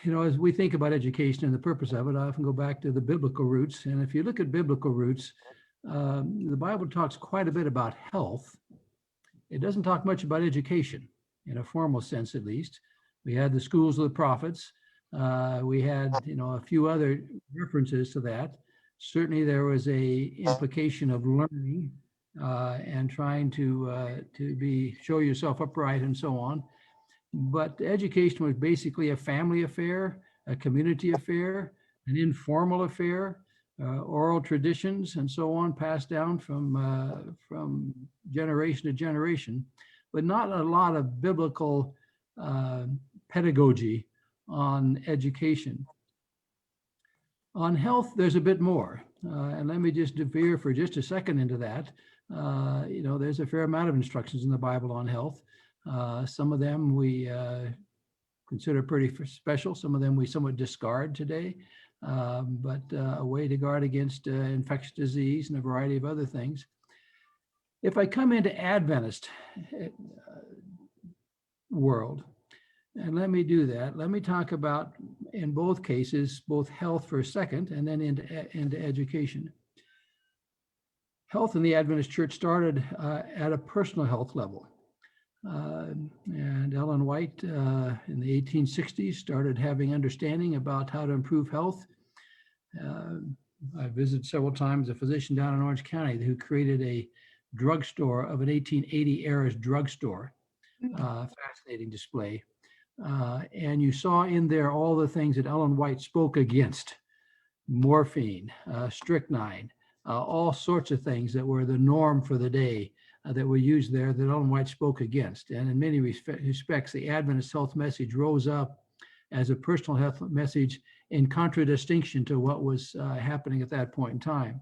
as we think about education and the purpose of it, I often go back to the biblical roots. And if you look at biblical roots, the Bible talks quite a bit about health. It doesn't talk much about education, in a formal sense at least. We had the schools of the prophets. We had, a few other references to that. Certainly there was a implication of learning and trying to show yourself upright and so on. But education was basically a family affair, a community affair, an informal affair, oral traditions and so on, passed down from generation to generation, but not a lot of biblical pedagogy on education. On health, there's a bit more. And let me just veer for just a second into that. There's a fair amount of instructions in the Bible on health. Some of them we consider pretty special. Some of them we somewhat discard today. But a way to guard against infectious disease and a variety of other things. If I come into Adventist world, and let me do that, let me talk about, in both cases, both health for a second and then into education. Health in the Adventist Church started at a personal health level. And Ellen White in the 1860s started having understanding about how to improve health. I visited several times a physician down in Orange County who created a drugstore of an 1880 era drugstore. Fascinating display. And you saw in there all the things that Ellen White spoke against: morphine, strychnine, all sorts of things that were the norm for the day that were used there that Ellen White spoke against. And in many respects, the Adventist health message rose up as a personal health message in contradistinction to what was happening at that point in time.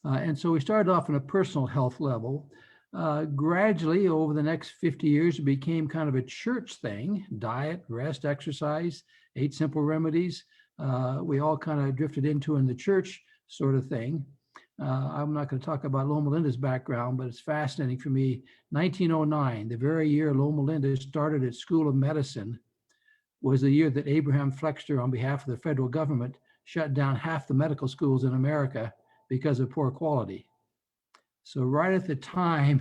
And so we started off on a personal health level. Gradually, over the next 50 years, it became kind of a church thing: diet, rest, exercise, 8 simple remedies. We all kind of drifted into in the church sort of thing. I'm not going to talk about Loma Linda's background, but it's fascinating for me. 1909, the very year Loma Linda started its School of Medicine, was the year that Abraham Flexner, on behalf of the federal government, shut down half the medical schools in America because of poor quality. So right at the time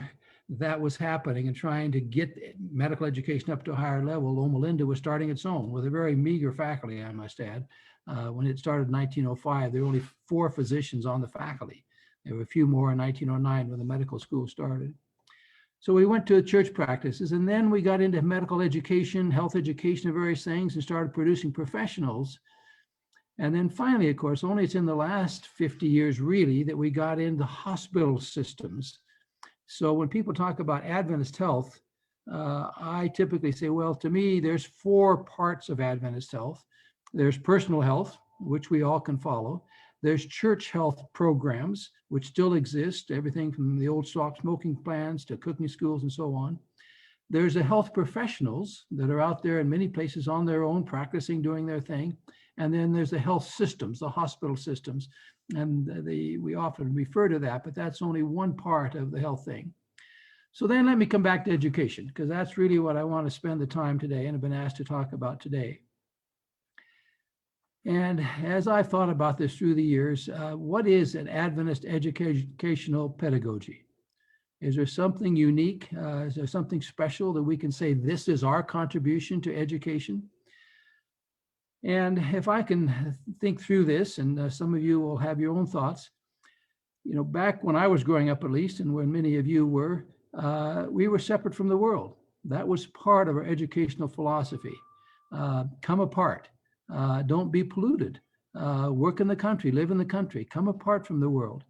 that was happening and trying to get medical education up to a higher level, Loma Linda was starting its own with a very meager faculty, I must add. When it started in 1905, there were only 4 physicians on the faculty. There were a few more in 1909 when the medical school started. So we went to church practices, and then we got into medical education, health education of various things, and started producing professionals. And then finally, of course, only it's in the last 50 years really that we got into hospital systems. So when people talk about Adventist health, I typically say, well, to me, there's 4 parts of Adventist health. There's personal health, which we all can follow. There's church health programs, which still exist, everything from the old stop smoking plans to cooking schools and so on. There's the health professionals that are out there in many places on their own, practicing, doing their thing. And then there's the health systems, the hospital systems. And we often refer to that, but that's only one part of the health thing. So then let me come back to education, because that's really what I want to spend the time today and have been asked to talk about today. And as I've thought about this through the years, what is an Adventist educational pedagogy? Is there something unique? Is there something special that we can say this is our contribution to education? And if I can think through this, and some of you will have your own thoughts, back when I was growing up at least, and when many of you were, we were separate from the world. That was part of our educational philosophy. Come apart. Don't be polluted. Work in the country, live in the country, come apart from the world.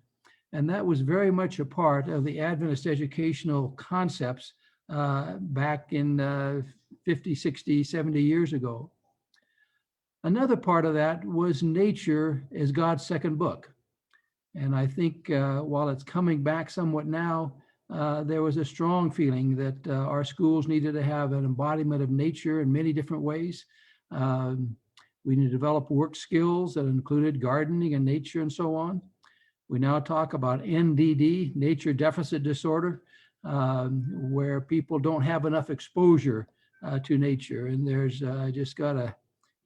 And that was very much a part of the Adventist educational concepts back in 50, 60, 70 years ago. Another part of that was nature is God's second book. And I think while it's coming back somewhat now, there was a strong feeling that our schools needed to have an embodiment of nature in many different ways. We need to develop work skills that included gardening and nature and so on. We now talk about NDD, nature deficit disorder, where people don't have enough exposure to nature. And there's, I just got a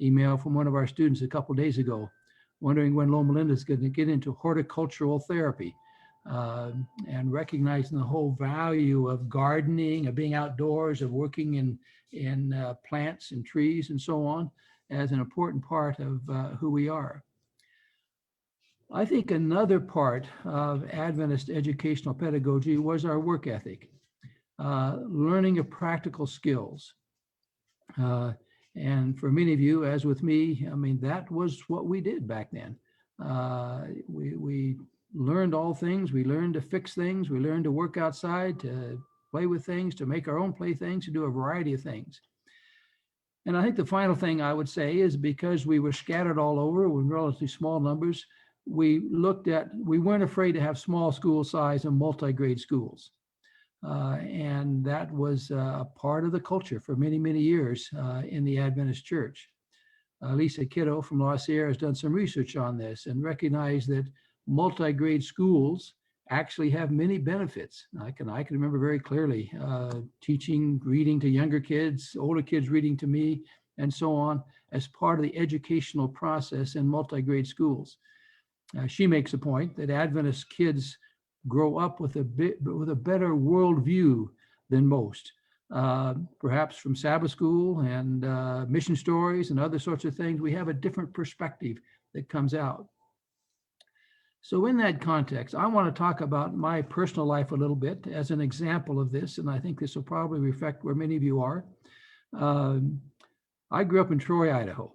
email from one of our students a couple of days ago, wondering when Loma Linda is going to get into horticultural therapy, and recognizing the whole value of gardening, of being outdoors, of working in plants and trees and so on as an important part of who we are. I think another part of Adventist educational pedagogy was our work ethic, learning of practical skills. And for many of you, as with me, I mean, that was what we did back then. We learned all things. We learned to fix things. We learned to work outside, to play with things, to make our own playthings, to do a variety of things. And I think the final thing I would say is, because we were scattered all over with relatively small numbers, we weren't afraid to have small school size and multi-grade schools. And that was a part of the culture for many, many years in the Adventist Church. Lisa Kiddo from La Sierra has done some research on this and recognized that multi-grade schools actually have many benefits. I can remember very clearly teaching reading to younger kids, older kids reading to me, and so on, as part of the educational process in multi-grade schools. She makes a point that Adventist kids grow up with a better worldview than most, perhaps from Sabbath school and mission stories and other sorts of things. We have a different perspective that comes out. So in that context, I want to talk about my personal life a little bit as an example of this, and I think this will probably reflect where many of you are. I grew up in Troy, Idaho.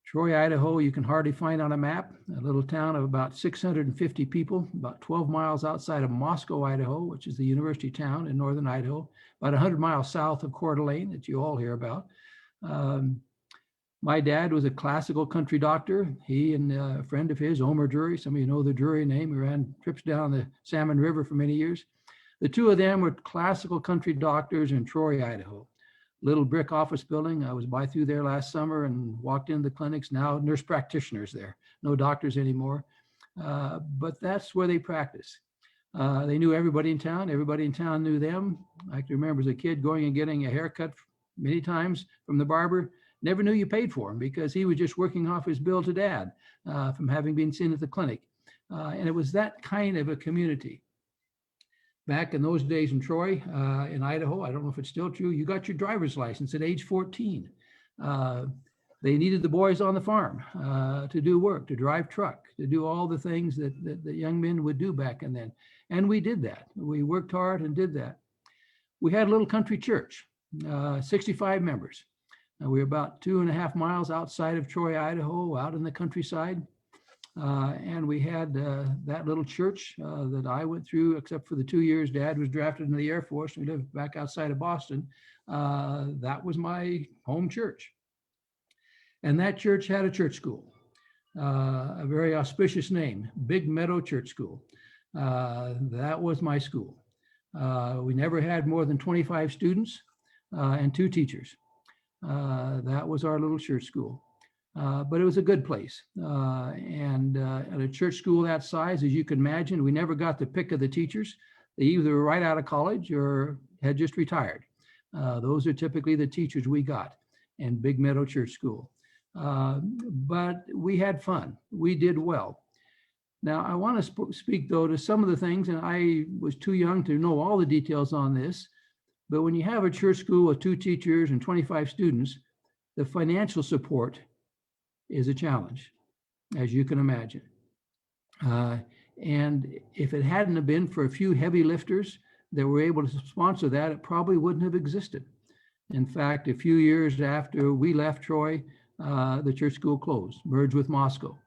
Troy, Idaho, you can hardly find on a map, a little town of about 650 people, about 12 miles outside of Moscow, Idaho, which is the university town in northern Idaho, about 100 miles south of Coeur d'Alene that you all hear about. My dad was a classical country doctor. He and a friend of his, Omer Drury, some of you know the Drury name, he ran trips down the Salmon River for many years. The two of them were classical country doctors in Troy, Idaho. Little brick office building. I was by through there last summer and walked into the clinics. Now nurse practitioners there, no doctors anymore. But that's where they practice. They knew everybody in town. Everybody in town knew them. I can remember as a kid going and getting a haircut many times from the barber. Never knew you paid for him because he was just working off his bill to dad from having been seen at the clinic. And it was that kind of a community. Back in those days in Troy, in Idaho, I don't know if it's still true, you got your driver's license at age 14. They needed the boys on the farm to do work, to drive truck, to do all the things that young men would do back then. And we did that. We worked hard and did that. We had a little country church, 65 members. We were about 2.5 miles outside of Troy, Idaho, out in the countryside. And we had that little church that I went through, except for the 2 years Dad was drafted into the Air Force. We lived back outside of Boston. That was my home church. And that church had a church school, a very auspicious name, Big Meadow Church School. That was my school. We never had more than 25 students and 2 teachers. That was our little church school. But it was a good place. And at a church school that size, as you can imagine, we never got the pick of the teachers. They either were right out of college or had just retired. Those are typically the teachers we got in Big Meadow Church School. But we had fun. We did well. Now, I want to speak, though, to some of the things, and I was too young to know all the details on this, but when you have a church school with 2 teachers and 25 students, the financial support is a challenge, as you can imagine. And if it hadn't have been for a few heavy lifters that were able to sponsor that, it probably wouldn't have existed. In fact, a few years after we left Troy, the church school closed, merged with Moscow,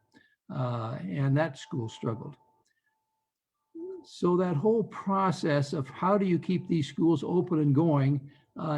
and that school struggled. So that whole process of how do you keep these schools open and going,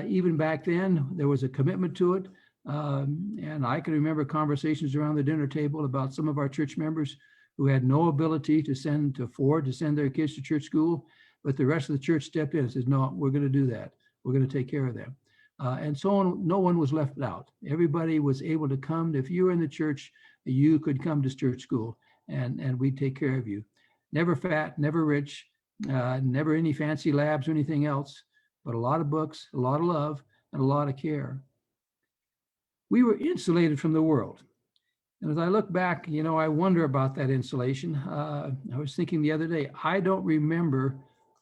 even back then, there was a commitment to it. And I can remember conversations around the dinner table about some of our church members who had no ability to afford to send their kids to church school, but the rest of the church stepped in and said, no, we're going to do that. We're going to take care of them. And so on, no one was left out. Everybody was able to come. If you were in the church, you could come to church school and we'd take care of you. Never fat, never rich, never any fancy labs or anything else, but a lot of books, a lot of love, and a lot of care. We were insulated from the world. And as I look back, I wonder about that insulation. I was thinking the other day, I don't remember,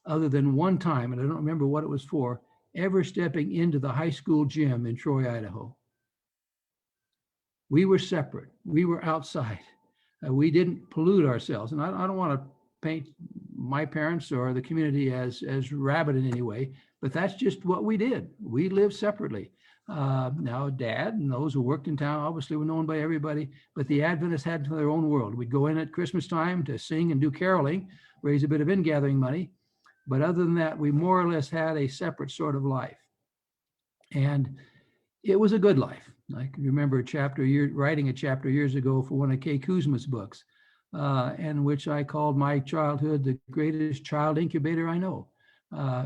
other than one time, and I don't remember what it was for, ever stepping into the high school gym in Troy, Idaho. We were separate. We were outside. We didn't pollute ourselves. And I don't want to paint my parents or the community as rabid in any way, but that's just what we did. We lived separately. Now, Dad and those who worked in town obviously were known by everybody, but the Adventists had their own world. We'd go in at Christmas time to sing and do caroling, raise a bit of in-gathering money. But other than that, we more or less had a separate sort of life. And it was a good life. I can remember writing a chapter years ago for one of Kay Kuzma's books, in which I called my childhood the greatest child incubator I know,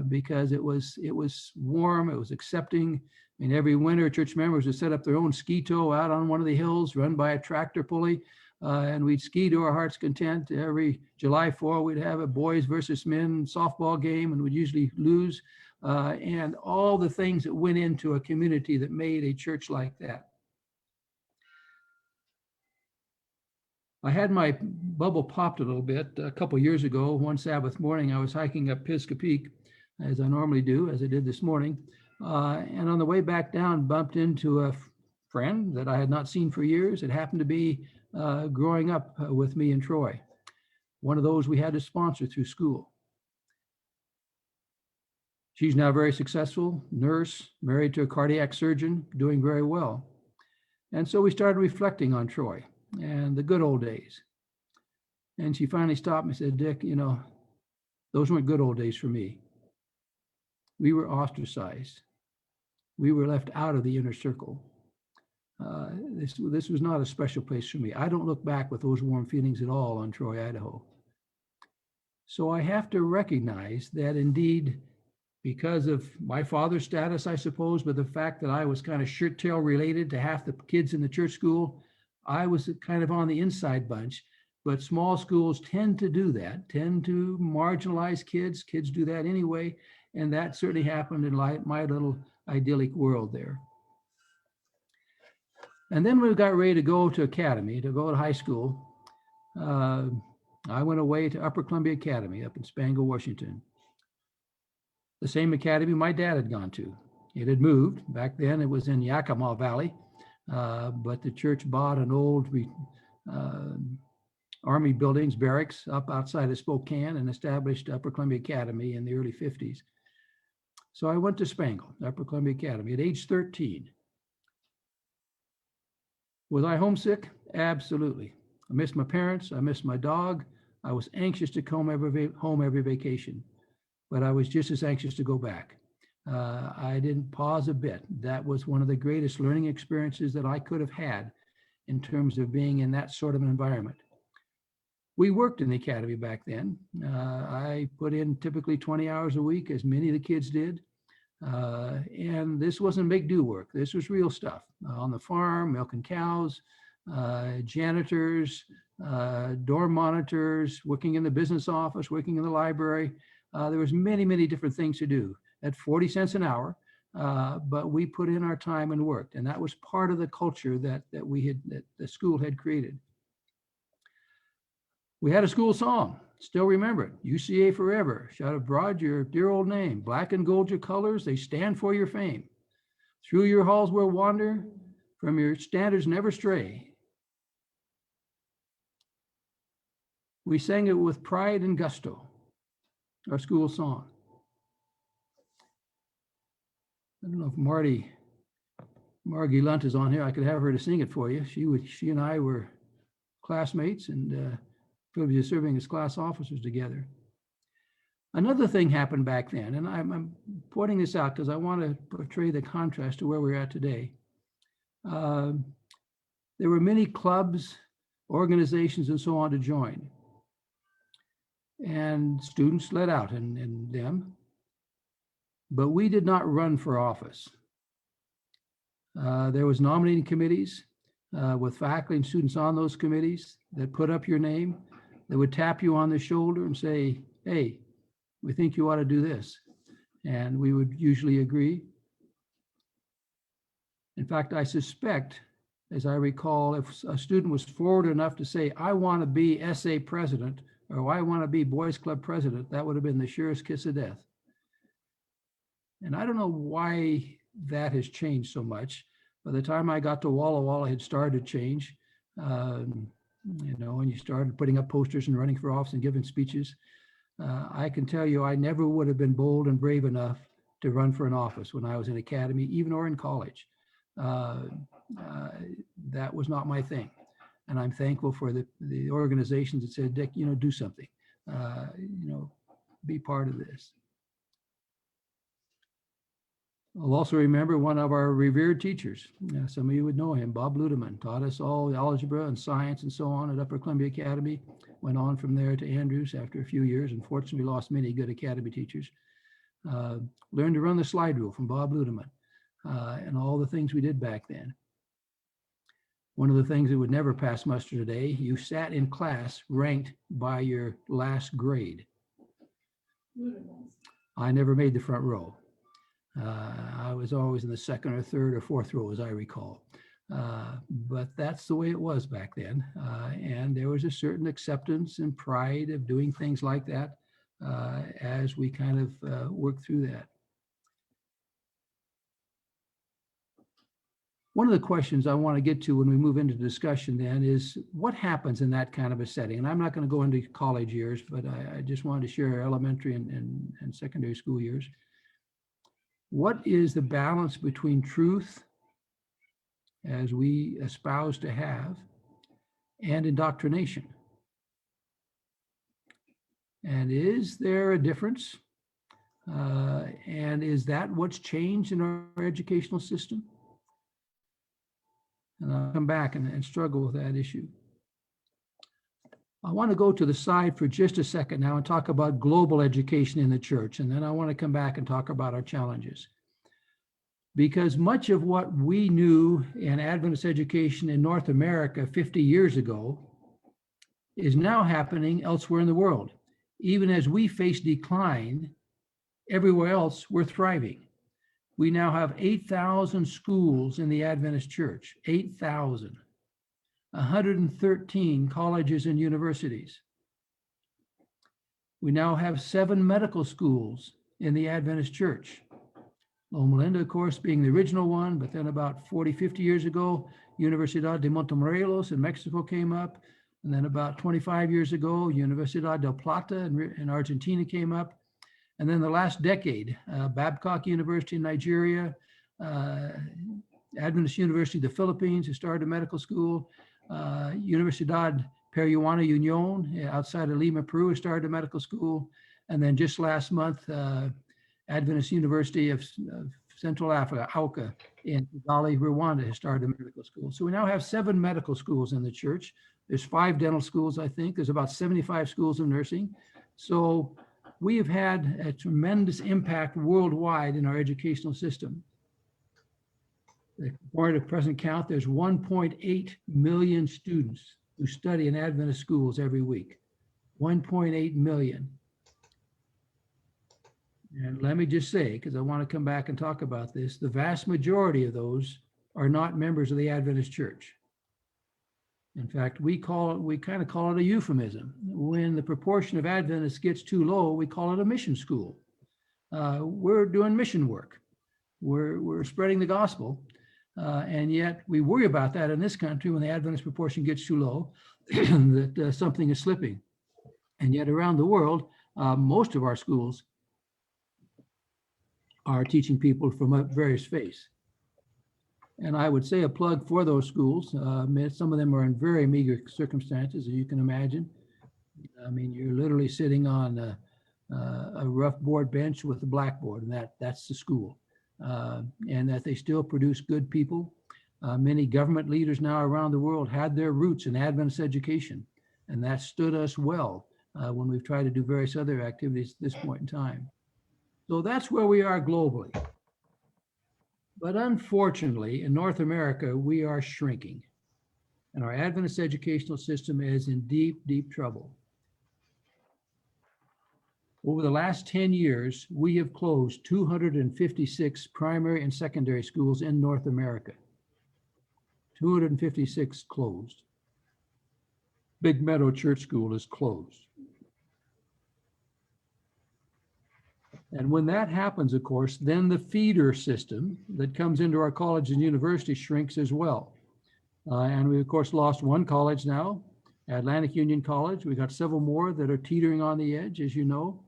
because it was warm, it was accepting. I mean, every winter, church members would set up their own ski tow out on one of the hills, run by a tractor pulley, and we'd ski to our heart's content. Every July 4th, we'd have a boys versus men softball game, and we'd usually lose. And all the things that went into a community that made a church like that. I had my bubble popped a little bit a couple of years ago. One Sabbath morning, I was hiking up Pisgah Peak, as I normally do, as I did this morning. And on the way back down, bumped into a friend that I had not seen for years. It happened to be growing up with me in Troy. One of those we had to sponsor through school. She's now very successful, nurse, married to a cardiac surgeon, doing very well. And so we started reflecting on Troy and the good old days. And she finally stopped me and said, Dick, those weren't good old days for me. We were ostracized. We were left out of the inner circle. This was not a special place for me. I don't look back with those warm feelings at all on Troy, Idaho. So I have to recognize that indeed, because of my father's status, I suppose, but the fact that I was kind of shirt tail related to half the kids in the church school, I was kind of on the inside bunch. But small schools tend to do that, tend to marginalize kids. Kids do that anyway. And that certainly happened in my little idyllic world there. And then we got ready to go to academy, to go to high school. I went away to Upper Columbia Academy up in Spangler, Washington. The same academy my dad had gone to. It had moved. Back then it was in Yakima Valley, but the church bought an old Army buildings, barracks up outside of Spokane, and established Upper Columbia Academy in the early 50s. So I went to Spangler, Upper Columbia Academy at age 13. Was I homesick? Absolutely. I missed my parents. I missed my dog. I was anxious to come home every vacation. But I was just as anxious to go back. I didn't pause a bit. That was one of the greatest learning experiences that I could have had in terms of being in that sort of an environment. We worked in the academy back then. I put in typically 20 hours a week, as many of the kids did. And this wasn't make-do work. This was real stuff. On the farm, milking cows, janitors, dorm monitors, working in the business office, working in the library. There was many, many different things to do at 40 cents an hour, but we put in our time and worked. And that was part of the culture that the school had created. We had a school song, still remember it, UCA forever, shout abroad your dear old name, black and gold your colors, they stand for your fame. Through your halls we'll wander, from your standards never stray. We sang it with pride and gusto, our school song. I don't know if Margie Lunt is on here. I could have her to sing it for you. She and I were classmates and privileged of serving as class officers together. Another thing happened back then, and I'm pointing this out because I want to portray the contrast to where we're at today. There were many clubs, organizations, and so on to join. And students let out in them. But we did not run for office. There was nominating committees with faculty and students on those committees that put up your name. They would tap you on the shoulder and say, hey, we think you ought to do this. And we would usually agree. In fact, I suspect, as I recall, if a student was forward enough to say, I want to be SA president, or I want to be Boys Club president, that would have been the surest kiss of death. And I don't know why that has changed so much. By the time I got to Walla Walla, it had started to change. And you started putting up posters and running for office and giving speeches. I can tell you, I never would have been bold and brave enough to run for an office when I was in academy, even or in college. That was not my thing. And I'm thankful for the organizations that said, Dick, do something, be part of this. I'll also remember one of our revered teachers. Some of you would know him, Bob Ludeman, taught us all algebra and science and so on at Upper Columbia Academy. Went on from there to Andrews after a few years. Unfortunately, lost many good academy teachers. Learned to run the slide rule from Bob Ludeman and all the things we did back then. One of the things that would never pass muster today, you sat in class ranked by your last grade. I never made the front row. I was always in the second or third or fourth row, as I recall. But that's the way it was back then. And there was a certain acceptance and pride of doing things like that as we kind of worked through that. One of the questions I want to get to when we move into discussion then is what happens in that kind of a setting? And I'm not going to go into college years, but I just wanted to share elementary and secondary school years. What is the balance between truth, as we espouse to have, and indoctrination? And is there a difference? And is that what's changed in our educational system? And I'll come back and struggle with that issue. I want to go to the side for just a second now and talk about global education in the church. And then I want to come back and talk about our challenges. Because much of what we knew in Adventist education in North America 50 years ago is now happening elsewhere in the world. Even as we face decline, everywhere else we're thriving. We now have 8,000 schools in the Adventist church, 8,000. 113 colleges and universities. We now have 7 medical schools in the Adventist church. Loma Linda, of course, being the original one, but then about 40, 50 years ago, Universidad de Montemorelos in Mexico came up. And then about 25 years ago, Universidad del Plata in Argentina came up. And then the last decade, Babcock University in Nigeria, Adventist University of the Philippines, who started a medical school, Universidad Peruana Union outside of Lima, Peru, started a medical school. And then just last month, Adventist University of Central Africa, Auka, in Kigali, Rwanda, has started a medical school. So we now have 7 medical schools in the church. There's 5 dental schools, I think. There's about 75 schools of nursing. So we have had a tremendous impact worldwide in our educational system. According to present count, there's 1.8 million students who study in Adventist schools every week. 1.8 million. And let me just say, because I want to come back and talk about this, the vast majority of those are not members of the Adventist church. In fact, we kind of call it a euphemism. When the proportion of Adventists gets too low, we call it a mission school. We're doing mission work. We're spreading the gospel. And yet we worry about that in this country when the Adventist proportion gets too low, that something is slipping. And yet around the world, most of our schools are teaching people from various faiths. And I would say a plug for those schools. Some of them are in very meager circumstances, as you can imagine. I mean, you're literally sitting on a rough board bench with a blackboard, and that's the school. And that they still produce good people. Many government leaders now around the world had their roots in Adventist education, and that stood us well when we've tried to do various other activities at this point in time. So that's where we are globally. But unfortunately, in North America, we are shrinking, and our Adventist educational system is in deep, deep trouble. Over the last 10 years, we have closed 256 primary and secondary schools in North America. 256 closed. Big Meadow Church School is closed. And when that happens, of course, then the feeder system that comes into our colleges and universities shrinks as well. And we, of course, lost one college now, Atlantic Union College. We got several more that are teetering on the edge, as you know.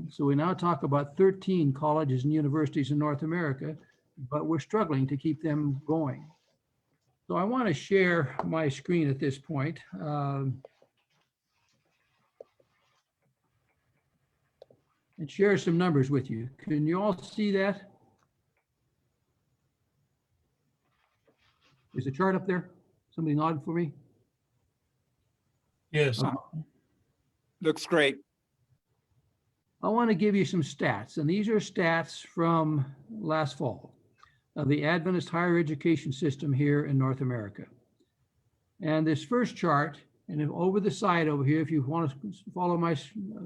So we now talk about 13 colleges and universities in North America, but we're struggling to keep them going. So I want to share my screen at this point. And share some numbers with you. Can you all see that? Is the chart up there? Somebody nodded for me? Yes. Looks great. I want to give you some stats, and these are stats from last fall of the Adventist higher education system here in North America. And this first chart, and over the side over here, if you want to follow my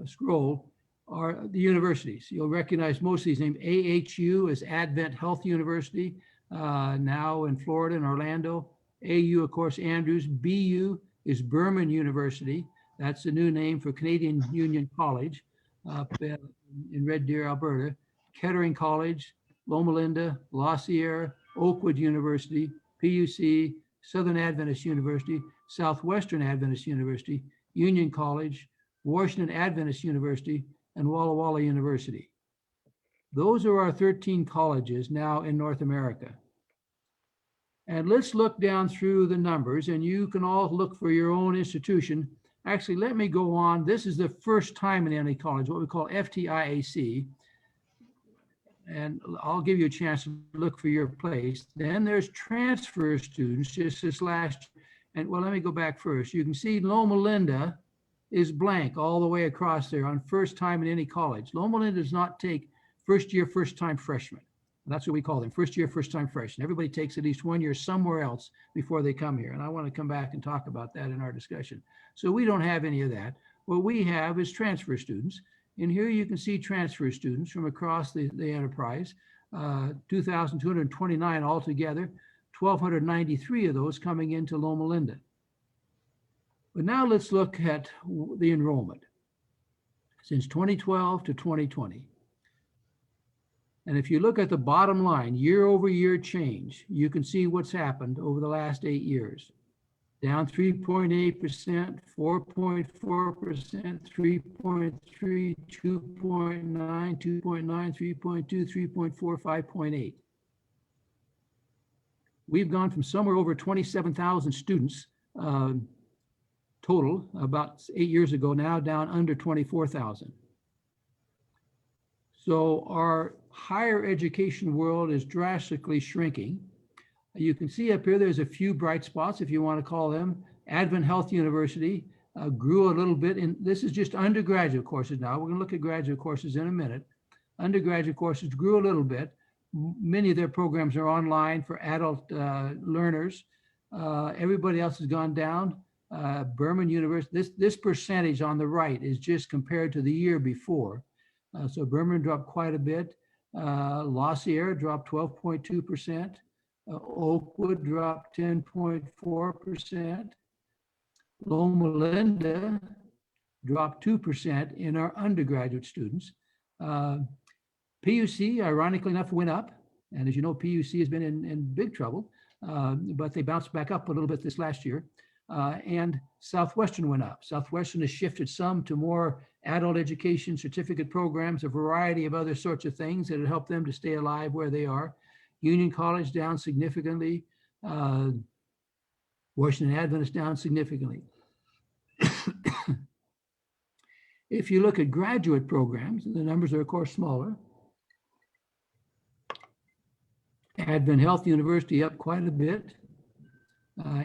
scroll, are the universities. You'll recognize most of these names. AHU is Advent Health University, now in Florida and Orlando. AU, of course, Andrews. BU is Berman University. That's the new name for Canadian Union College up in Red Deer, Alberta. Kettering College, Loma Linda, La Sierra, Oakwood University, PUC, Southern Adventist University, Southwestern Adventist University, Union College, Washington Adventist University, and Walla Walla University. Those are our 13 colleges now in North America. And let's look down through the numbers, and you can all look for your own institution. Actually, let me go on. This is the first time in any college, what we call FTIAC. And I'll give you a chance to look for your place. Then there's transfer students, just this last, and well, let me go back first. You can see Loma Linda is blank all the way across there on first time in any college. Loma Linda does not take first year, first time freshmen. That's what we call them, first year, first time freshmen. Everybody takes at least 1 year somewhere else before they come here. And I want to come back and talk about that in our discussion. So we don't have any of that. What we have is transfer students. And here you can see transfer students from across the enterprise, 2,229 altogether, 1,293 of those coming into Loma Linda. But now let's look at the enrollment since 2012 to 2020. And if you look at the bottom line, year over year change, you can see what's happened over the last 8 years. Down 3.8%, 4.4%, 3.3, 2.9, 2.9, 3.2, 3.4, 5.8. We've gone from somewhere over 27,000 students total about 8 years ago, now down under 24,000. So our higher education world is drastically shrinking. You can see up here, there's a few bright spots, if you want to call them. Advent Health University grew a little bit, and this is just undergraduate courses now. We're going to look at graduate courses in a minute. Undergraduate courses grew a little bit. Many of their programs are online for adult learners. Everybody else has gone down. Berman University, this percentage on the right is just compared to the year before. So Berman dropped quite a bit. La Sierra dropped 12.2%. Oakwood dropped 10.4%. Loma Linda dropped 2% in our undergraduate students. PUC, ironically enough, went up. And as you know, PUC has been in big trouble, but they bounced back up a little bit this last year. And Southwestern went up. Southwestern has shifted some to more adult education certificate programs, a variety of other sorts of things that have helped them to stay alive where they are. Union College down significantly. Washington Adventist down significantly. If you look at graduate programs, the numbers are of course smaller. Advent Health University up quite a bit.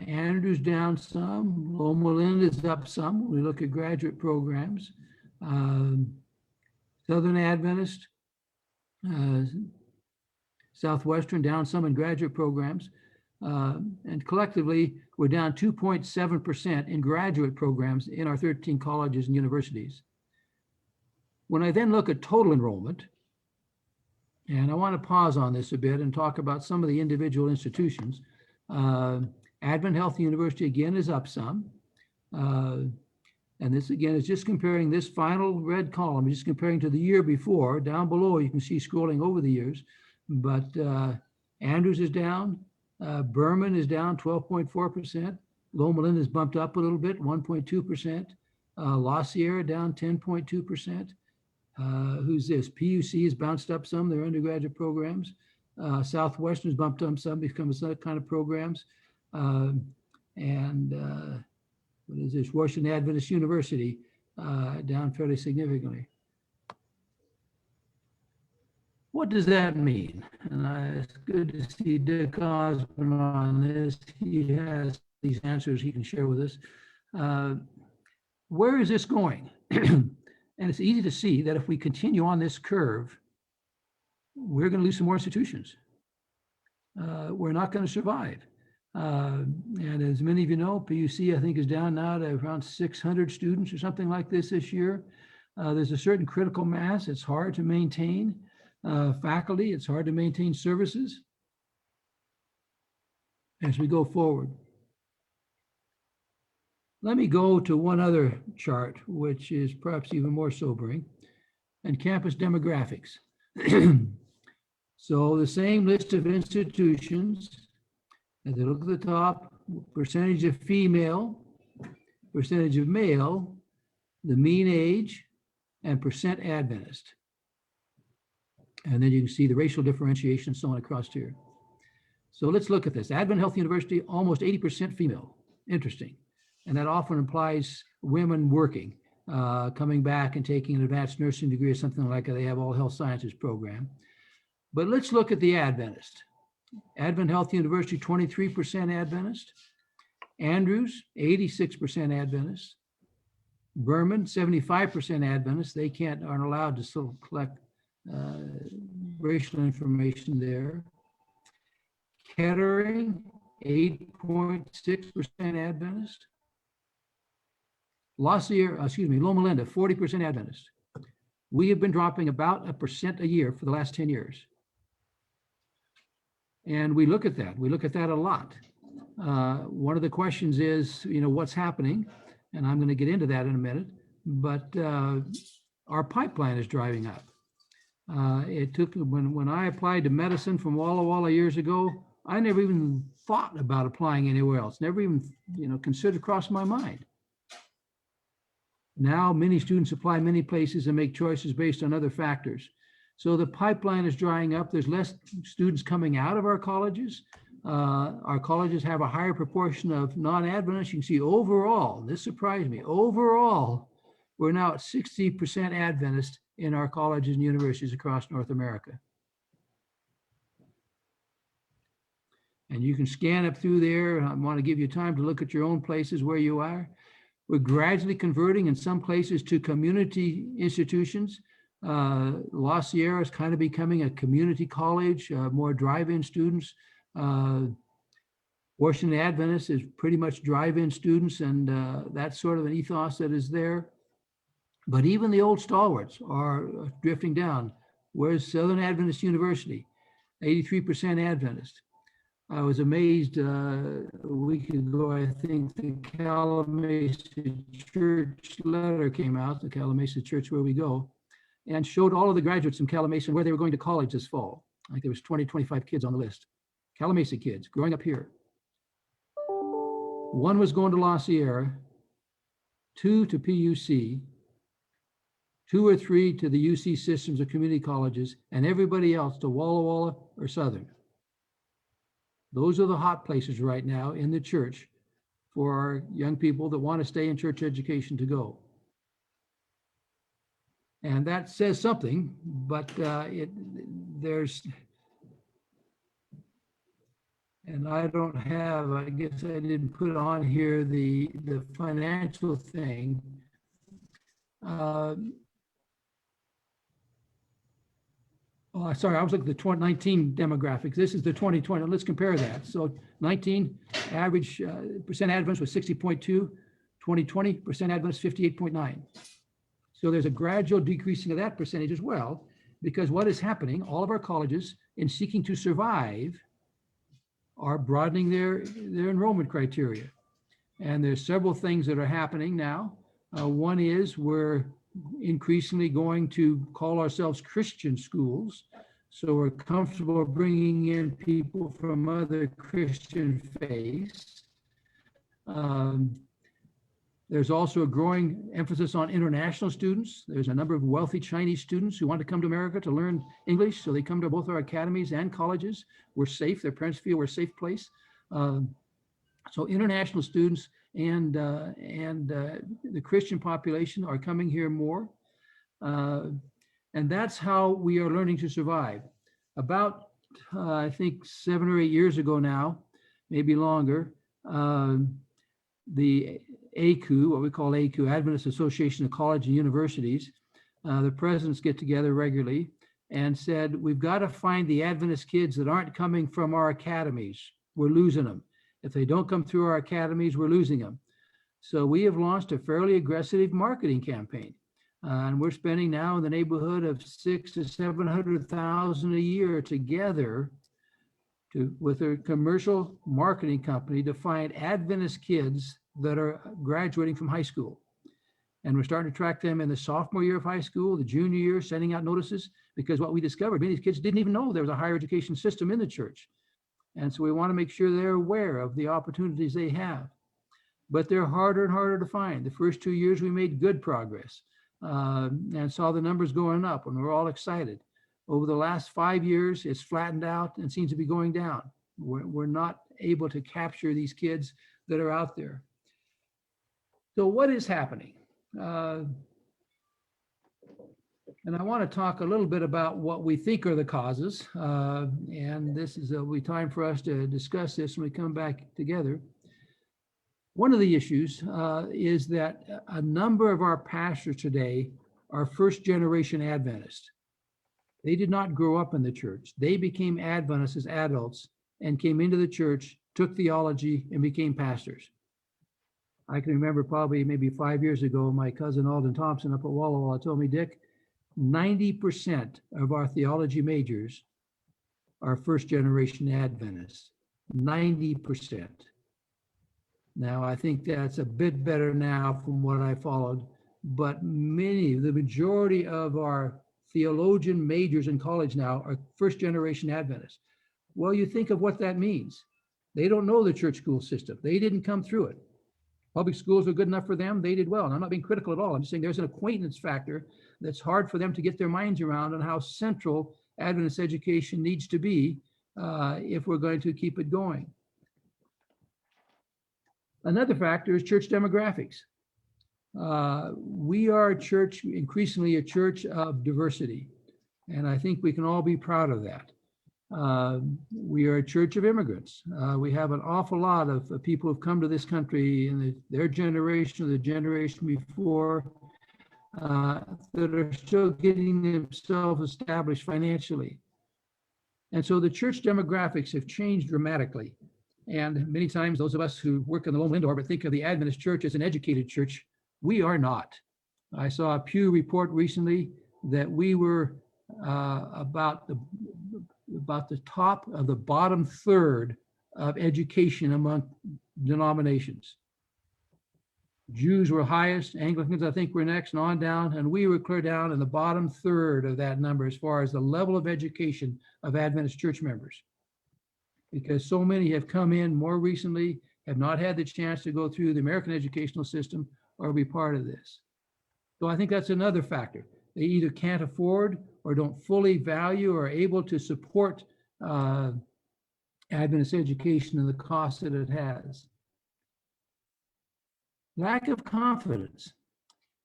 Andrews down some. Loma Linda is up some when we look at graduate programs. Southern Adventist, Southwestern down some in graduate programs. And collectively, we're down 2.7% in graduate programs in our 13 colleges and universities. When I then look at total enrollment, and I want to pause on this a bit and talk about some of the individual institutions. Advent Health University again is up some. And this again is just comparing this final red column, just comparing to the year before. Down below, you can see scrolling over the years, but Andrews is down. Berman is down 12.4%. Loma is bumped up a little bit, 1.2%. La Sierra down 10.2%. Who's this? PUC has bounced up some, their undergraduate programs. Southwestern's bumped up some, become some kind of programs. What is this? Washington Adventist University down fairly significantly. What does that mean? And it's good to see Dick Osborne on this. He has these answers he can share with us. Where is this going? And it's easy to see that if we continue on this curve, we're going to lose some more institutions. We're not going to survive. And as many of you know, PUC, I think, is down now to around 600 students or something like this year. There's a certain critical mass. It's hard to maintain faculty. It's hard to maintain services as we go forward. Let me go to one other chart, which is perhaps even more sobering, and campus demographics. So the same list of institutions, as they look at the top, percentage of female, percentage of male, the mean age, and percent Adventist. And then you can see the racial differentiation and so on across here. So let's look at this. Advent Health University, almost 80% female. Interesting. And that often implies women working, coming back and taking an advanced nursing degree or something like that. They have all health sciences program. But let's look at the Adventist. Advent Health University, 23% Adventist. Andrews, 86% Adventist. Berman, 75% Adventist. They aren't allowed to still collect racial information there. Kettering, 8.6% Adventist. Loma, 40% Adventist. We have been dropping about 1% a year for the last 10 years. And we look at that. We look at that a lot. One of the questions is, what's happening? And I'm going to get into that in a minute. But our pipeline is driving up. It took, when I applied to medicine from Walla Walla years ago, I never even thought about applying anywhere else. Never even, considered crossed my mind. Now, many students apply many places and make choices based on other factors. So the pipeline is drying up. There's less students coming out of our colleges. Our colleges have a higher proportion of non-Adventists. You can see overall, this surprised me, overall, we're now at 60% Adventist in our colleges and universities across North America. And you can scan up through there. I want to give you time to look at your own places where you are. We're gradually converting in some places to community institutions. La Sierra is kind of becoming a community college, more drive-in students. Washington Adventist is pretty much drive-in students, and that's sort of an ethos that is there. But even the old stalwarts are drifting down. Where's Southern Adventist University? 83% Adventist. I was amazed a week ago, I think the Calamasa Church letter came out, the Calamasa Church where we go, and showed all of the graduates from Calamasa and where they were going to college this fall. I think there was 20, 25 kids on the list. Calamasa kids growing up here. One was going to La Sierra, 2 to PUC, 2 or 3 to the UC systems of community colleges, and everybody else to Walla Walla or Southern. Those are the hot places right now in the church for our young people that want to stay in church education to go. And that says something, but and I don't have, I guess I didn't put on here the financial thing. Oh, sorry, I was looking at the 2019 demographics. This is the 2020. Let's compare that. So 19, average percent Adventist was 60.2. 2020, percent Adventist 58.9. So there's a gradual decreasing of that percentage as well, because what is happening, all of our colleges, in seeking to survive, are broadening their enrollment criteria. And there's several things that are happening now. One is we're increasingly going to call ourselves Christian schools. So we're comfortable bringing in people from other Christian faiths. There's also a growing emphasis on international students. There's a number of wealthy Chinese students who want to come to America to learn English, so they come to both our academies and colleges. We're safe. Their parents feel we're a safe place. So international students and the Christian population are coming here more. And that's how we are learning to survive. About, I think, 7 or 8 years ago now, maybe longer, the ACU, what we call ACU, Adventist Association of Colleges and Universities, the presidents get together regularly and said, we've got to find the Adventist kids that aren't coming from our academies. We're losing them. If they don't come through our academies, we're losing them. So we have launched a fairly aggressive marketing campaign. And we're spending now in the neighborhood of $600,000 to $700,000 a year together with a commercial marketing company to find Adventist kids that are graduating from high school. And we're starting to track them in the sophomore year of high school, the junior year, sending out notices, because what we discovered, many of these kids didn't even know there was a higher education system in the church. And so we want to make sure they're aware of the opportunities they have. But they're harder and harder to find. The first 2 years, we made good progress and saw the numbers going up, and we're all excited. Over the last 5 years, it's flattened out and seems to be going down. We're not able to capture these kids that are out there. So what is happening? And I want to talk a little bit about what we think are the causes. And this is will be time for us to discuss this when we come back together. One of the issues is that a number of our pastors today are first-generation Adventists. They did not grow up in the church. They became Adventists as adults and came into the church, took theology, and became pastors. I can remember probably maybe 5 years ago, my cousin Alden Thompson up at Walla Walla told me, Dick, 90% of our theology majors are first-generation Adventists. 90%. Now, I think that's a bit better now from what I followed, but the majority of our theologian majors in college now are first-generation Adventists. Well, you think of what that means. They don't know the church school system. They didn't come through it. Public schools were good enough for them. They did well. And I'm not being critical at all. I'm just saying there's an acquaintance factor that's hard for them to get their minds around on how central Adventist education needs to be if we're going to keep it going. Another factor is church demographics. We are increasingly a church of diversity, and I think we can all be proud of that. We are a church of immigrants. We have an awful lot of people who've come to this country in their generation or the generation before that are still getting themselves established financially. And so the church demographics have changed dramatically. And many times those of us who work in the Loma Linda orbit think of the Adventist church as an educated church. We are not. I saw a Pew report recently that we were about the top of the bottom third of education among denominations. Jews were highest, Anglicans I think were next, and on down, and we were clear down in the bottom third of that number as far as the level of education of Adventist church members. Because so many have come in more recently, have not had the chance to go through the American educational system or be part of this. So I think that's another factor. They either can't afford or don't fully value or are able to support Adventist education and the cost that it has. Lack of confidence.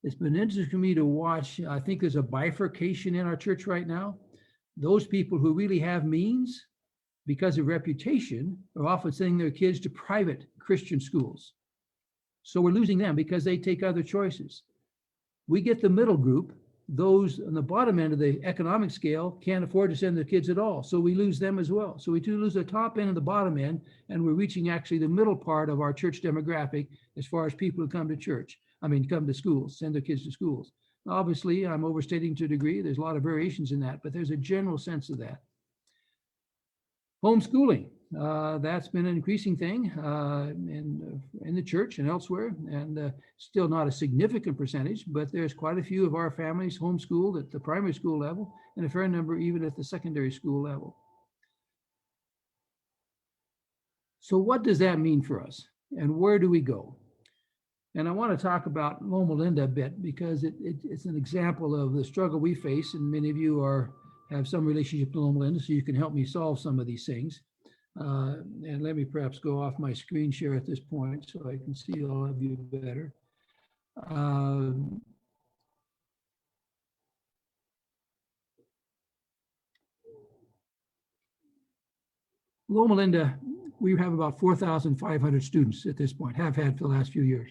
It's been interesting for me to watch. I think there's a bifurcation in our church right now. Those people who really have means, because of reputation, are often sending their kids to private Christian schools. So we're losing them because they take other choices. We get the middle group. Those on the bottom end of the economic scale can't afford to send their kids at all. So we lose them as well. So we do lose the top end and the bottom end, and we're reaching actually the middle part of our church demographic as far as people who come to church. Come to schools, send their kids to schools. Obviously, I'm overstating to a degree. There's a lot of variations in that, but there's a general sense of that. Homeschooling. That's been an increasing thing in the church and elsewhere, and still not a significant percentage, but there's quite a few of our families homeschooled at the primary school level, and a fair number even at the secondary school level. So what does that mean for us, and where do we go? And I want to talk about Loma Linda a bit, because it's an example of the struggle we face, and many of you have some relationship to Loma Linda, so you can help me solve some of these things. And let me perhaps go off my screen share at this point so I can see all of you better. Loma Linda, we have about 4,500 students at this point, have had for the last few years.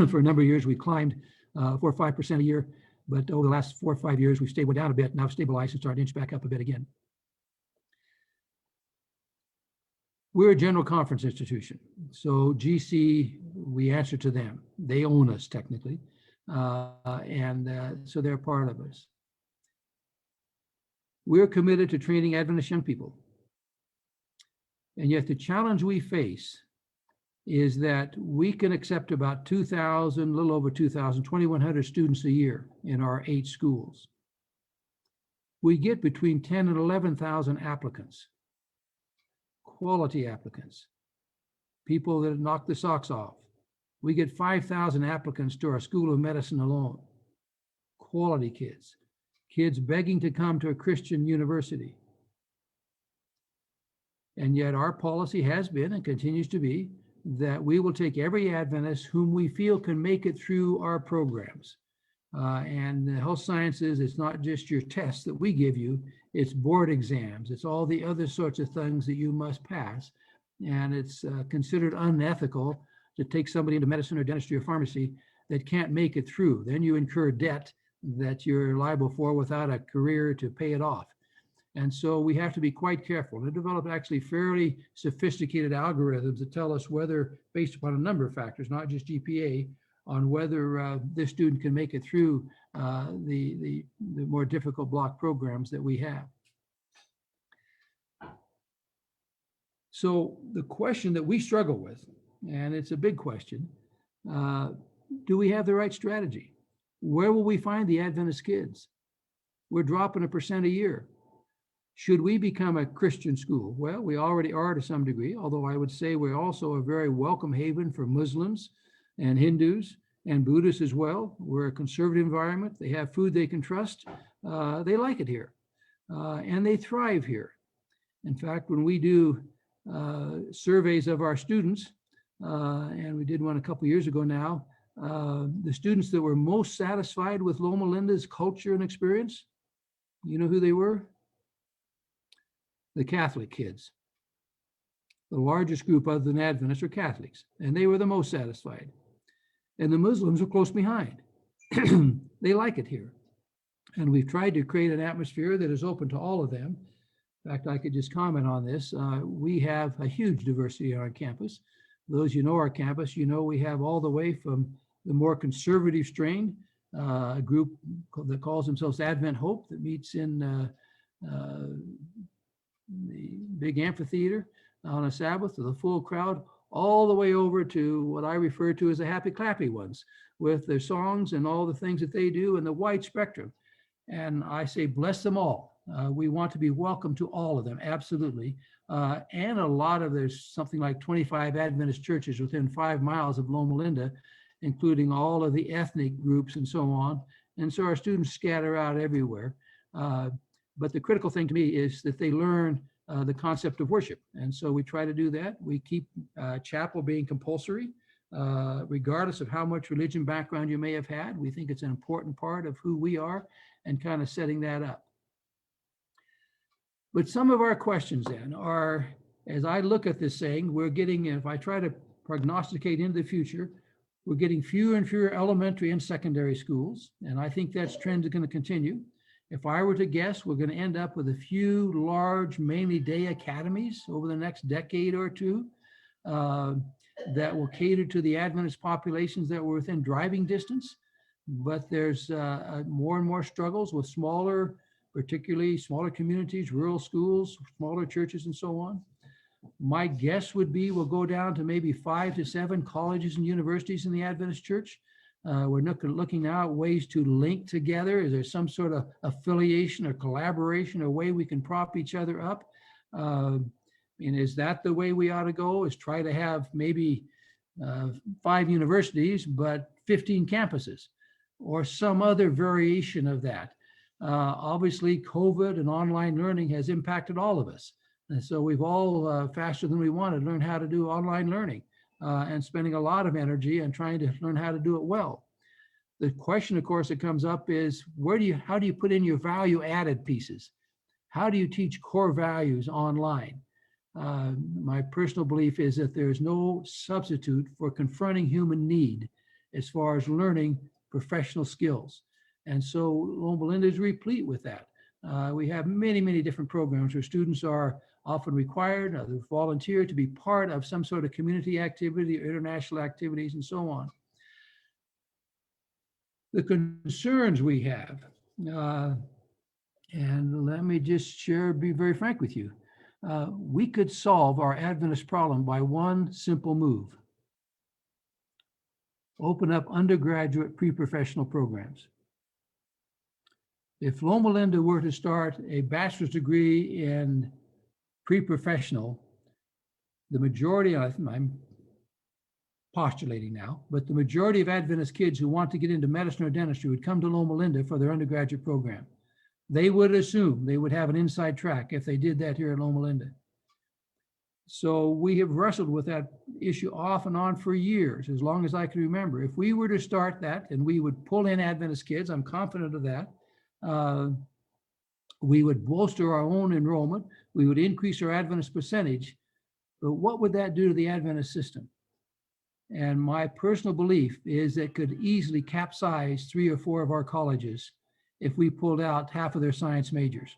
For a number of years, we climbed 4 or 5% a year, but over the last 4 or 5 years, we've stayed down a bit, now stabilized and started to inch back up a bit again. We're a general conference institution, so GC, we answer to them. They own us technically, so they're part of us. We're committed to training Adventist young people. And yet the challenge we face is that we can accept about 2,000, a little over 2,000, 2,100 students a year in our 8 schools. We get between 10 and 11,000 applicants, quality applicants, people that knock the socks off. We get 5,000 applicants to our School of Medicine alone, quality kids, kids begging to come to a Christian university. And yet our policy has been and continues to be that we will take every Adventist whom we feel can make it through our programs. And the health sciences, it's not just your tests that we give you, it's board exams, it's all the other sorts of things that you must pass. And it's considered unethical to take somebody into medicine or dentistry or pharmacy that can't make it through. Then you incur debt that you're liable for without a career to pay it off. And so we have to be quite careful to develop actually fairly sophisticated algorithms that tell us whether, based upon a number of factors, not just GPA, on whether this student can make it through the more difficult block programs that we have. So the question that we struggle with, and it's a big question, do we have the right strategy? Where will we find the Adventist kids? We're dropping 1% a year. Should we become a Christian school? Well, we already are to some degree, although I would say we're also a very welcome haven for Muslims and Hindus and Buddhists as well. We're a conservative environment. They have food they can trust. They like it here, and they thrive here. In fact, when we do surveys of our students, and we did one a couple of years ago now, the students that were most satisfied with Loma Linda's culture and experience, you know who they were? The Catholic kids. The largest group other than Adventists are Catholics, and they were the most satisfied. And the Muslims are close behind. They like it here. And we've tried to create an atmosphere that is open to all of them. In fact, I could just comment on this. We have a huge diversity on our campus. Those you know our campus, you know we have all the way from the more conservative strain, a group that calls themselves Advent Hope that meets in the big amphitheater on a Sabbath with a full crowd, all the way over to what I refer to as the happy clappy ones with their songs and all the things that they do in the wide spectrum. And I say, bless them all. We want to be welcome to all of them, absolutely. And a lot of, there's something like 25 Adventist churches within 5 miles of Loma Linda, including all of the ethnic groups and so on. And so our students scatter out everywhere. But the critical thing to me is that they learn the concept of worship. And so we try to do that. We keep chapel being compulsory, regardless of how much religion background you may have had. We think it's an important part of who we are and kind of setting that up. But some of our questions then are, as I look at this saying, we're getting, if I try to prognosticate into the future, we're getting fewer and fewer elementary and secondary schools. And I think that trend is going to continue. If I were to guess, we're going to end up with a few large, mainly day academies over the next decade or two that will cater to the Adventist populations that were within driving distance. But there's more and more struggles with smaller, particularly smaller communities, rural schools, smaller churches, and so on. My guess would be we'll go down to maybe 5 to 7 colleges and universities in the Adventist Church. We're looking now at ways to link together. Is there some sort of affiliation or collaboration or way we can prop each other up? And is that the way we ought to go, is try to have maybe 5 universities, but 15 campuses or some other variation of that? Obviously, COVID and online learning has impacted all of us. And so we've all, faster than we wanted, learned how to do online learning and spending a lot of energy and trying to learn how to do it well. The question, of course, that comes up is, how do you put in your value added pieces? How do you teach core values online? My personal belief is that there is no substitute for confronting human need as far as learning professional skills. And so Loma Linda is replete with that. We have many, many different programs where students are often required, they volunteer to be part of some sort of community activity or international activities and so on. The concerns we have, and let me just be very frank with you. We could solve our Adventist problem by one simple move. Open up undergraduate pre-professional programs. If Loma Linda were to start a bachelor's degree in pre-professional, the majority, I'm postulating now, but the majority of Adventist kids who want to get into medicine or dentistry would come to Loma Linda for their undergraduate program. They would assume they would have an inside track if they did that here at Loma Linda. So we have wrestled with that issue off and on for years, as long as I can remember. If we were to start that and we would pull in Adventist kids, I'm confident of that, we would bolster our own enrollment, we would increase our Adventist percentage, but what would that do to the Adventist system? And my personal belief is that could easily capsize 3 or 4 of our colleges if we pulled out half of their science majors.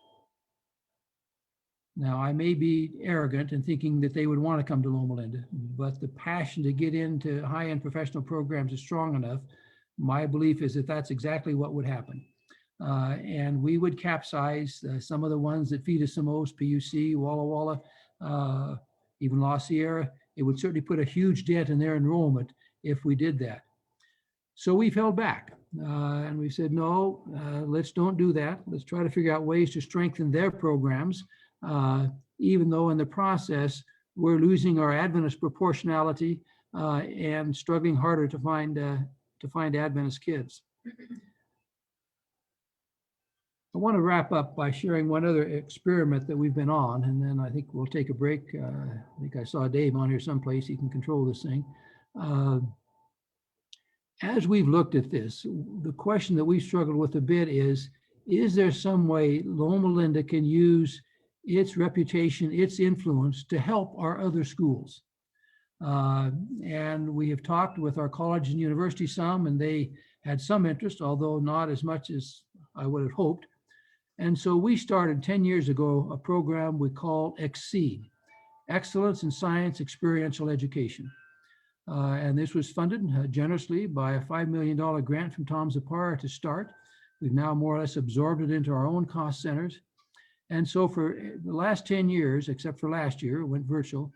Now, I may be arrogant in thinking that they would want to come to Loma Linda, but the passion to get into high-end professional programs is strong enough. My belief is that that's exactly what would happen. And we would capsize some of the ones that feed us the most, PUC, Walla Walla, even La Sierra. It would certainly put a huge dent in their enrollment if we did that. So we've held back and we said, no, let's don't do that. Let's try to figure out ways to strengthen their programs, even though in the process, we're losing our Adventist proportionality and struggling harder to find Adventist kids. I want to wrap up by sharing one other experiment that we've been on, and then I think we'll take a break. I think I saw Dave on here someplace. He can control this thing. As we've looked at this, the question that we've struggled with a bit is there some way Loma Linda can use its reputation, its influence to help our other schools? And we have talked with our college and university some, and they had some interest, although not as much as I would have hoped. And so we started 10 years ago a program we call EXCEED, Excellence in Science Experiential Education. And this was funded generously by a $5 million grant from Tom Zapara to start. We've now more or less absorbed it into our own cost centers. And so for the last 10 years, except for last year, it went virtual,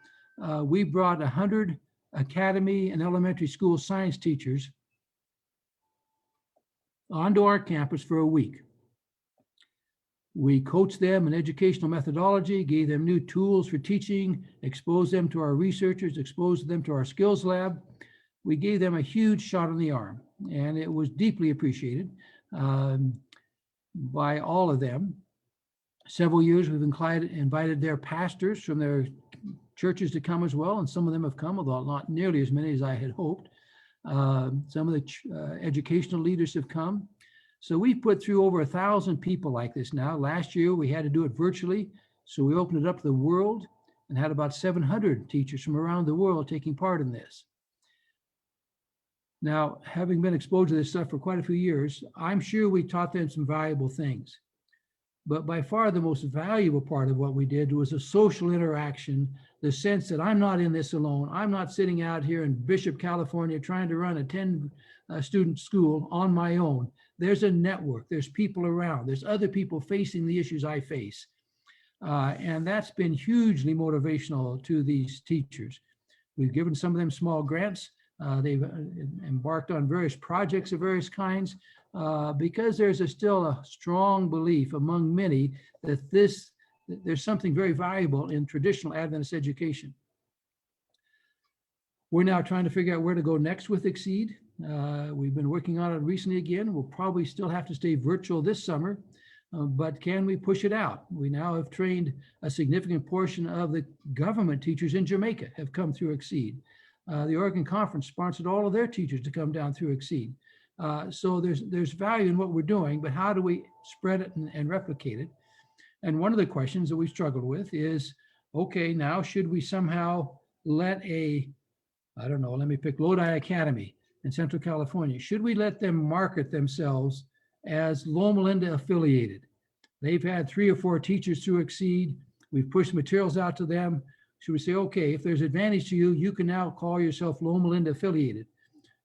we brought 100 academy and elementary school science teachers onto our campus for a week. We coached them in educational methodology, gave them new tools for teaching, exposed them to our researchers, exposed them to our skills lab. We gave them a huge shot in the arm, and it was deeply appreciated by all of them. Several years we've invited their pastors from their churches to come as well, and some of them have come, although not nearly as many as I had hoped. Some of the educational leaders have come. So we've put through over 1,000 people like this now. Last year we had to do it virtually, so we opened it up to the world and had about 700 teachers from around the world taking part in this. Now, having been exposed to this stuff for quite a few years, I'm sure we taught them some valuable things. But by far the most valuable part of what we did was a social interaction, the sense that I'm not in this alone. I'm not sitting out here in Bishop, California, trying to run a 10-student school on my own. There's a network, there's people around, there's other people facing the issues I face. And that's been hugely motivational to these teachers. We've given some of them small grants. They've embarked on various projects of various kinds because there's still a strong belief among many that there's something very valuable in traditional Adventist education. We're now trying to figure out where to go next with Exceed. We've been working on it recently again. We'll probably still have to stay virtual this summer, but can we push it out? We now have trained a significant portion of the government teachers in Jamaica have come through Exceed. The Oregon Conference sponsored all of their teachers to come down through Exceed. So there's value in what we're doing, but how do we spread it and replicate it? And one of the questions that we struggled with is, okay, now should we somehow let let me pick Lodi Academy in Central California. Should we let them market themselves as Loma Linda affiliated? They've had 3 or 4 teachers through Exceed. We've pushed materials out to them. Should we say, okay, if there's advantage to you, you can now call yourself Loma Linda affiliated?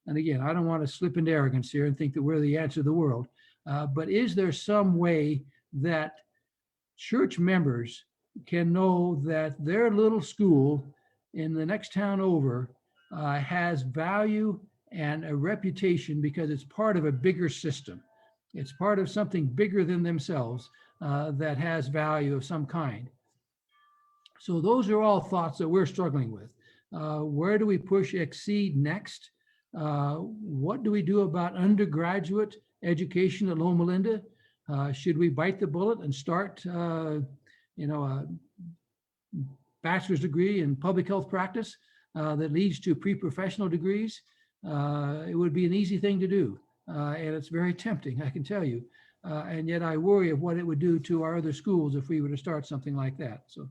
And again, I don't want to slip into arrogance here and think that we're the answer to the world. But is there some way that church members can know that their little school in the next town over has value and a reputation because it's part of a bigger system? It's part of something bigger than themselves that has value of some kind. So those are all thoughts that we're struggling with. Where do we push Exceed next? What do we do about undergraduate education at Loma Linda? Should we bite the bullet and start, a bachelor's degree in public health practice that leads to pre-professional degrees? It would be an easy thing to do. And it's very tempting, I can tell you. And yet I worry of what it would do to our other schools if we were to start something like that. So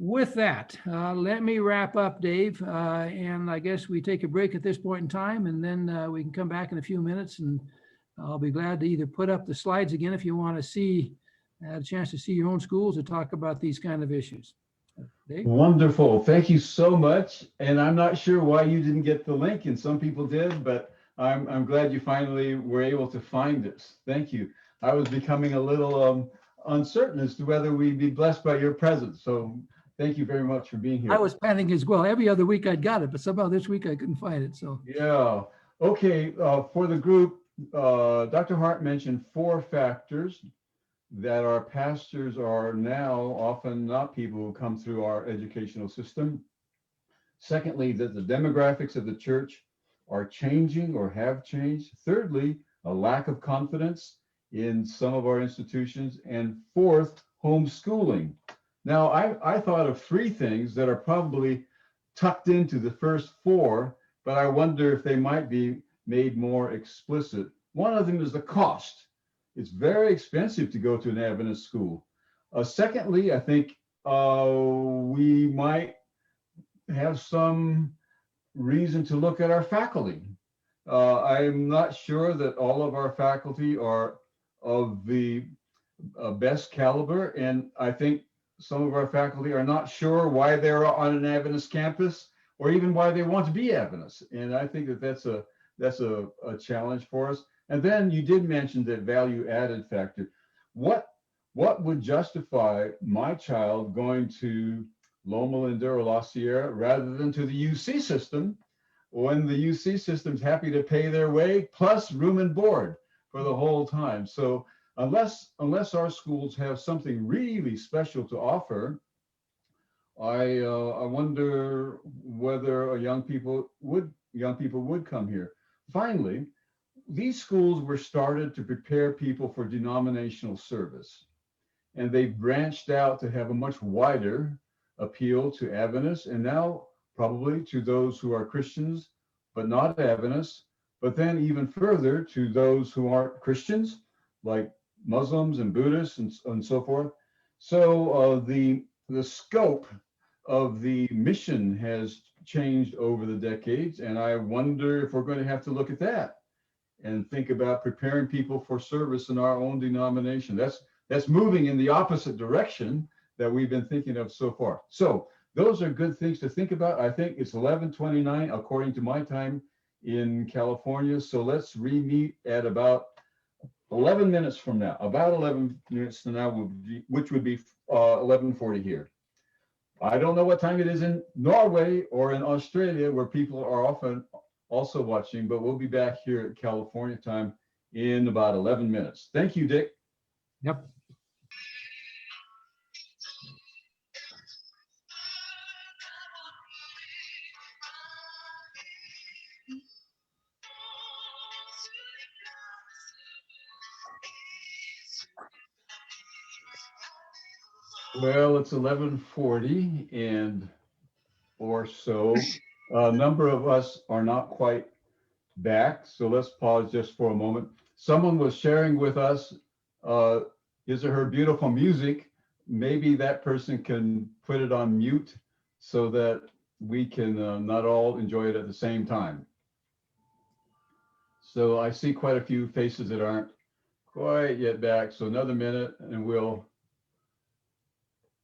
with that, let me wrap up, Dave. And I guess we take a break at this point in time, and then we can come back in a few minutes, and I'll be glad to either put up the slides again if you want to see, have a chance to see your own schools or talk about these kind of issues. Dave? Wonderful. Thank you so much. And I'm not sure why you didn't get the link, and some people did, but I'm glad you finally were able to find this. Thank you. I was becoming a little uncertain as to whether we'd be blessed by your presence. So thank you very much for being here. I was panicking as well. Every other week I'd got it, but somehow this week I couldn't find it. So yeah. Okay. For the group, Dr. Hart mentioned 4 factors that our pastors are now often not people who come through our educational system. Secondly, that the demographics of the church are changing or have changed. Thirdly, a lack of confidence in some of our institutions. And fourth, homeschooling. Now, I thought of 3 things that are probably tucked into the first 4, but I wonder if they might be made more explicit. One of them is the cost. It's very expensive to go to an Adventist school. Secondly, I think we might have some reason to look at our faculty. I'm not sure that all of our faculty are of the best caliber, and I think some of our faculty are not sure why they're on an Adventist campus or even why they want to be Adventist. And I think that that's a challenge for us. And then you did mention that value added factor. What would justify my child going to Loma Linda or La Sierra rather than to the UC system when the UC system's happy to pay their way plus room and board for the whole time? So unless our schools have something really special to offer, I wonder whether young people would come here. Finally, these schools were started to prepare people for denominational service, and they branched out to have a much wider appeal to Adventists, and now probably to those who are Christians but not Adventists, but then even further to those who aren't Christians, like Muslims and Buddhists and so forth. So the scope of the mission has changed over the decades, and I wonder if we're going to have to look at that and think about preparing people for service in our own denomination. That's moving in the opposite direction that we've been thinking of so far. So those are good things to think about. I think it's 11:29 according to my time in California. So let's re-meet at about 11 minutes from now, about 11 minutes from now, which would be 11:40 here. I don't know what time it is in Norway or in Australia, where people are often also watching, but we'll be back here at California time in about 11 minutes. Thank you, Dick. Yep. Well, it's 11:40 and or so. A number of us are not quite back, so let's pause just for a moment. Someone was sharing with us his or her beautiful music. Maybe that person can put it on mute so that we can not all enjoy it at the same time. So I see quite a few faces that aren't quite yet back. So another minute and we'll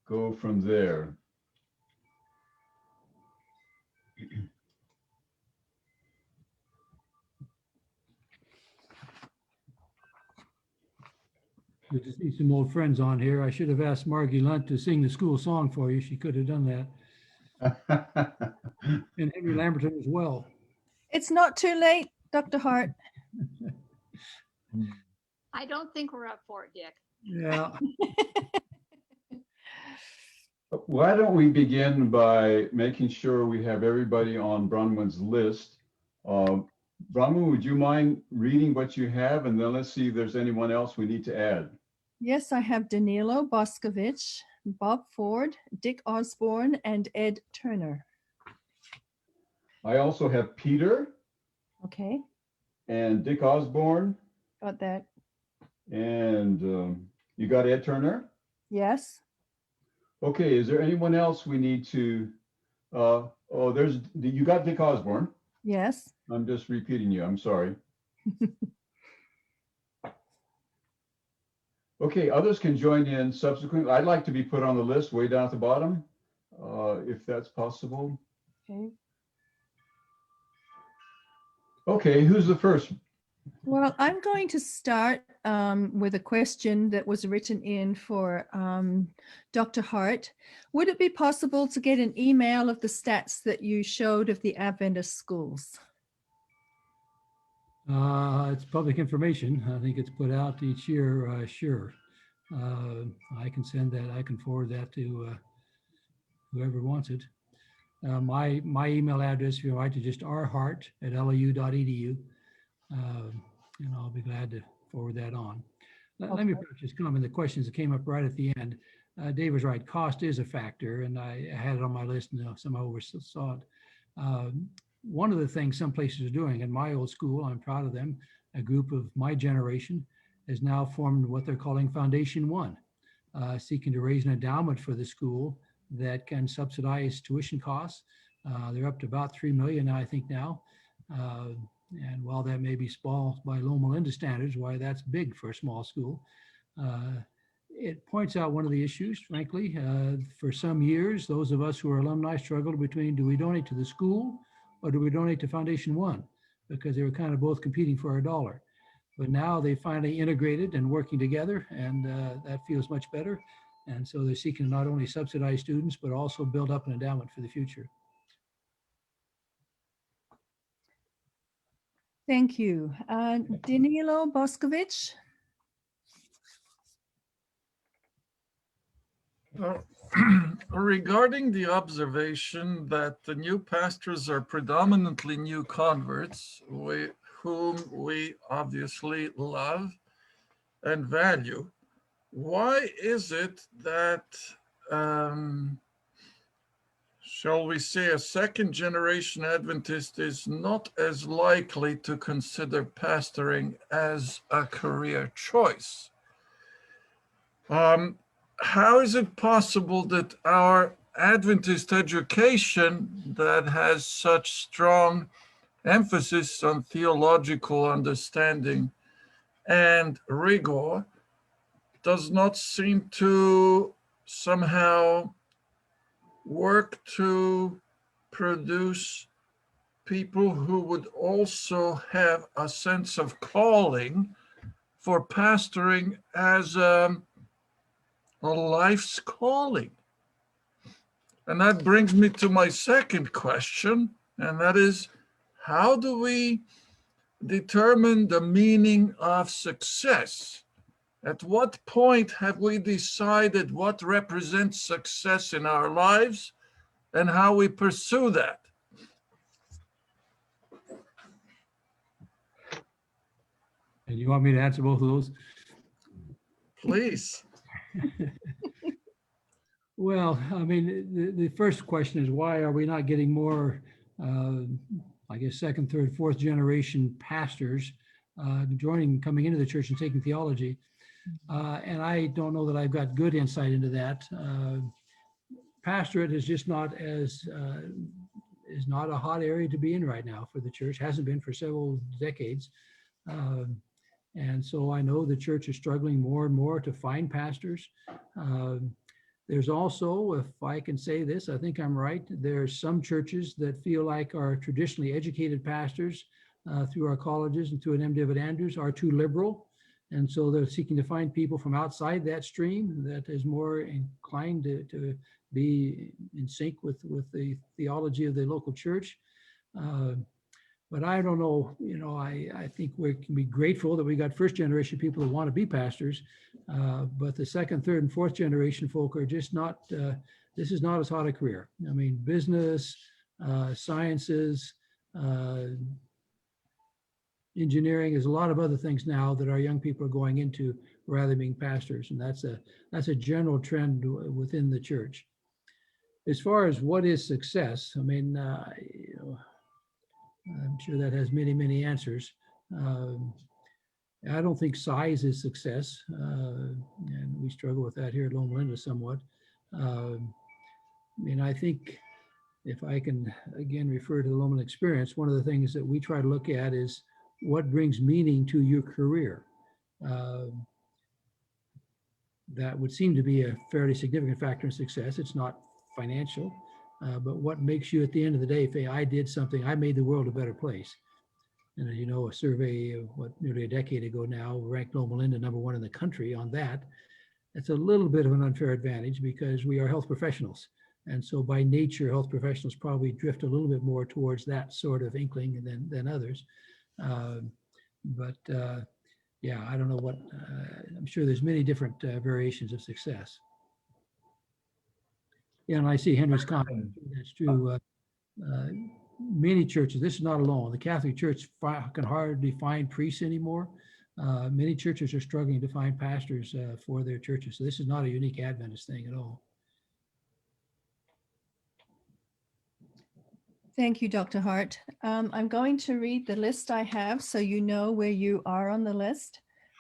go from there. Good to see some old friends on here. I should have asked Margie Lunt to sing the school song for you. She could have done that. And Henry Lamberton as well. It's not too late, Dr. Hart. I don't think we're up for it, Dick. Yeah. Why don't we begin by making sure we have everybody on Bronwyn's list? Bronwyn, would you mind reading what you have? And then let's see if there's anyone else we need to add. Yes, I have Danilo Boscovich, Bob Ford, Dick Osborne, and Ed Turner. I also have Peter Okay, and Dick Osborne, got that. and you got Ed Turner? Yes. Okay, is there anyone else we need to, you got Dick Osborne. Yes. I'm just repeating you, I'm sorry. Okay, others can join in subsequently. I'd like to be put on the list way down at the bottom, if that's possible. Okay. Okay, who's the first? Well, I'm going to start with a question that was written in for Dr. Hart. Would it be possible to get an email of the stats that you showed of the Adventist schools? It's public information. I think it's put out each year, sure. I can send that, I can forward that to whoever wants it. My email address, if you write to just rhart@lou.edu, and I'll be glad to forward that on. Let me just comment the questions that came up right at the end. Dave was right, cost is a factor, and I had it on my list and somehow oversaw it. One of the things some places are doing, in my old school, I'm proud of them, a group of my generation has now formed what they're calling Foundation One, seeking to raise an endowment for the school that can subsidize tuition costs. They're up to about $3 million, I think now. And while that may be small by Loma Linda standards, why that's big for a small school, it points out one of the issues, frankly. For some years, those of us who are alumni struggled between, do we donate to the school or do we donate to Foundation One? Because they were kind of both competing for a dollar. But now they finally integrated and working together, and that feels much better. And so they're seeking to not only subsidize students, but also build up an endowment for the future. Thank you. Danilo Boscovich. Regarding the observation that the new pastors are predominantly new converts, whom we obviously love and value, why is it that, shall we say, a second generation Adventist is not as likely to consider pastoring as a career choice? How is it possible that our Adventist education that has such strong emphasis on theological understanding and rigor does not seem to somehow work to produce people who would also have a sense of calling for pastoring as a life's calling. And that brings me to my second question, and that is, how do we determine the meaning of success? At what point have we decided what represents success in our lives and how we pursue that? And you want me to answer both of those? Please. Well, I mean, the first question is, why are we not getting more, I guess, second, third, fourth generation pastors coming into the church and taking theology? And I don't know that I've got good insight into that. Pastorate is just not is not a hot area to be in right now for the church. Hasn't been for several decades. And so I know the church is struggling more and more to find pastors. There's also, if I can say this, I think I'm right, there's some churches that feel like our traditionally educated pastors through our colleges and through an MDiv at Andrews are too liberal. And so they're seeking to find people from outside that stream that is more inclined to be in sync with the theology of the local church. But I don't know, you know, I think we can be grateful that we got first generation people that want to be pastors, but the second, third, and fourth generation folk are just not, this is not as hot a career. I mean, business, sciences, engineering, there's a lot of other things now that our young people are going into rather than being pastors. And that's a general trend within the church. As far as what is success, I mean, you know, I'm sure that has many, many answers. I don't think size is success, and we struggle with that here at Loma Linda somewhat. I mean, I think if I can again refer to the Loma experience, one of the things that we try to look at is what brings meaning to your career. That would seem to be a fairly significant factor in success. It's not financial. But what makes you at the end of the day say, I did something, I made the world a better place. And as you know, a survey nearly a decade ago now ranked Loma Linda #1 in the country on that. That's a little bit of an unfair advantage because we are health professionals. And so by nature, health professionals probably drift a little bit more towards that sort of inkling than others. Yeah, I don't know what, I'm sure there's many different variations of success. Yeah, and I see Henry's comment. That's true. Many churches, this is not alone. The Catholic Church can hardly find priests anymore. Many churches are struggling to find pastors for their churches. So this is not a unique Adventist thing at all. Thank you, Dr. Hart. I'm going to read the list I have so you know where you are on the list.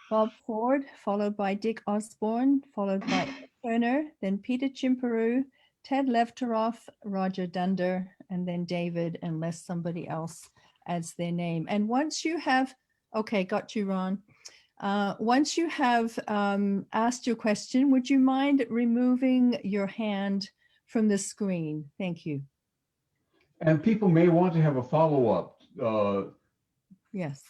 Bob Ford, followed by Dick Osborne, followed by Ed Turner, then Peter Chimperu, Ted Lefteroff, Roger Dunder, and then David, unless somebody else adds their name. And once you have, okay, got you, Ron. Once you have asked your question, would you mind removing your hand from the screen? Thank you. And people may want to have a follow-up. Yes.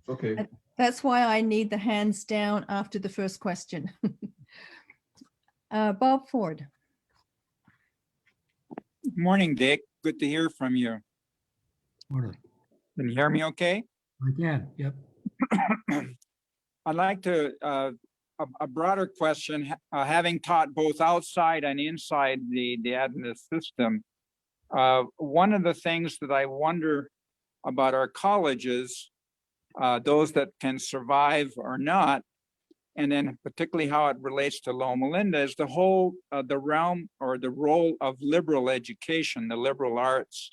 Okay. That's why I need the hands down after the first question. Bob Ford. Morning, Dick. Good to hear from you. Morning. Can you hear me okay? I can, yep. I'd like to, a broader question, having taught both outside and inside the Adventist system, one of the things that I wonder about our colleges, those that can survive or not, and then particularly how it relates to Loma Linda, is the whole, the realm or the role of liberal education, the liberal arts.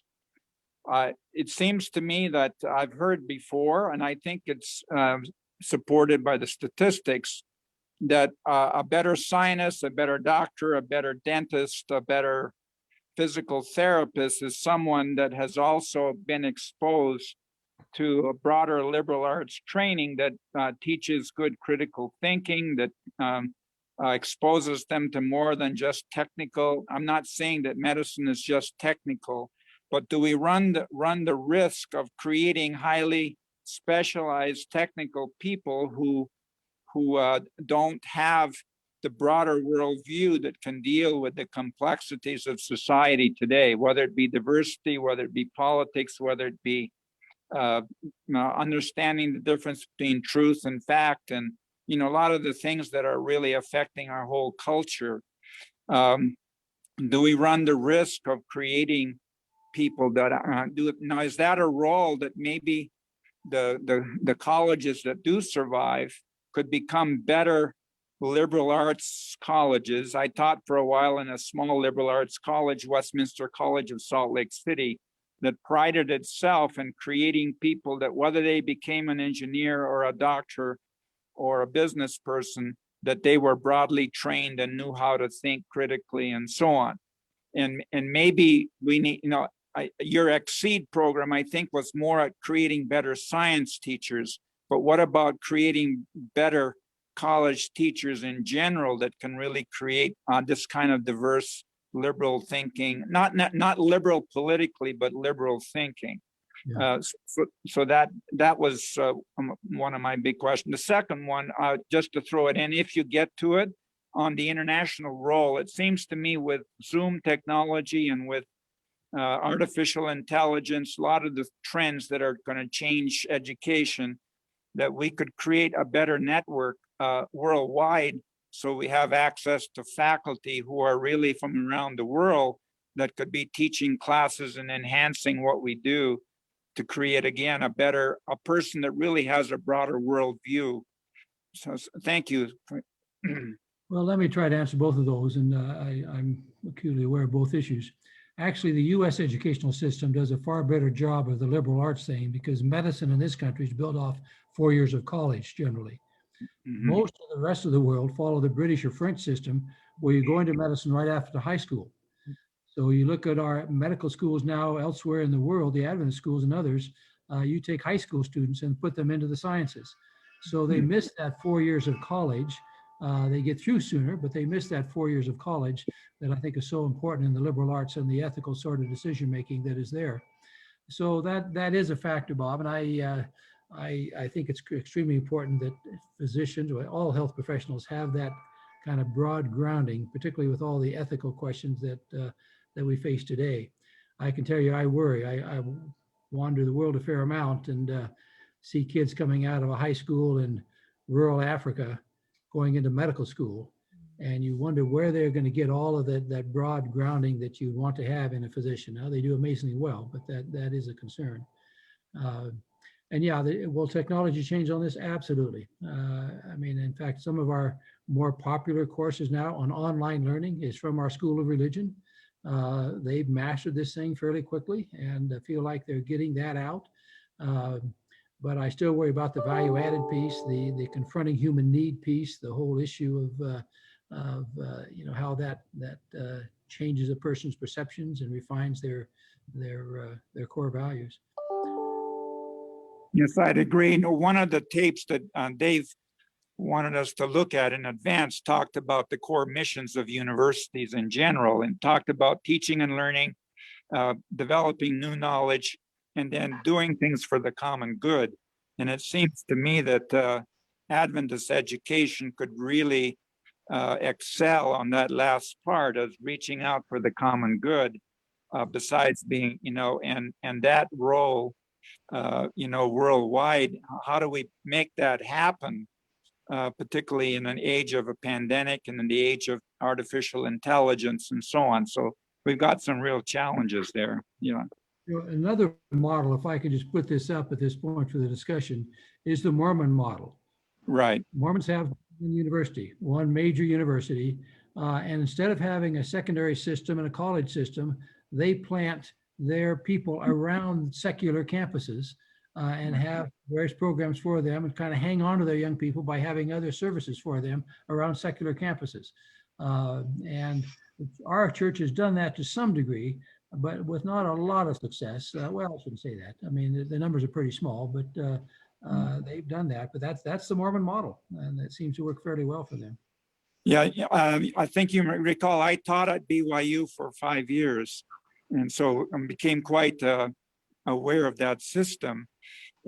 It seems to me that I've heard before, and I think it's supported by the statistics, that a better scientist, a better doctor, a better dentist, a better physical therapist is someone that has also been exposed to a broader liberal arts training that teaches good critical thinking, that exposes them to more than just technical. I'm not saying that medicine is just technical, but do we run the risk of creating highly specialized technical people who don't have the broader worldview that can deal with the complexities of society today, whether it be diversity, whether it be politics, whether it be understanding the difference between truth and fact, and a lot of the things that are really affecting our whole culture. Do we run the risk of creating people that do it? Now, is that a role that maybe the colleges that do survive could become better liberal arts colleges? I taught for a while in a small liberal arts college, Westminster College of Salt Lake City, that prided itself in creating people that, whether they became an engineer or a doctor or a business person, that they were broadly trained and knew how to think critically and so on. And maybe we need, your Exceed program, I think, was more at creating better science teachers, but what about creating better college teachers in general that can really create this kind of diverse liberal thinking, not liberal politically, but liberal thinking? Yeah. So that was one of my big questions. The second one, just to throw it in, if you get to it, on the international role, it seems to me with Zoom technology and with artificial intelligence, a lot of the trends that are going to change education, that we could create a better network worldwide, so we have access to faculty who are really from around the world that could be teaching classes and enhancing what we do to create, again, a person that really has a broader worldview. So thank you. Well, let me try to answer both of those, and I'm acutely aware of both issues. Actually, the U.S. educational system does a far better job of the liberal arts thing, because medicine in this country is built off 4 years of college generally. Mm-hmm. Most of the rest of the world follow the British or French system, where you go into medicine right after high school. So you look at our medical schools now elsewhere in the world, the Adventist schools and others, you take high school students and put them into the sciences. So they miss that 4 years of college. They get through sooner, but they miss that 4 years of college that I think is so important in the liberal arts and the ethical sort of decision-making that is there. So that is a factor, Bob. And I think it's extremely important that physicians or all health professionals have that kind of broad grounding, particularly with all the ethical questions that we face today. I can tell you, I worry. I wander the world a fair amount and see kids coming out of a high school in rural Africa going into medical school, and you wonder where they're going to get all of that broad grounding that you want to have in a physician. Now, they do amazingly well, but that is a concern. And yeah, will technology change on this? Absolutely. I mean, in fact, some of our more popular courses now on online learning is from our School of Religion. They've mastered this thing fairly quickly and feel like they're getting that out. But I still worry about the value-added piece, the confronting human need piece, the whole issue of how that changes a person's perceptions and refines their core values. Yes, I'd agree. One of the tapes that Dave wanted us to look at in advance talked about the core missions of universities in general, and talked about teaching and learning, developing new knowledge, and then doing things for the common good. And it seems to me that Adventist education could really excel on that last part of reaching out for the common good, besides being, and that role, worldwide. How do we make that happen, particularly in an age of a pandemic and in the age of artificial intelligence and so on? So we've got some real challenges there. Another model, if I could just put this up at this point for the discussion, is the Mormon model. Right. Mormons have one university, one major university, and instead of having a secondary system and a college system, they plant their people around secular campuses and have various programs for them, and kind of hang on to their young people by having other services for them around secular campuses. And our church has done that to some degree, but with not a lot of success. Well, I shouldn't say that. I mean, the numbers are pretty small, but they've done that. But that's the Mormon model, and it seems to work fairly well for them. Yeah, I think you recall I taught at BYU for 5 years, and so I became quite aware of that system.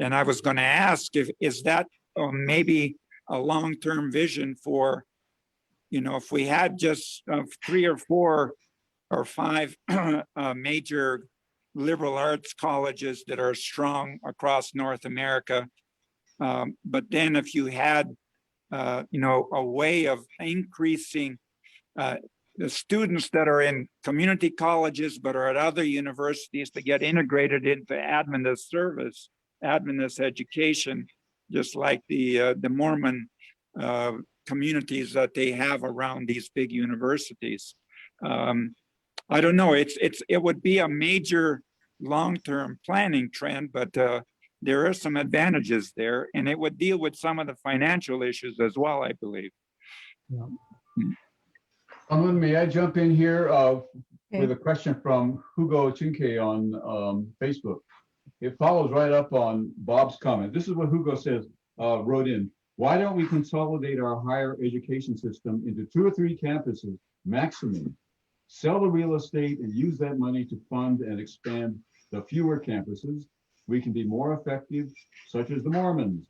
And I was going to ask, is that maybe a long-term vision for, you know, if we had just 3 or 4 or 5 major liberal arts colleges that are strong across North America. But then if you had, you know, a way of increasing the students that are in community colleges but are at other universities to get integrated into Adventist service, Adventist education, just like the Mormon communities that they have around these big universities. I don't know. It would be a major long-term planning trend, but there are some advantages there, and it would deal with some of the financial issues as well, I believe. Yeah. May I jump in here Okay. with a question from Hugo Chinke on Facebook? It follows right up on Bob's comment. This is what Hugo says, wrote in. Why don't we consolidate our higher education system into 2 or 3 campuses maximum? Sell the real estate and use that money to fund and expand the fewer campuses. We can be more effective, such as the Mormons.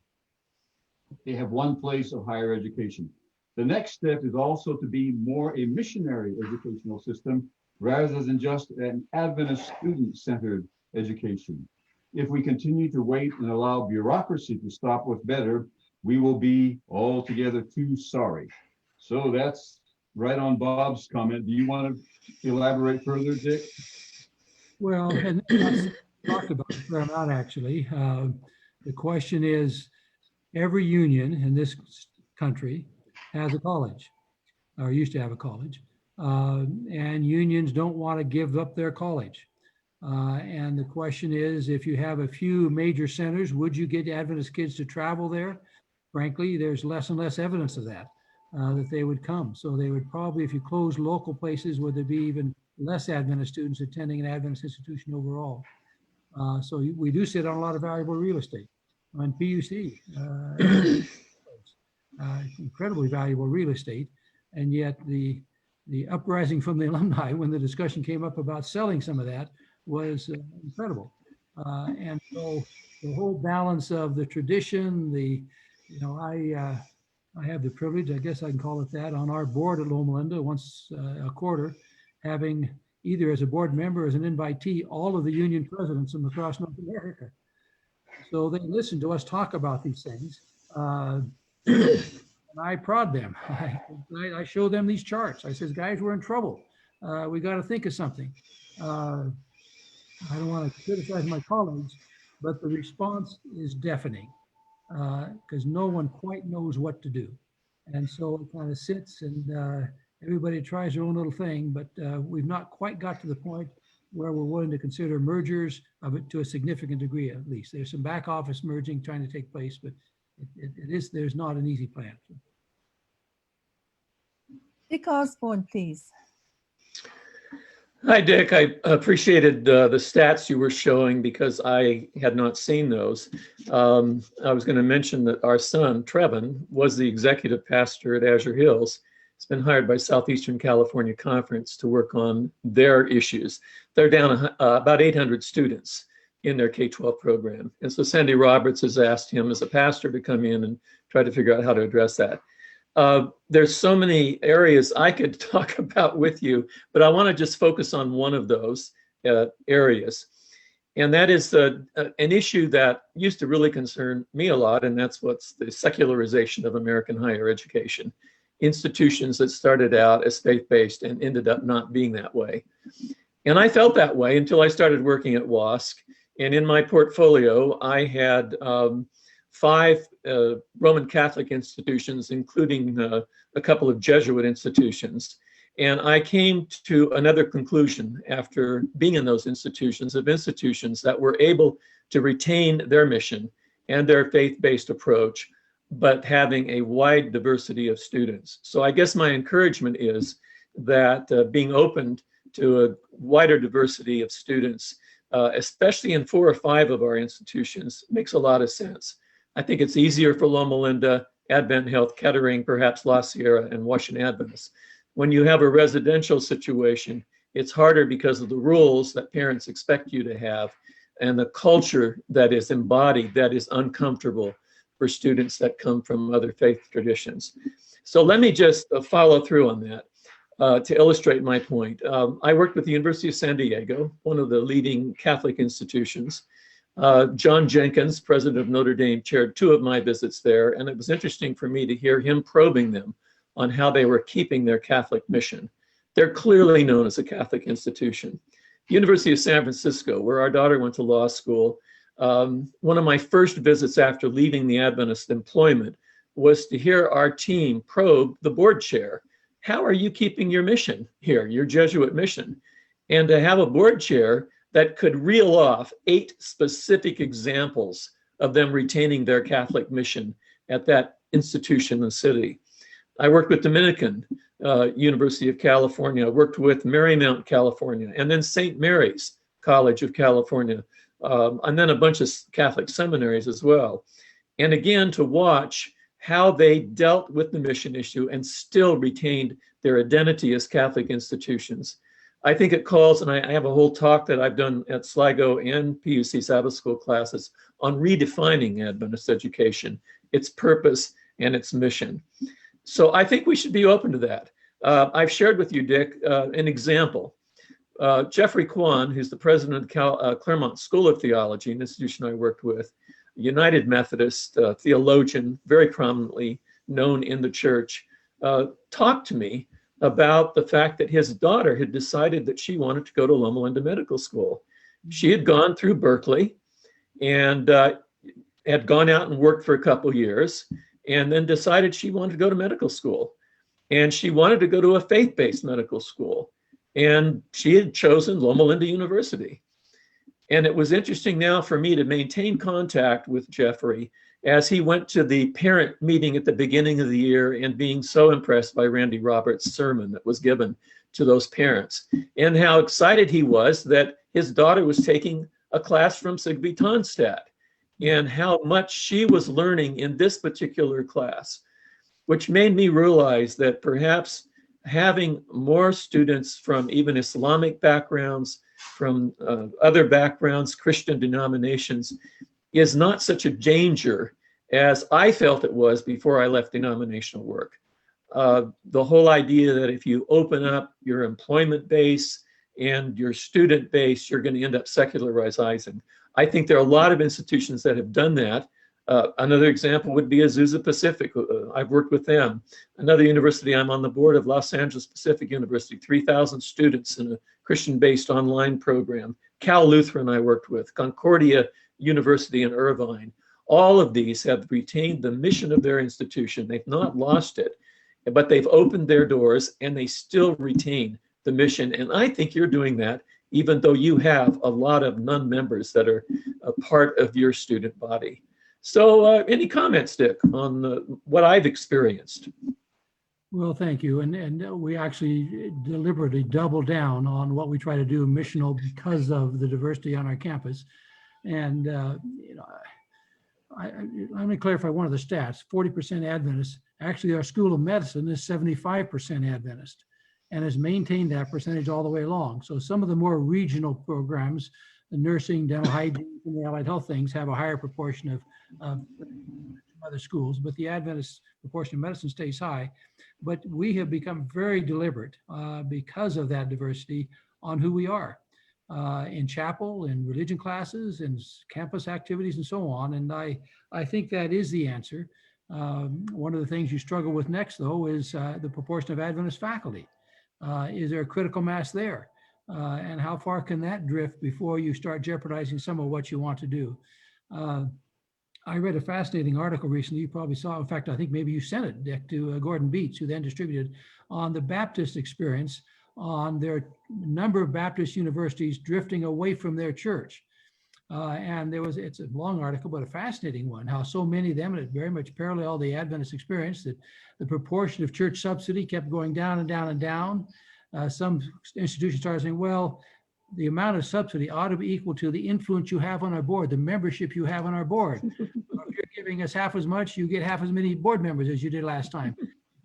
They have one place of higher education. The next step is also to be more a missionary educational system rather than just an Adventist student-centered education. If we continue to wait and allow bureaucracy to stop what's better, we will be altogether too sorry. So that's right on Bob's comment. Do you want to elaborate further, Dick? Well, and that's talked about a fair amount, actually. The question is, every union in this country has a college, or used to have a college, and unions don't want to give up their college. And the question is, if you have a few major centers, would you get Adventist kids to travel there? Frankly, there's less and less evidence of that, that they would come. So they would probably, if you close local places, would there be even less Adventist students attending an Adventist institution overall? So we do sit on a lot of valuable real estate on PUC, incredibly valuable real estate. And yet the uprising from the alumni when the discussion came up about selling some of that was incredible. And so the whole balance of the tradition, I have the privilege, I guess I can call it that, on our board at Loma once a quarter, having either as a board member or as an invitee, all of the union presidents from across North America. So they listen to us talk about these things. And I prod them. I show them these charts. I says, guys, we're in trouble. We got to think of something. I don't want to criticize my colleagues, but the response is deafening because no one quite knows what to do. And so it kind of sits and everybody tries their own little thing, but we've not quite got to the point where we're willing to consider mergers of it to a significant degree, at least. There's some back office merging trying to take place, but there's not an easy plan. Dick Osborne, please. Hi, Dick. I appreciated the stats you were showing because I had not seen those. I was going to mention that our son, Trevin, was the executive pastor at Azure Hills. He's been hired by Southeastern California Conference to work on their issues. They're down about 800 students in their K-12 program. And so Sandy Roberts has asked him as a pastor to come in and try to figure out how to address that. There's so many areas I could talk about with you, but I want to just focus on one of those areas. And that is an issue that used to really concern me a lot, and that's what's the secularization of American higher education. Institutions that started out as faith-based and ended up not being that way. And I felt that way until I started working at WASC. And in my portfolio, I had 5 Roman Catholic institutions, including a couple of Jesuit institutions. And I came to another conclusion after being in those institutions, of institutions that were able to retain their mission and their faith-based approach, but having a wide diversity of students. So I guess my encouragement is that being open to a wider diversity of students, especially in 4 or 5 of our institutions, makes a lot of sense. I think it's easier for Loma Linda, Advent Health, Kettering, perhaps La Sierra, and Washington Adventist. When you have a residential situation, it's harder because of the rules that parents expect you to have and the culture that is embodied that is uncomfortable for students that come from other faith traditions. So let me just follow through on that to illustrate my point. I worked with the University of San Diego, one of the leading Catholic institutions. John Jenkins, president of Notre Dame, chaired 2 of my visits there, and it was interesting for me to hear him probing them on how they were keeping their Catholic mission. They're clearly known as a Catholic institution. University of San Francisco, where our daughter went to law school, one of my first visits after leaving the Adventist employment was to hear our team probe the board chair. How are you keeping your mission here, your Jesuit mission? And to have a board chair that could reel off 8 specific examples of them retaining their Catholic mission at that institution and city. I worked with Dominican University of California. I worked with Marymount, California, and then St. Mary's College of California, and then a bunch of Catholic seminaries as well. And again, to watch how they dealt with the mission issue and still retained their identity as Catholic institutions. I think it calls, and I have a whole talk that I've done at Sligo and PUC Sabbath School classes on redefining Adventist education, its purpose and its mission. So I think we should be open to that. I've shared with you, Dick, an example. Jeffrey Kwan, who's the president of Claremont School of Theology, an institution I worked with, United Methodist theologian, very prominently known in the church, talked to me about the fact that his daughter had decided that she wanted to go to Loma Linda Medical School. She had gone through Berkeley and had gone out and worked for a couple years, and then decided she wanted to go to medical school. And she wanted to go to a faith-based medical school. And she had chosen Loma Linda University. And it was interesting now for me to maintain contact with Jeffrey as he went to the parent meeting at the beginning of the year and being so impressed by Randy Roberts' sermon that was given to those parents, and how excited he was that his daughter was taking a class from Sigby Tonstad, and how much she was learning in this particular class, which made me realize that perhaps having more students from even Islamic backgrounds, from other backgrounds, Christian denominations, is not such a danger as I felt it was before I left denominational work. The whole idea that if you open up your employment base and your student base, you're going to end up secularizing. I think there are a lot of institutions that have done that. Another example would be Azusa Pacific. I've worked with them. Another university, I'm on the board of Los Angeles Pacific University, 3,000 students in a Christian-based online program. Cal Lutheran I worked with, Concordia University in Irvine. All of these have retained the mission of their institution. They've not lost it, but they've opened their doors and they still retain the mission. And I think you're doing that, even though you have a lot of non-members that are a part of your student body. So any comments, Dick, on what I've experienced? Well, thank you. And we actually deliberately double down on what we try to do missional because of the diversity on our campus. And, you know, let me clarify one of the stats, 40% Adventist. Actually, our School of Medicine is 75% Adventist and has maintained that percentage all the way along. So some of the more regional programs, the nursing, dental hygiene, and the allied health things have a higher proportion of other schools, but the Adventist proportion of medicine stays high. But we have become very deliberate because of that diversity on who we are in chapel, in religion classes, in campus activities, and so on. And I think that is the answer. One of the things you struggle with next, though, is the proportion of Adventist faculty. Is there a critical mass there? And how far can that drift before you start jeopardizing some of what you want to do? I read a fascinating article recently, you probably saw, in fact, I think maybe you sent it, Dick, to Gordon Beats, who then distributed, on the Baptist experience, on their number of Baptist universities drifting away from their church. And it's a long article, but a fascinating one, how so many of them, and it very much paralleled the Adventist experience, that the proportion of church subsidy kept going down and down and down. Some institutions started saying, well, the amount of subsidy ought to be equal to the influence you have on our board, the membership you have on our board. If you're giving us half as much, you get half as many board members as you did last time.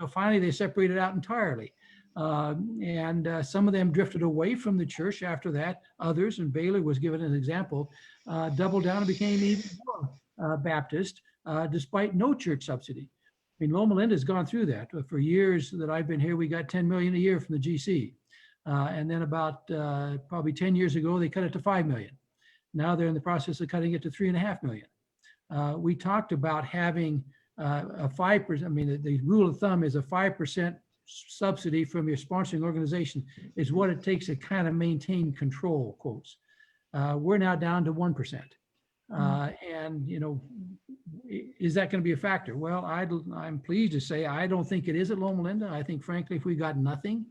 So finally, they separated out entirely. And some of them drifted away from the church after that. Others, and Baylor was given an example, doubled down and became even more Baptist, despite no church subsidy. I mean, Loma Linda has gone through that. For years that I've been here, we got 10 million a year from the GC. And then about probably 10 years ago, they cut it to 5 million. Now they're in the process of cutting it to 3.5 million. We talked about having a 5%, I mean, the rule of thumb is a 5% subsidy from your sponsoring organization is what it takes to kind of maintain control, quotes. We're now down to 1%. And, you know, is that going to be a factor? Well, I'm pleased to say I don't think it is at Loma Linda. I think, frankly, if we got nothing,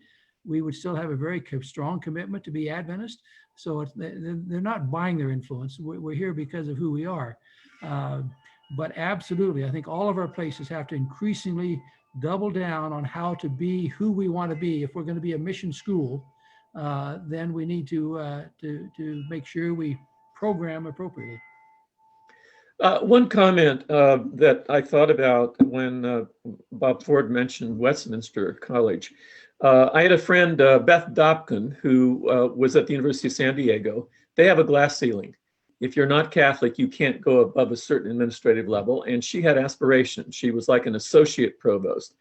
we would still have a very strong commitment to be Adventist. So they're not buying their influence. We're here because of who we are. But absolutely, I think all of our places have to increasingly double down on how to be who we want to be. If we're going to be a mission school, then we need to make sure we program appropriately. One comment that I thought about when Bob Ford mentioned Westminster College. I had a friend, Beth Dobkin, who was at the University of San Diego. They have a glass ceiling. If you're not Catholic, you can't go above a certain administrative level. And she had aspirations. She was like an associate provost.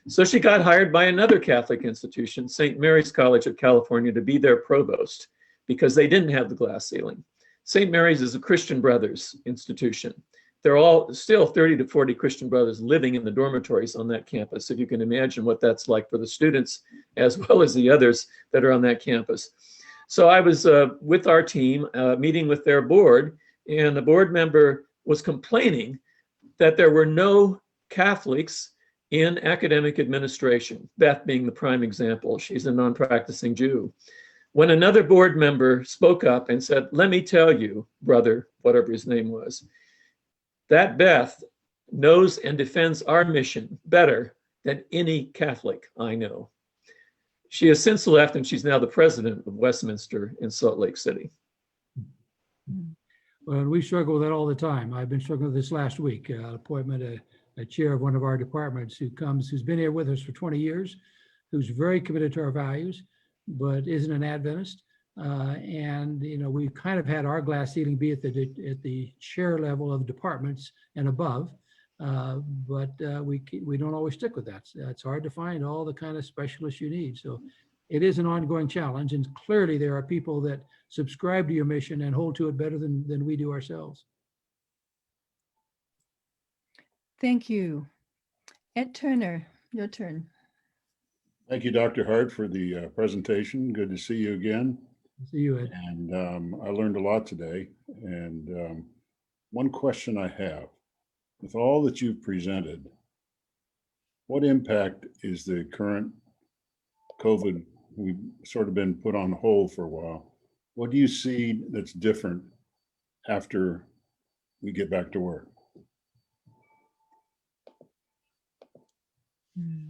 So she got hired by another Catholic institution, St. Mary's College of California, to be their provost because they didn't have the glass ceiling. St. Mary's is a Christian Brothers institution. They're all still 30 to 40 Christian Brothers living in the dormitories on that campus. If you can imagine what that's like for the students as well as the others that are on that campus. So I was with our team meeting with their board, and the board member was complaining that there were no Catholics in academic administration, Beth being the prime example. She's a non-practicing Jew. When another board member spoke up and said, "Let me tell you, brother," whatever his name was, that Beth knows and defends our mission better than any Catholic I know. She has since left, and she's now the president of Westminster in Salt Lake City. Well, we struggle with that all the time. I've been struggling with this last week. Appointment a chair of one of our departments who's been here with us for 20 years, who's very committed to our values, but isn't an Adventist. And you know, we've kind of had our glass ceiling be at the chair level of departments and above. But we don't always stick with that. It's hard to find all the kind of specialists you need. So it is an ongoing challenge. And clearly there are people that subscribe to your mission and hold to it better than we do ourselves. Thank you. Ed Turner, your turn. Thank you, Dr. Hart, for the presentation. Good to see you again. See you, Ed. And I learned a lot today. And one question I have, with all that you've presented, what impact is the current COVID, we've sort of been put on hold for a while. What do you see that's different after we get back to work?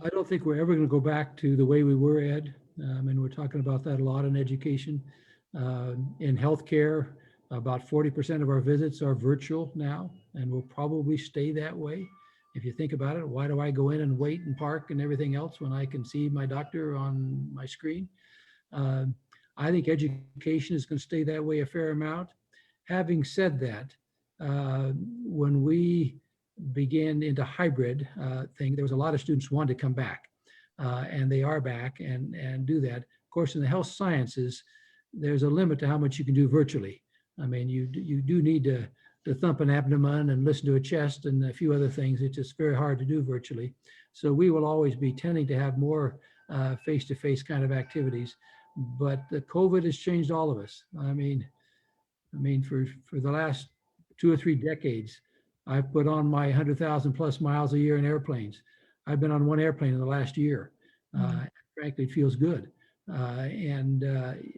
I don't think we're ever going to go back to the way we were, Ed. And we're talking about that a lot in education. In healthcare, about 40% of our visits are virtual now, and will probably stay that way. If you think about it, why do I go in and wait and park and everything else when I can see my doctor on my screen? I think education is going to stay that way a fair amount. Having said that, when we began into hybrid thing, there was a lot of students who wanted to come back, and they are back and do that. Of course, in the health sciences, there's a limit to how much you can do virtually. I mean, you do need to thump an abdomen and listen to a chest and a few other things. It's just very hard to do virtually. So we will always be tending to have more face-to-face kind of activities. But the COVID has changed all of us. I mean, for the last 2 or 3 decades, I've put on my 100,000 plus miles a year in airplanes. I've been on one airplane in the last year. Frankly, it feels good.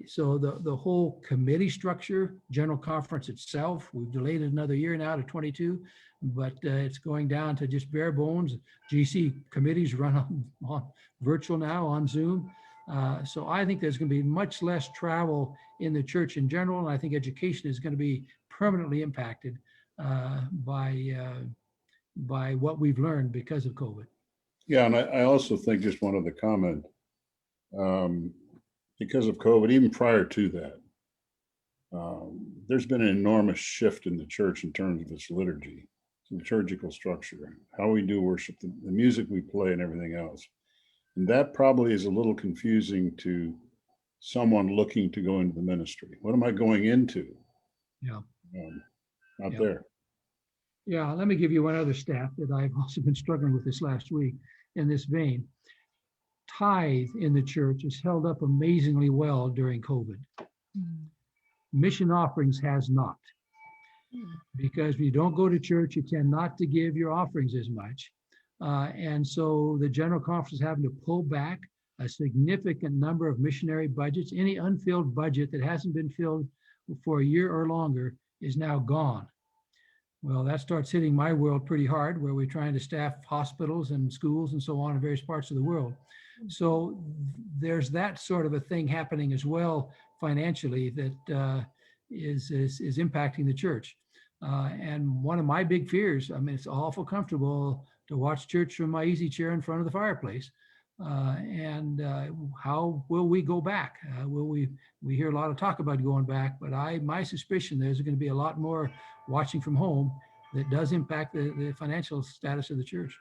So the whole committee structure, general conference itself, we've delayed it another year now to 22, but it's going down to just bare bones. GC committees run on virtual now, on Zoom. So I think there's going to be much less travel in the church in general, and I think education is going to be permanently impacted by what we've learned because of COVID. Yeah, and I also think, just one other comment, because of COVID, even prior to that, there's been an enormous shift in the church in terms of its liturgy. liturgical structure, how we do worship, the music we play and everything else. And that probably is a little confusing to someone looking to go into the ministry. What am I going into? Yeah. Not Yeah. there. Yeah, let me give you one other stat that I've also been struggling with this last week in this vein. Tithe in the church is held up amazingly well during COVID. Mission offerings has not. Because if you don't go to church, you tend not to give your offerings as much. And so the General Conference is having to pull back a significant number of missionary budgets. Any unfilled budget that hasn't been filled for a year or longer is now gone. Well, that starts hitting my world pretty hard, where we're trying to staff hospitals and schools and so on in various parts of the world. So there's that sort of a thing happening as well financially that is impacting the church. And one of my big fears, I mean, it's awful comfortable to watch church from my easy chair in front of the fireplace. How will we go back? We hear a lot of talk about going back, but my suspicion there's going to be a lot more watching from home that does impact the financial status of the church.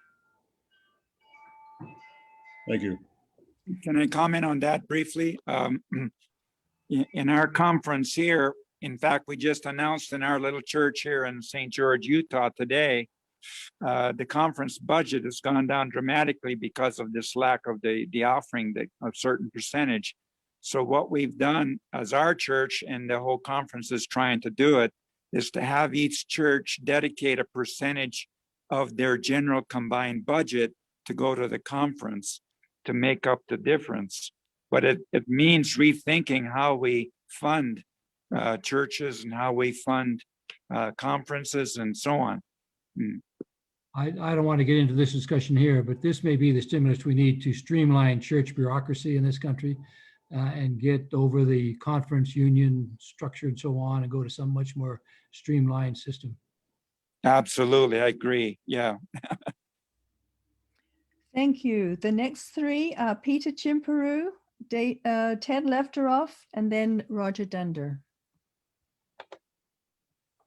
Thank you. Can I comment on that briefly? In our conference here, in fact, we just announced in our little church here in St. George, Utah today, the conference budget has gone down dramatically because of this lack of the offering, a certain percentage. So what we've done as our church, and the whole conference is trying to do it, is to have each church dedicate a percentage of their general combined budget to go to the conference to make up the difference. But it means rethinking how we fund churches and how we fund conferences and so on. I don't want to get into this discussion here, but this may be the stimulus we need to streamline church bureaucracy in this country and get over the conference union structure and so on and go to some much more streamlined system. Absolutely, I agree. Yeah. Thank you. The next three are Peter Chimperu, Ted Lefteroff, and then Roger Dunder.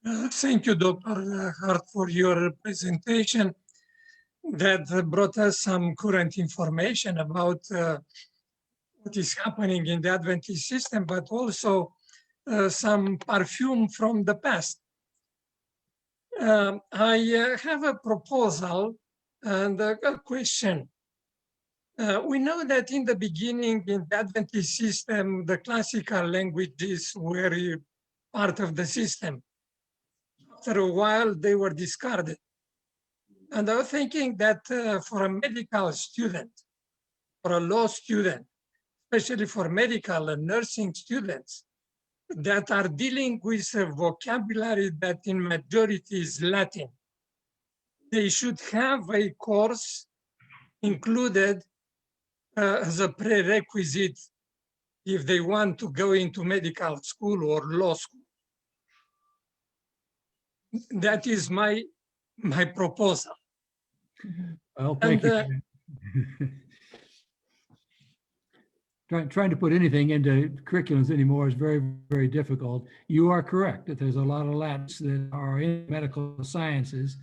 Thank you, Dr. Hart, for your presentation that brought us some current information about what is happening in the Adventist system, but also some perfume from the past. I have a proposal and a question. We know that in the beginning in the Adventist system, the classical languages were part of the system. After a while, they were discarded. And I was thinking that for a medical student, for a law student, especially for medical and nursing students that are dealing with a vocabulary that in majority is Latin, they should have a course included as a prerequisite if they want to go into medical school or law school. That is my proposal. Well, thank you. Trying to put anything into curriculums anymore is very, very difficult. You are correct that there's a lot of Latins that are in medical sciences,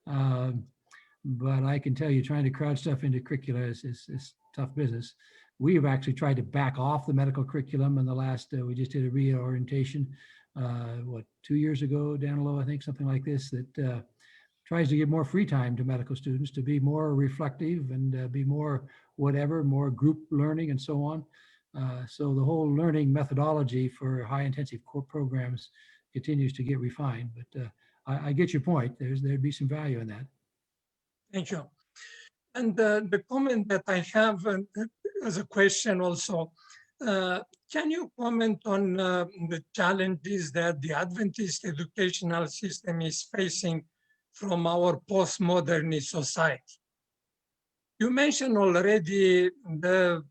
but I can tell you trying to crowd stuff into curricula is tough business. We have actually tried to back off the medical curriculum in the last, we just did a reorientation, 2 years ago, down low, I think, something like this, that tries to give more free time to medical students to be more reflective and be more whatever, more group learning and so on. So the whole learning methodology for high intensive core programs continues to get refined, but I get your point. There'd be some value in that. Thank you. And the comment that I have as a question also, can you comment on the challenges that the Adventist educational system is facing from our post-modernist society? You mentioned already the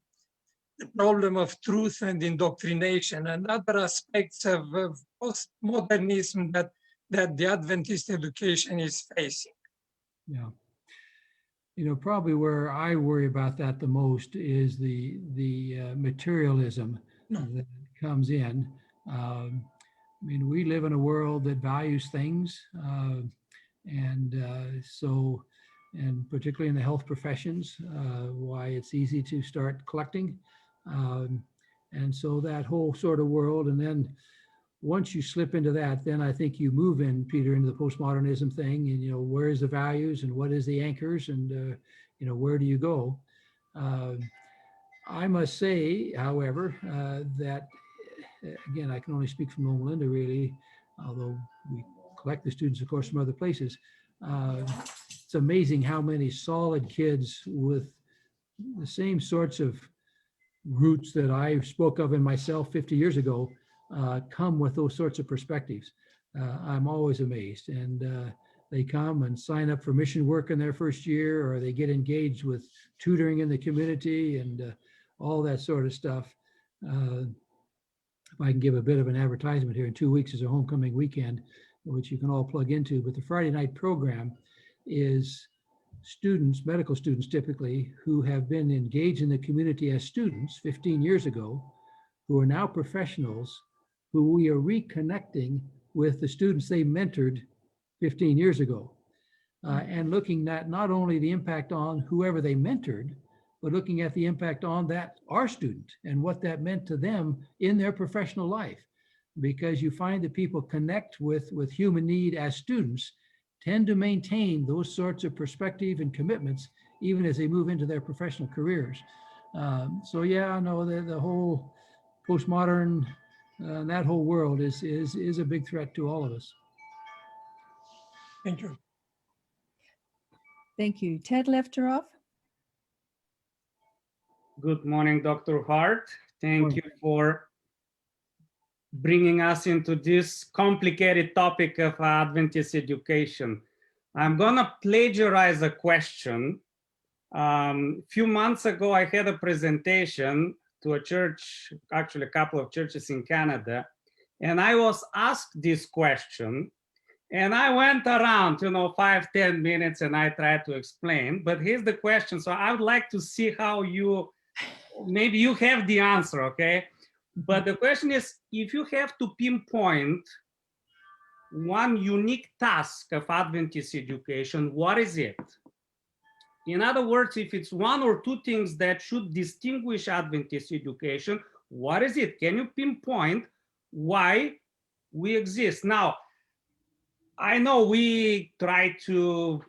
problem of truth and indoctrination and other aspects of postmodernism that the Adventist education is facing. Yeah. You know, probably where I worry about that the most is the materialism that comes in. I mean, we live in a world that values things, And and particularly in the health professions, why it's easy to start collecting. And so that whole sort of world. And then once you slip into that, then I think you move in, Peter, into the postmodernism thing. And, where is the values and what is the anchors and, where do you go? I must say, however, that, again, I can only speak from Loma Linda, really, although we collect the students, of course, from other places. It's amazing how many solid kids with the same sorts of roots that I spoke of in myself 50 years ago come with those sorts of perspectives. I'm always amazed. And they come and sign up for mission work in their first year, or they get engaged with tutoring in the community and all that sort of stuff. If I can give a bit of an advertisement here, in 2 weeks is a homecoming weekend, which you can all plug into. But the Friday night program is students, medical students typically, who have been engaged in the community as students 15 years ago, who are now professionals, who we are reconnecting with the students they mentored 15 years ago. And looking at not only the impact on whoever they mentored, but looking at the impact on our student and what that meant to them in their professional life. Because you find that people connect with human need as students, tend to maintain those sorts of perspective and commitments, even as they move into their professional careers. So yeah, no, the whole postmodern, that whole world is a big threat to all of us. Thank you. Thank you. Ted Lefteroff. Good morning, Dr. Hart. Thank you for bringing us into this complicated topic of Adventist education. I'm gonna plagiarize a question. Few months ago, I had a presentation to a church, actually a couple of churches in Canada, and I was asked this question, and I went around, 5-10 minutes, and I tried to explain, but here's the question. So I would like to see how maybe you have the answer, okay? But the question is, if you have to pinpoint one unique task of Adventist education, what is it? In other words, if it's one or two things that should distinguish Adventist education, what is it? Can you pinpoint why we exist? Now, I know we try to,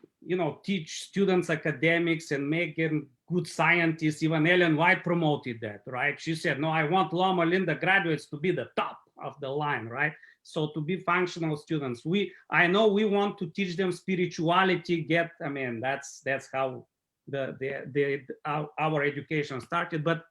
teach students academics and make them good scientists. Even Ellen White promoted that, right? She said, no, I want Loma Linda graduates to be the top of the line, right? So to be functional students, I know we want to teach them spirituality, that's how our education started. But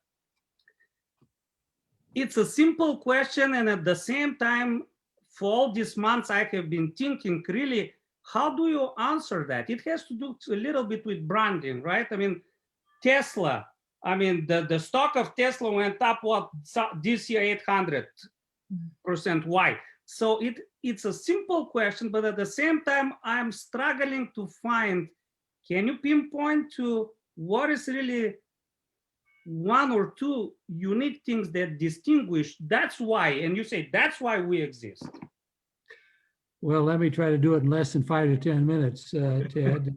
it's a simple question, and at the same time, for all these months, I have been thinking, really, how do you answer that? It has to do a little bit with branding, right? Tesla, the stock of Tesla went up, this year 800%. Why? So it's a simple question, but at the same time, I'm struggling to find, can you pinpoint to what is really one or two unique things that distinguish, that's why, and you say, that's why we exist? Well, let me try to do it in less than 5 to 10 minutes, Ted.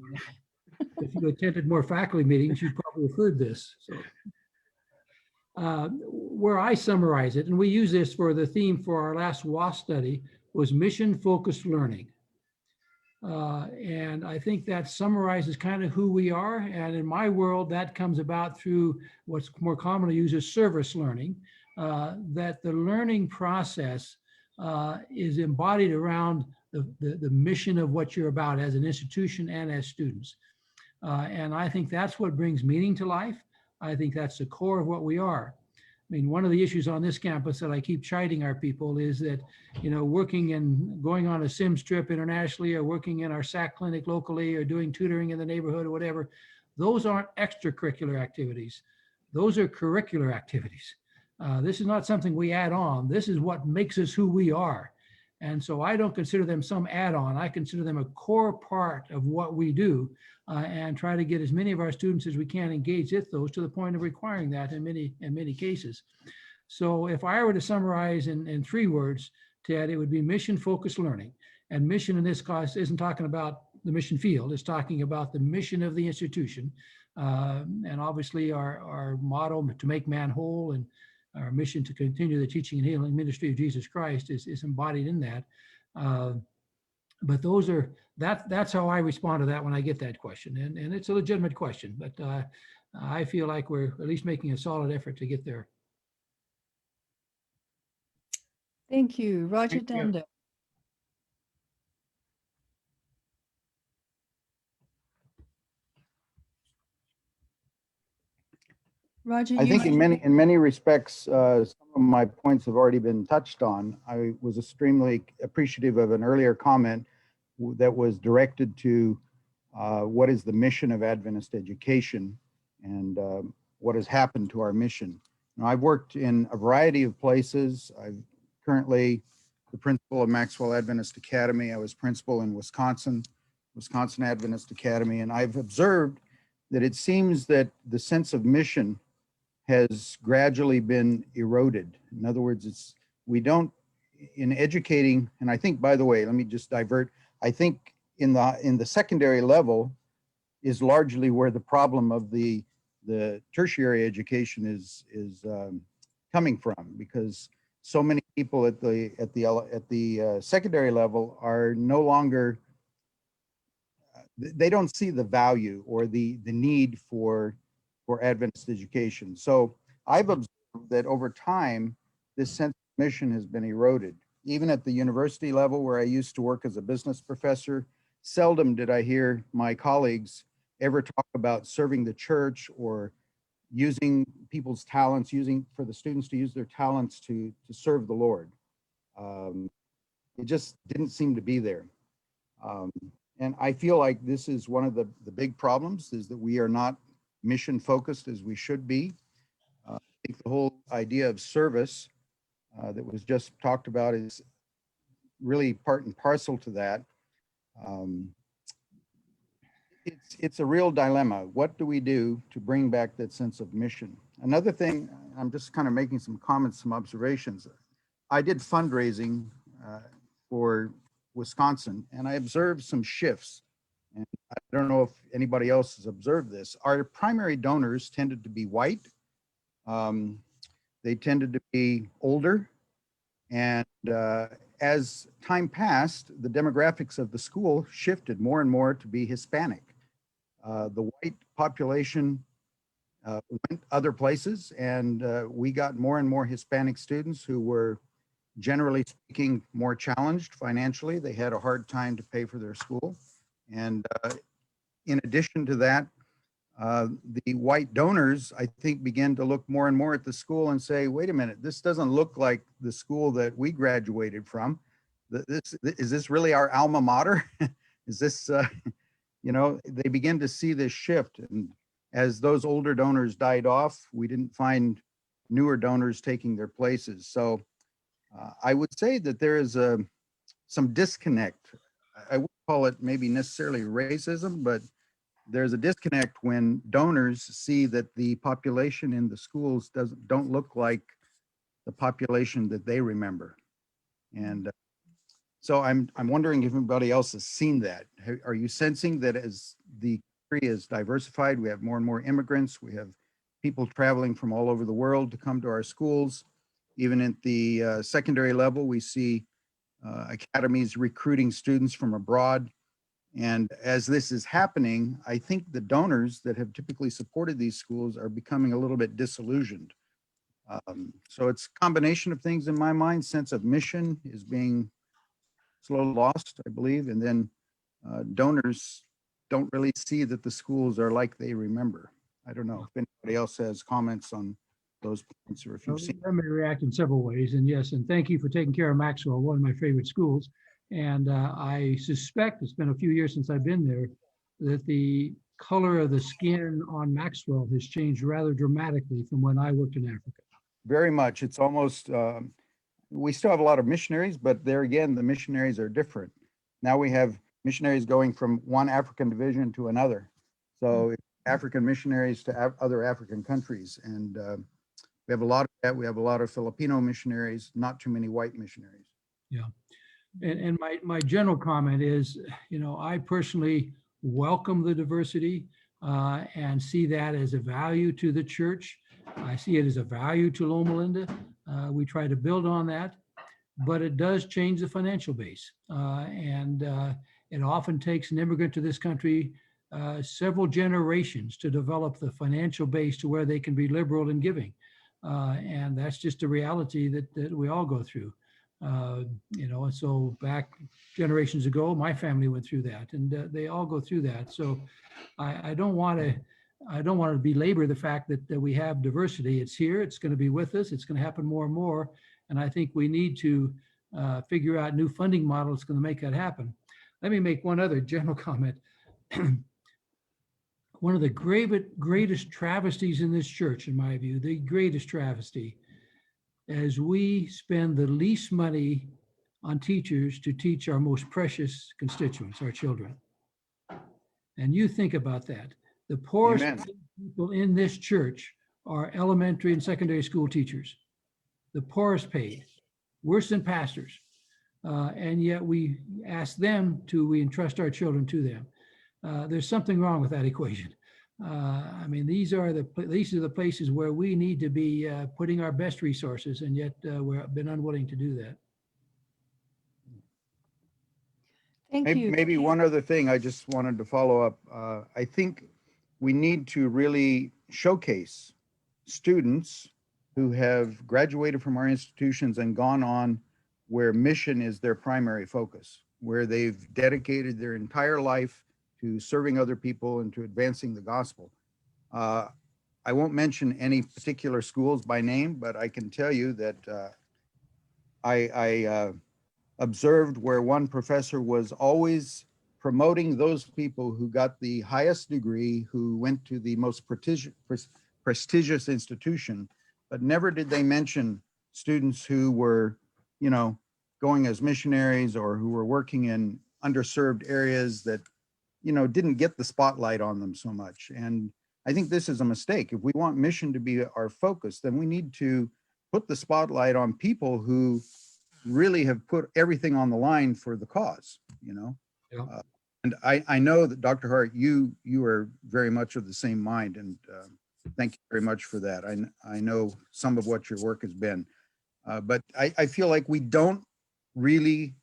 If you attended more faculty meetings, you probably have heard this. So, where I summarize it, and we use this for the theme for our last WASP study, was mission-focused learning. And I think that summarizes kind of who we are. And in my world, that comes about through what's more commonly used as service learning, that the learning process is embodied around the mission of what you're about as an institution and as students. And I think that's what brings meaning to life. I think that's the core of what we are. One of the issues on this campus that I keep chiding our people is that, working and going on a Sims trip internationally, or working in our SAC clinic locally, or doing tutoring in the neighborhood or whatever, those aren't extracurricular activities. Those are curricular activities. This is not something we add on. This is what makes us who we are. And so I don't consider them some add-on. I consider them a core part of what we do, and try to get as many of our students as we can engaged with those, to the point of requiring that in many cases. So if I were to summarize in 3 words, Ted, it would be mission-focused learning. And mission in this class isn't talking about the mission field. It's talking about the mission of the institution. And obviously our motto to make man whole and our mission to continue the teaching and healing ministry of Jesus Christ is embodied in that. But that's how I respond to that when I get that question. And it's a legitimate question, but I feel like we're at least making a solid effort to get there. Thank you. Roger Thank you. Dunder. Roger, I you think might- in many respects, some of my points have already been touched on. I was extremely appreciative of an earlier comment that was directed to what is the mission of Adventist education and what has happened to our mission. Now, I've worked in a variety of places. I'm currently the principal of Maxwell Adventist Academy. I was principal in Wisconsin Adventist Academy, and I've observed that it seems that the sense of mission has gradually been eroded. In other words, we don't, in educating, and I think, by the way, let me just divert. I think in the secondary level is largely where the problem of the tertiary education is coming from, because so many people at the secondary level are no longer, they don't see the value or the need for Adventist education. So I've observed that over time, this sense of mission has been eroded. Even at the university level, where I used to work as a business professor, seldom did I hear my colleagues ever talk about serving the church or using people's talents, for the students to use their talents to serve the Lord. It just didn't seem to be there. And I feel like this is one of the big problems, is that we are not mission focused as we should be. I think the whole idea of service that was just talked about is really part and parcel to that. It's a real dilemma. What do we do to bring back that sense of mission? Another thing, I'm just kind of making some comments, some observations. I did fundraising for Wisconsin, and I observed some shifts. And I don't know if anybody else has observed this. Our primary donors tended to be white. They tended to be older. And as time passed, the demographics of the school shifted more and more to be Hispanic. The white population went other places, and we got more and more Hispanic students who were, generally speaking, more challenged financially. They had a hard time to pay for their school. And in addition to that, the white donors, I think, began to look more and more at the school and say, wait a minute, this doesn't look like the school that we graduated from. Is this really our alma mater? Is this, they begin to see this shift. And as those older donors died off, we didn't find newer donors taking their places. So I would say that there is some disconnect. I wouldn't call it maybe necessarily racism, but there's a disconnect when donors see that the population in the schools don't look like the population that they remember. And so I'm wondering if anybody else has seen that. Are you sensing that as the country is diversified, we have more and more immigrants, we have people traveling from all over the world to come to our schools? Even at the secondary level, we see academies recruiting students from abroad. And as this is happening, I think the donors that have typically supported these schools are becoming a little bit disillusioned. So it's a combination of things in my mind. Sense of mission is being slowly lost, I believe. And then donors don't really see that the schools are like they remember. I don't know if anybody else has comments on those points, or if you've seen. Let me react in several ways. And yes, and thank you for taking care of Maxwell, one of my favorite schools. And I suspect, it's been a few years since I've been there, that the color of the skin on Maxwell has changed rather dramatically from when I worked in Africa. Very much. It's almost, we still have a lot of missionaries, but there again, the missionaries are different. Now we have missionaries going from one African division to another. So African missionaries to other African countries. And we have a lot of that. We have a lot of Filipino missionaries, not too many white missionaries. Yeah. And my general comment is, I personally welcome the diversity and see that as a value to the church. I see it as a value to Loma Linda. We try to build on that, but it does change the financial base. And it often takes an immigrant to this country several generations to develop the financial base to where they can be liberal in giving. And that's just a reality that we all go through. And so back generations ago, my family went through that, and they all go through that. So I don't want to belabor the fact that we have diversity. It's here. It's going to be with us. It's going to happen more and more. And I think we need to figure out new funding models going to make that happen. Let me make one other general comment. One of the greatest travesties in this church, in my view, the greatest travesty, as we spend the least money on teachers to teach our most precious constituents, our children. And you think about that. The poorest people in this church are elementary and secondary school teachers. The poorest paid, worse than pastors. And yet we ask them we entrust our children to them. There's something wrong with that equation. I mean, these are the places where we need to be putting our best resources, and yet we've been unwilling to do that. Thank you. Maybe one other thing I just wanted to follow up. I think we need to really showcase students who have graduated from our institutions and gone on where mission is their primary focus, where they've dedicated their entire life to serving other people and to advancing the gospel. I won't mention any particular schools by name, but I can tell you that I observed where one professor was always promoting those people who got the highest degree, who went to the most prestigious institution, but never did they mention students who were, going as missionaries or who were working in underserved areas that, didn't get the spotlight on them so much. And I think this is a mistake. If we want mission to be our focus, then we need to put the spotlight on people who really have put everything on the line for the cause, Yeah. And I know that Dr. Hart, you are very much of the same mind, and thank you very much for that. I know some of what your work has been, but I feel like we don't really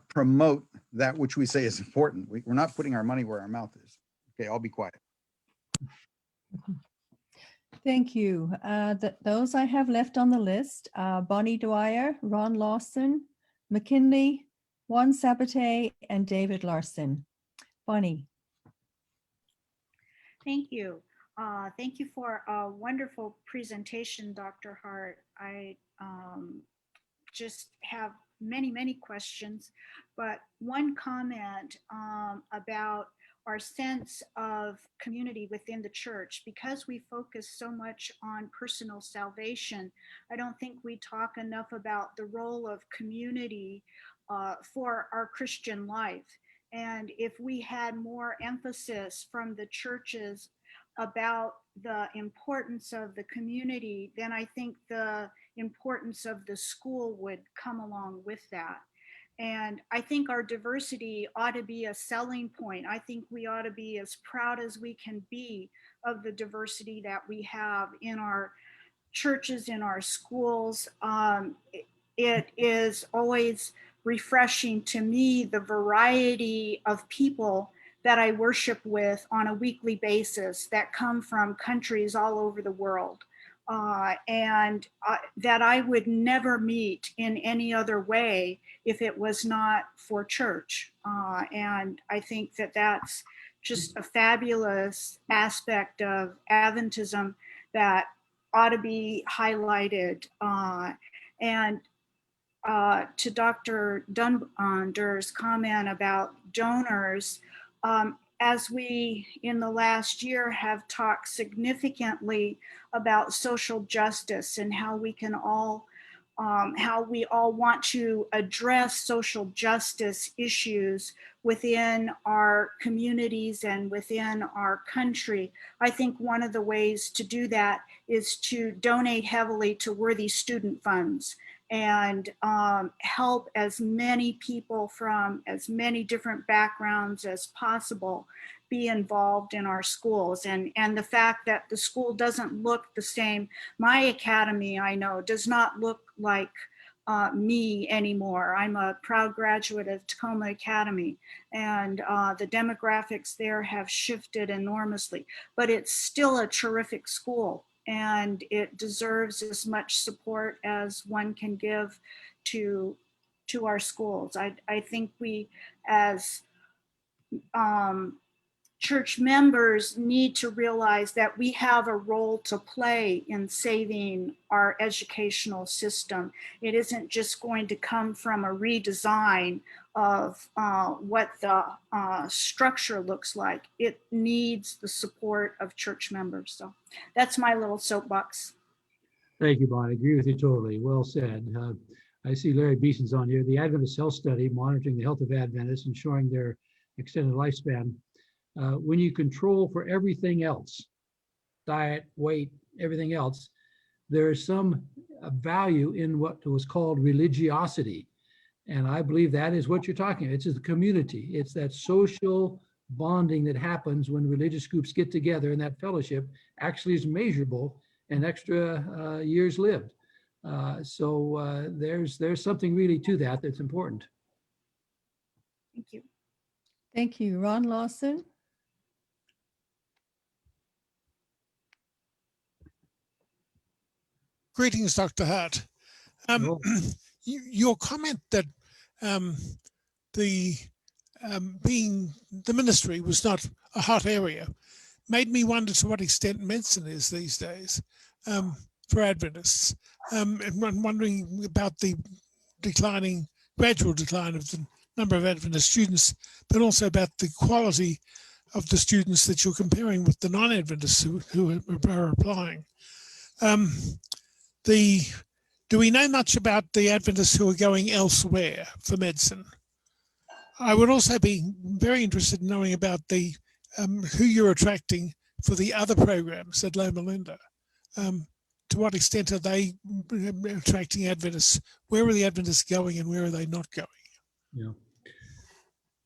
promote that which we say is important. We're not putting our money where our mouth is. Okay, I'll be quiet. Thank you. Those I have left on the list, Bonnie Dwyer, Ron Lawson, McKinley, Juan Sabate, and David Larson. Bonnie. Thank you. Thank you for a wonderful presentation, Dr. Hart. I just have many questions, but one comment about our sense of community within the church. Because we focus so much on personal salvation, I don't think we talk enough about the role of community for our Christian life. And if we had more emphasis from the churches about the importance of the community, then I think the importance of the school would come along with that. And I think our diversity ought to be a selling point. I think we ought to be as proud as we can be of the diversity that we have in our churches, in our schools. It is always refreshing to me, the variety of people that I worship with on a weekly basis that come from countries all over the world. And that I would never meet in any other way if it was not for church. And I think that that's just a fabulous aspect of Adventism that ought to be highlighted. And to Dr. Dunder's comment about donors, as we in the last year have talked significantly about social justice and how we can all, how we all want to address social justice issues within our communities and within our country. I think one of the ways to do that is to donate heavily to worthy student funds. and help as many people from as many different backgrounds as possible be involved in our schools. And the fact that the school doesn't look the same. My academy, I know, does not look like me anymore. I'm a proud graduate of Tacoma Academy, and the demographics there have shifted enormously, but it's still a terrific school, and it deserves as much support as one can give to our schools. I think we, as church members, need to realize that we have a role to play in saving our educational system. It isn't just going to come from a redesign of what the structure looks like. It needs the support of church members. So that's my little soapbox. Thank you, Bonnie. I agree with you totally. Well said. I see Larry Beeson's on here. The Adventist Health Study, monitoring the health of Adventists, ensuring their extended lifespan. When you control for everything else, diet, weight, everything else, there is some value in what was called religiosity. And I believe that is what you're talking about. It's the community. It's that social bonding that happens when religious groups get together, and that fellowship actually is measurable and extra years lived. So there's something really to that that's important. Thank you. Thank you. Ron Lawson. Greetings, Dr. Hart. Your comment that the ministry was not a hot area made me wonder to what extent medicine is these days for Adventists. And I'm wondering about the gradual decline of the number of Adventist students, but also about the quality of the students that you're comparing with the non-Adventists who are applying. Do we know much about the Adventists who are going elsewhere for medicine? I would also be very interested in knowing about the who you're attracting for the other programs at Loma Linda. To what extent are they attracting Adventists? Where are the Adventists going and where are they not going? Yeah.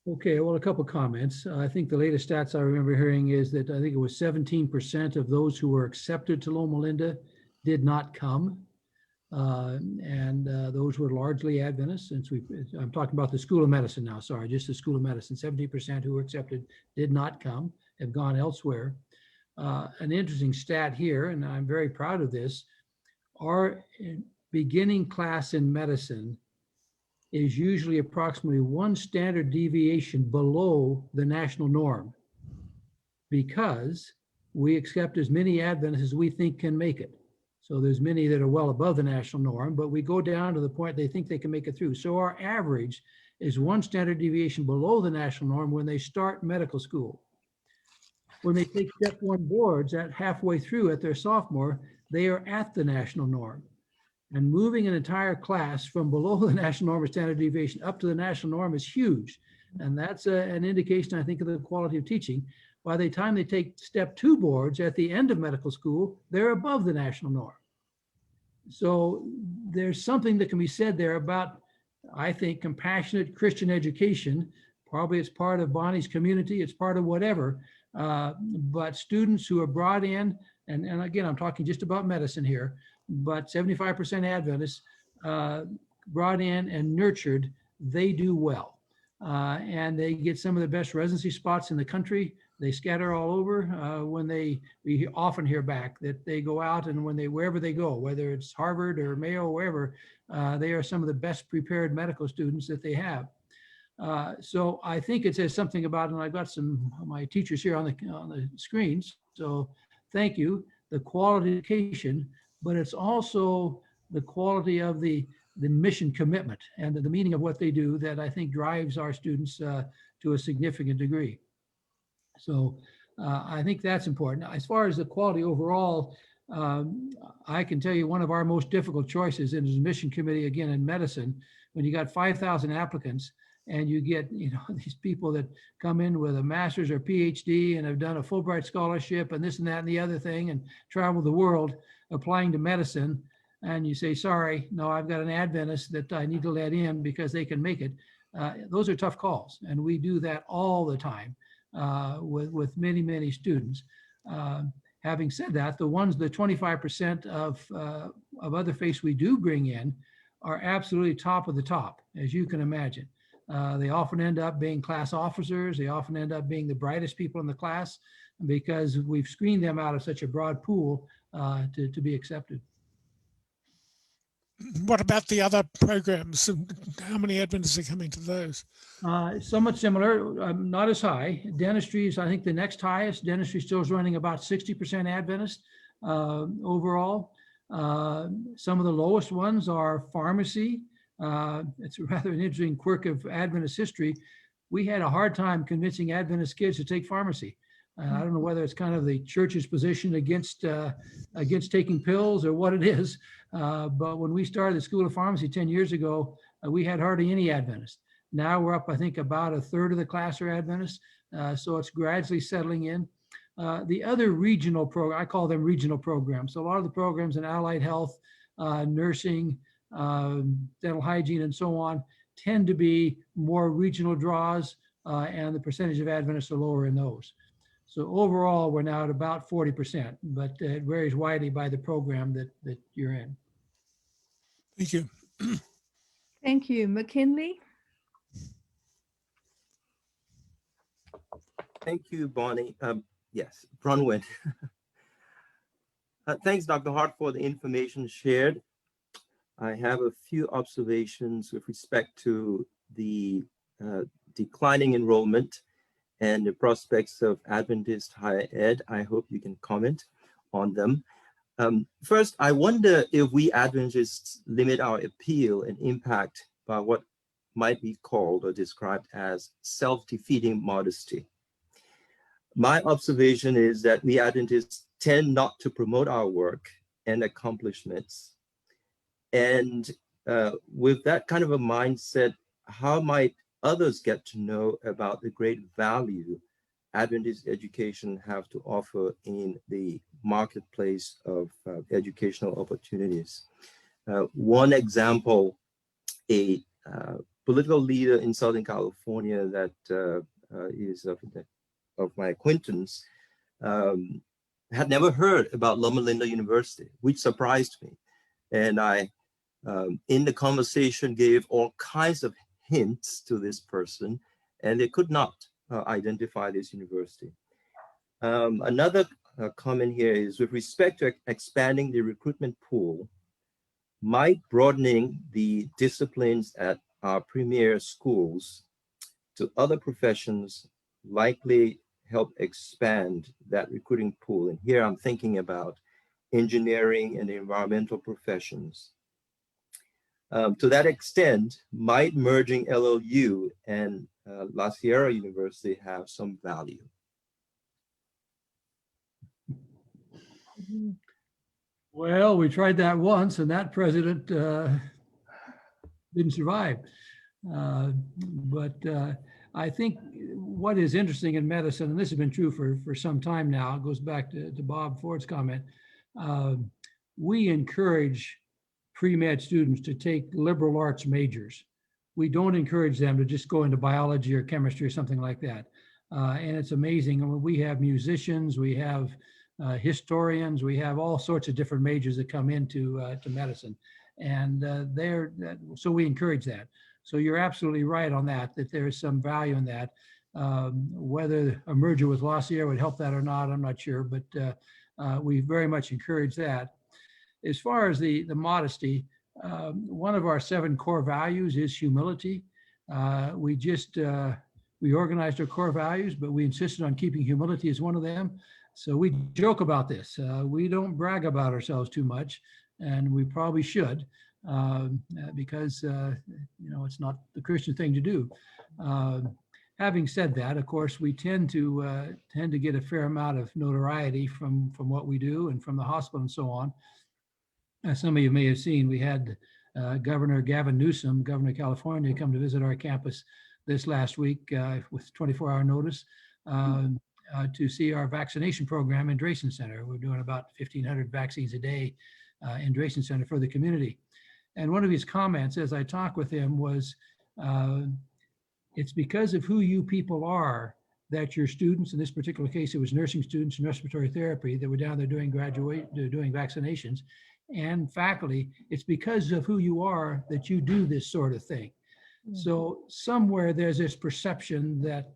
Okay, well, a couple of comments. I think the latest stats I remember hearing is that I think it was 17% of those who were accepted to Loma Linda did not come. And those were largely Adventists. I'm talking about the School of Medicine now, sorry, just the School of Medicine. 70% who were accepted did not come, have gone elsewhere. An interesting stat here, and I'm very proud of this, our beginning class in medicine is usually approximately 1 standard deviation below the national norm, because we accept as many Adventists as we think can make it. So there's many that are well above the national norm, but we go down to the point they think they can make it through. So our average is 1 standard deviation below the national norm when they start medical school. When they take step 1 boards at halfway through at their sophomore, they are at the national norm. And moving an entire class from below the national norm of standard deviation up to the national norm is huge. And that's an indication, I think, of the quality of teaching. By the time they take step 2 boards at the end of medical school, they're above the national norm. So there's something that can be said there about, I think, compassionate Christian education. Probably it's part of Bonnie's community, it's part of whatever. But students who are brought in, and again, I'm talking just about medicine here, but 75% Adventists brought in and nurtured, they do well. And they get some of the best residency spots in the country. They scatter all over. We often hear back that they go out, and wherever they go, whether it's Harvard or Mayo or wherever, they are some of the best prepared medical students that they have. So I think it says something about, and I've got some of my teachers here on the screens, so thank you, the quality of education, but it's also the quality of the mission commitment and the meaning of what they do that I think drives our students to a significant degree. So I think that's important. As far as the quality overall, I can tell you one of our most difficult choices in the mission committee, again, in medicine, when you got 5,000 applicants and you get, these people that come in with a master's or PhD and have done a Fulbright scholarship and this and that and the other thing and traveled the world applying to medicine. and you say, sorry, no, I've got an Adventist that I need to let in because they can make it. Those are tough calls. And we do that all the time with many, many students. Having said that, the 25% of other faiths we do bring in are absolutely top of the top, as you can imagine. They often end up being class officers. They often end up being the brightest people in the class because we've screened them out of such a broad pool to be accepted. What about the other programs? How many Adventists are coming to those? Somewhat similar, not as high. Dentistry is, I think, the next highest. Dentistry still is running about 60% Adventist overall. Some of the lowest ones are pharmacy. It's rather an interesting quirk of Adventist history. We had a hard time convincing Adventist kids to take pharmacy. I don't know whether it's kind of the church's position against taking pills or what it is. But when we started the School of Pharmacy 10 years ago, we had hardly any Adventists. Now we're up, I think, about a third of the class are Adventists. So it's gradually settling in. The other regional program, I call them regional programs. So a lot of the programs in allied health, nursing, dental hygiene, and so on, tend to be more regional draws, and the percentage of Adventists are lower in those. So overall, we're now at about 40%, but it varies widely by the program that you're in. Thank you. Thank you. McKinley? Thank you, Bonnie. Yes, Bronwyn. Thanks, Dr. Hart, for the information shared. I have a few observations with respect to the declining enrollment and the prospects of Adventist higher ed. I hope you can comment on them. First, I wonder if we Adventists limit our appeal and impact by what might be called or described as self-defeating modesty. My observation is that we Adventists tend not to promote our work and accomplishments. And with that kind of a mindset, how might others get to know about the great value Adventist education have to offer in the marketplace of educational opportunities? One example, a political leader in Southern California that is of my acquaintance had never heard about Loma University, which surprised me. And I, in the conversation, gave all kinds of hints to this person, and they could not identify this university. Another comment here is with respect to expanding the recruitment pool, might broadening the disciplines at our premier schools to other professions likely help expand that recruiting pool. And here I'm thinking about engineering and environmental professions. To that extent, might merging LLU and La Sierra University have some value? Well, we tried that once, and that president didn't survive. But I think what is interesting in medicine, and this has been true for some time now, it goes back to Bob Ford's comment, we encourage pre-med students to take liberal arts majors. We don't encourage them to just go into biology or chemistry or something like that. And it's amazing. I mean, we have musicians, we have historians, we have all sorts of different majors that come into to medicine. And so we encourage that. So you're absolutely right on that there is some value in that. Whether a merger with La Sierra would help that or not, I'm not sure, but we very much encourage that. As far as the modesty, one of our 7 core values is humility. We organized our core values, but we insisted on keeping humility as one of them. So we joke about this. We don't brag about ourselves too much, and we probably should, because it's not the Christian thing to do. Having said that, of course, we tend to get a fair amount of notoriety from what we do and from the hospital and so on. As some of you may have seen, we had Governor Gavin Newsom, Governor of California, come to visit our campus this last week with 24-hour notice to see our vaccination program in Branson Center. We're doing about 1,500 vaccines a day Andreessen Center for the community. And one of his comments as I talked with him was, it's because of who you people are that your students, in this particular case, it was nursing students in respiratory therapy that were down there doing doing vaccinations, and faculty, it's because of who you are that you do this sort of thing. So somewhere there's this perception that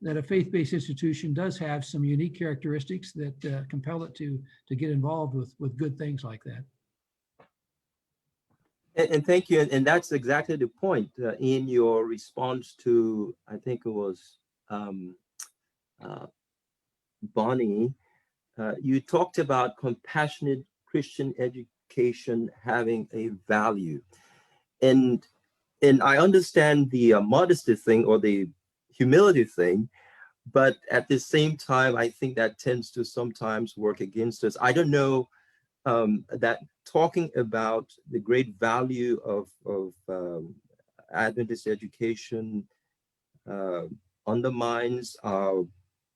that a faith-based institution does have some unique characteristics that compel it to get involved with good things like that. And thank you. And that's exactly the point in your response to, I think it was Bonnie. You talked about compassionate Christian education having a value. And I understand the modesty thing or the humility thing, but at the same time, I think that tends to sometimes work against us. I don't know that talking about the great value of Adventist education undermines our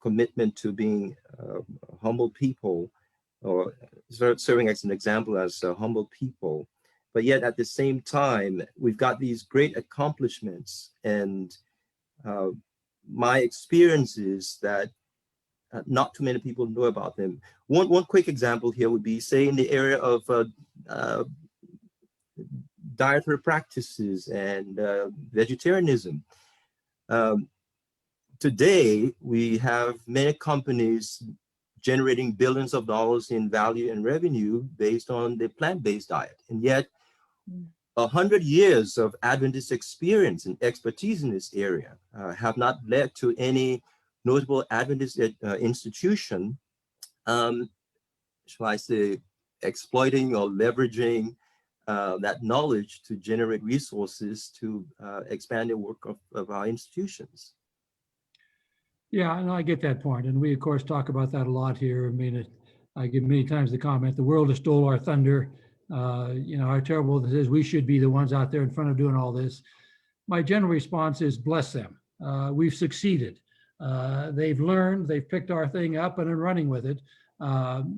commitment to being humble people, or serving as an example as humble people. But yet at the same time, we've got these great accomplishments, and my experience is that not too many people know about them. One quick example here would be, say, in the area of dietary practices and vegetarianism. Today, we have many companies generating billions of dollars in value and revenue based on the plant-based diet. And yet, 100 years of Adventist experience and expertise in this area have not led to any notable Adventist institution, shall I say, exploiting or leveraging that knowledge to generate resources to expand the work of our institutions. Yeah, and I get that point. And we, of course, talk about that a lot here. I mean, I give many times the comment, the world has stole our thunder. You know, how terrible this is. We should be the ones out there in front of doing all this. My general response is, bless them. We've succeeded. They've learned, they've picked our thing up and are running with it.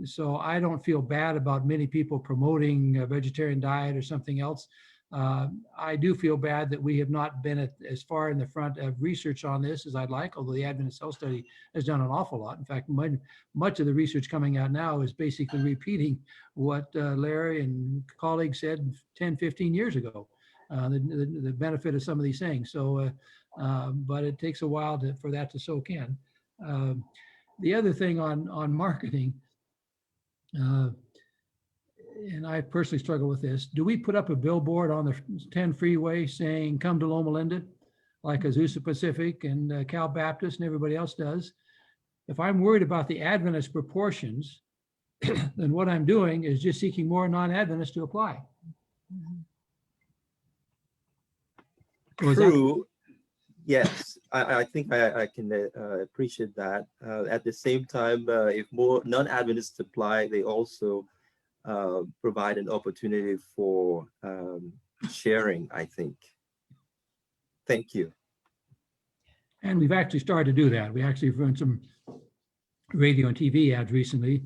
So I don't feel bad about many people promoting a vegetarian diet or something else. I do feel bad that we have not been as far in the front of research on this as I'd like, although the Adventist Health Study has done an awful lot. In fact, much of the research coming out now is basically repeating what Larry and colleagues said 10, 15 years ago, the benefit of some of these things. So, but it takes a while for that to soak in. The other thing on marketing, and I personally struggle with this, do we put up a billboard on the 10 freeway saying, come to Loma Linda, like Azusa Pacific and Cal Baptist and everybody else does? If I'm worried about the Adventist proportions, then what I'm doing is just seeking more non-Adventists to apply. True. Yes, I think I can appreciate that. At the same time, if more non-Adventists apply, they also provide an opportunity for sharing, I think. Thank you. And we've actually started to do that. We actually run some radio and TV ads recently.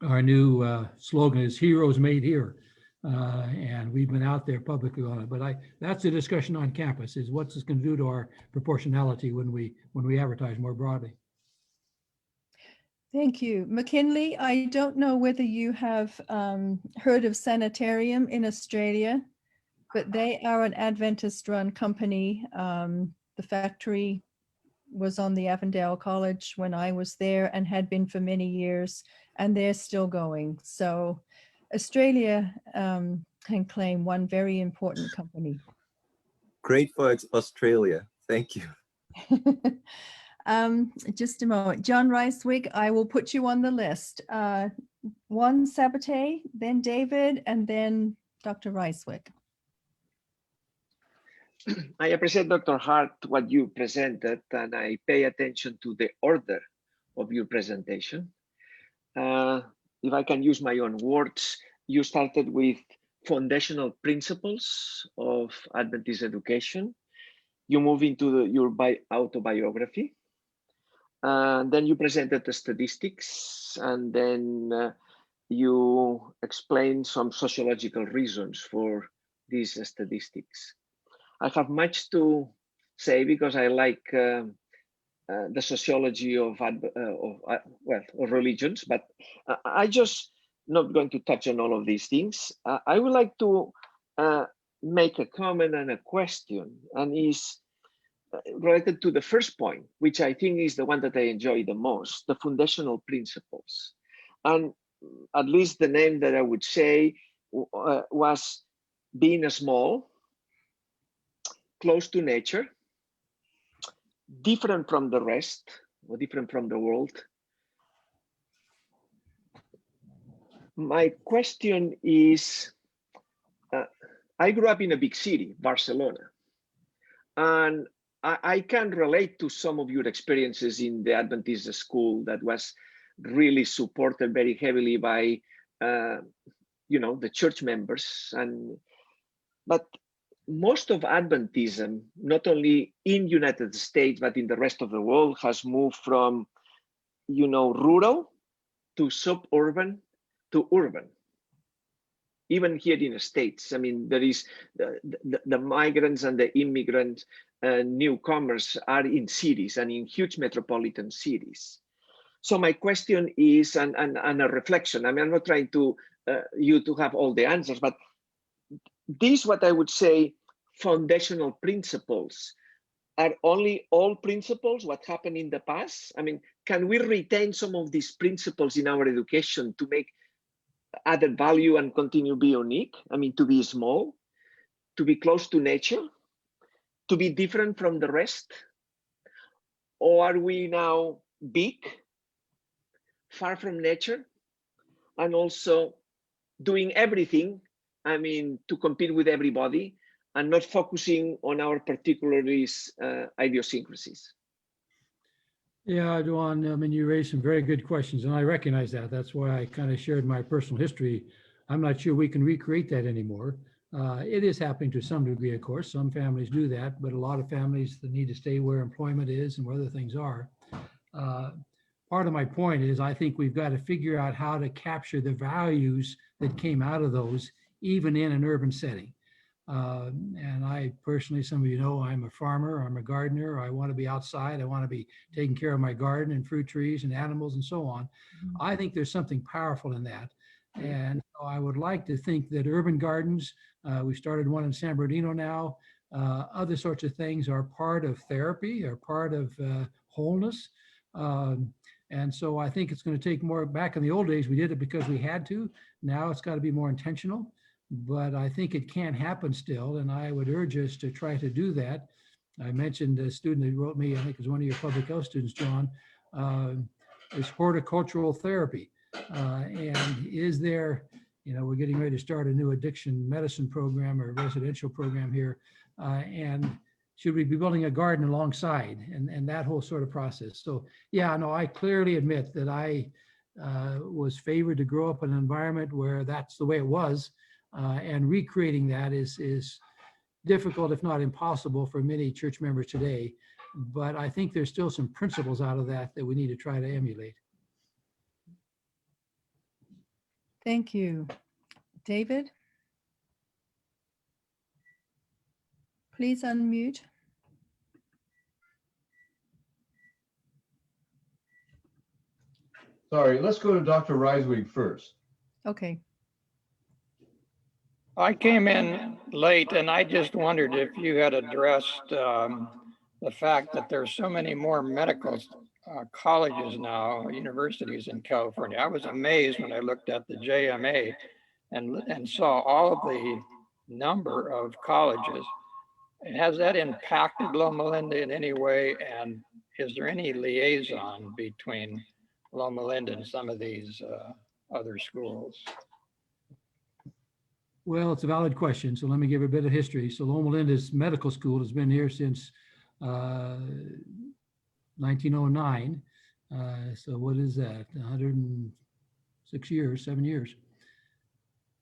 Our new slogan is "Heroes Made Here." And we've been out there publicly on it, but that's a discussion on campus, is what's this going to do to our proportionality when we advertise more broadly. Thank you. McKinley, I don't know whether you have heard of Sanitarium in Australia, but they are an Adventist-run company. The factory was on the Avondale College when I was there and had been for many years, and they're still going. So Australia can claim one very important company. Great for Australia. Thank you. Just a moment. John Ricewig, I will put you on the list. One Sabate, then David, and then Dr. Ricewig. I appreciate, Dr. Hart, what you presented, and I pay attention to the order of your presentation. If I can use my own words, you started with foundational principles of Adventist education. You move into your autobiography. Then you presented the statistics, and then you explain some sociological reasons for these statistics. I have much to say because I like the sociology of religions, but I just not going to touch on all of these things. I would like to make a comment and a question, and is related to the first point, which I think is the one that I enjoy the most, the foundational principles. And at least the name that I would say was being small, close to nature, different from the rest, or different from the world. My question is, I grew up in a big city, Barcelona, and I can relate to some of your experiences in the Adventist school that was really supported very heavily by, the church members. But most of Adventism, not only in United States, but in the rest of the world, has moved from, rural to suburban to urban. Even here in the States, I mean, there is the migrants and the immigrant newcomers are in cities and in huge metropolitan cities. So my question is, and a reflection, I mean, I'm not trying to you to have all the answers, but these, what I would say, foundational principles, are only all principles what happened in the past? I mean, can we retain some of these principles in our education to make added value and continue to be unique? I mean, to be small, to be close to nature, to be different from the rest? Or are we now big, far from nature, and also doing everything, I mean, to compete with everybody and not focusing on our particular idiosyncrasies? Yeah, Duan, I mean, you raised some very good questions, and I recognize that. That's why I kind of shared my personal history. I'm not sure we can recreate that anymore. It is happening to some degree, of course. Some families do that, but a lot of families that need to stay where employment is and where other things are. Part of my point is I think we've got to figure out how to capture the values that came out of those, even in an urban setting. And I personally, some of you know, I'm a farmer, I'm a gardener. I want to be outside. I want to be taking care of my garden and fruit trees and animals and so on. I think there's something powerful in that. And so I would like to think that urban gardens, we started one in San Bernardino now, other sorts of things are part of therapy, are part of wholeness. And so I think it's going to take more. Back in the old days, we did it because we had to. Now it's got to be more intentional. But I think it can happen still, and I would urge us to try to do that. I mentioned a student that wrote me, I think it was one of your public health students, John, is horticultural therapy. And is there, we're getting ready to start a new addiction medicine program or residential program here. And should we be building a garden alongside and that whole sort of process? So yeah, no, I clearly admit that I was favored to grow up in an environment where that's the way it was. And recreating that is difficult, if not impossible, for many church members today. But I think there's still some principles out of that we need to try to emulate. Thank you. David? Please unmute. Sorry, let's go to Dr. Reiswig first. Okay. I came in late and I just wondered if you had addressed the fact that there's so many more medical colleges now, universities in California. I was amazed when I looked at the JMA and saw all of the number of colleges. Has that impacted Loma Linda in any way? And is there any liaison between Loma Linda and some of these other schools? Well, it's a valid question. So let me give a bit of history. So Loma Linda's medical school has been here since 1909. So what is that? 106 years, 7 years.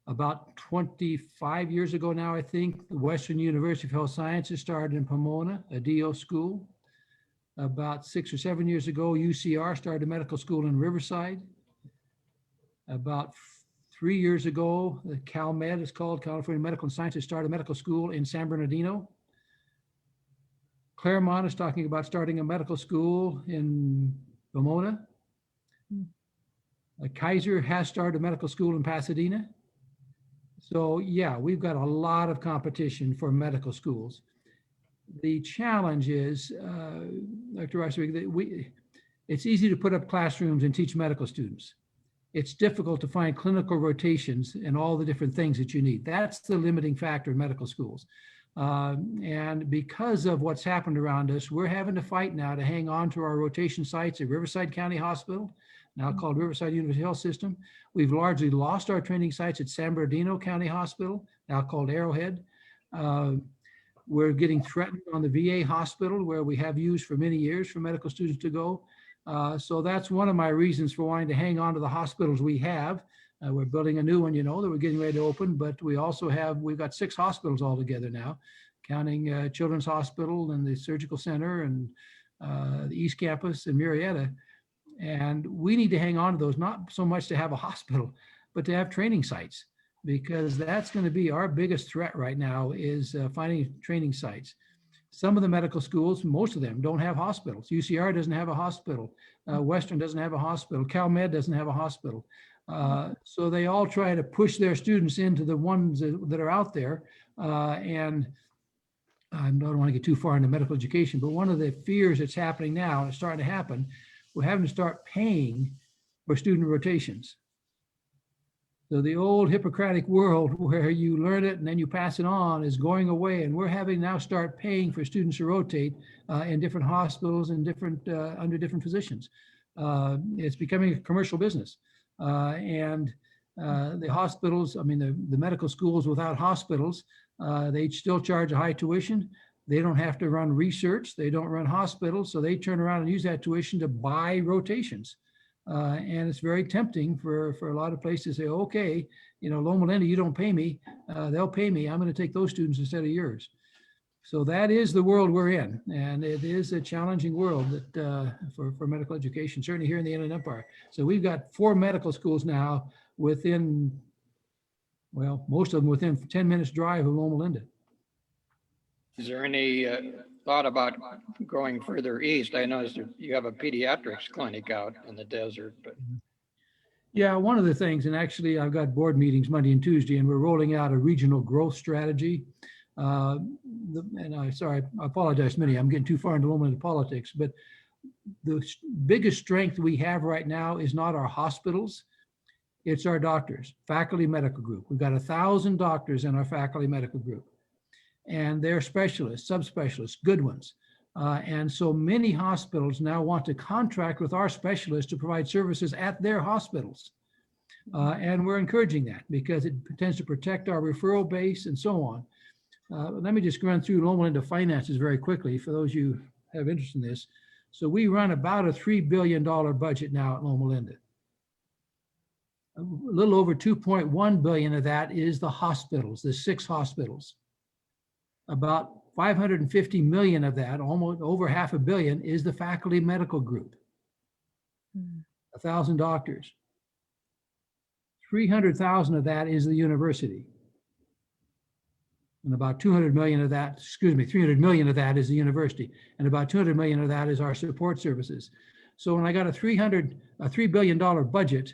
About 25 years ago now, I think, the Western University of Health Sciences started in Pomona, a DO school. About 6 or 7 years ago, UCR started a medical school in Riverside. About 3 years ago, the CalMed is called, California Medical and Sciences, started a medical school in San Bernardino. Claremont is talking about starting a medical school in Loma. Kaiser has started a medical school in Pasadena. So yeah, we've got a lot of competition for medical schools. The challenge is, Dr. Rice, it's easy to put up classrooms and teach medical students. It's difficult to find clinical rotations and all the different things that you need. That's the limiting factor in medical schools. And because of what's happened around us, we're having to fight now to hang on to our rotation sites at Riverside County Hospital, now called Riverside University Health System. We've largely lost our training sites at San Bernardino County Hospital, now called Arrowhead. We're getting threatened on the VA hospital, where we have used for many years for medical students to go. So that's one of my reasons for wanting to hang on to the hospitals we have. We're building a new one, you know, that we're getting ready to open, but we've got 6 hospitals altogether now, counting Children's Hospital and the Surgical Center and the East Campus and Murrieta. And we need to hang on to those, not so much to have a hospital, but to have training sites, because that's going to be our biggest threat right now is finding training sites. Some of the medical schools, most of them, don't have hospitals. UCR doesn't have a hospital. Western doesn't have a hospital. CalMed doesn't have a hospital. So they all try to push their students into the ones that are out there. And I don't want to get too far into medical education, but one of the fears that's happening now, and it's starting to happen, we're having to start paying for student rotations. So the old Hippocratic world where you learn it and then you pass it on is going away, and we're having now start paying for students to rotate in different hospitals and different under different physicians. It's becoming a commercial business, and the hospitals, I mean the medical schools without hospitals, they still charge a high tuition. They don't have to run research. They don't run hospitals, so they turn around and use that tuition to buy rotations. And it's very tempting for a lot of places to say, okay, you know, Loma Linda, you don't pay me, they'll pay me. I'm going to take those students instead of yours. So that is the world we're in. And it is a challenging world that for medical education, certainly here in the Inland Empire. So we've got 4 medical schools now within, well, most of them within 10 minutes drive of Loma Linda. Is there any thought about going further east? I noticed you have a pediatrics clinic out in the desert, but. Yeah, one of the things, and actually I've got board meetings Monday and Tuesday, and we're rolling out a regional growth strategy. I apologize, Minnie, I'm getting too far into Loma Linda politics, but the biggest strength we have right now is not our hospitals, it's our doctors, faculty medical group. We've got 1,000 doctors in our faculty medical group. And they're specialists, subspecialists, good ones. And so many hospitals now want to contract with our specialists to provide services at their hospitals. And we're encouraging that because it tends to protect our referral base and so on. Let me just run through Loma Linda finances very quickly for those of you who have interest in this. So we run about a $3 billion budget now at Loma Linda. A little over 2.1 billion of that is the hospitals, the 6 hospitals. About 550 million of that, almost over $500 million, is the faculty medical group. 1,000 doctors. 300,000 of that is the university. And about 200 million of that, 300 million of that is the university. And about 200 million of that is our support services. So when I got a $3 billion budget,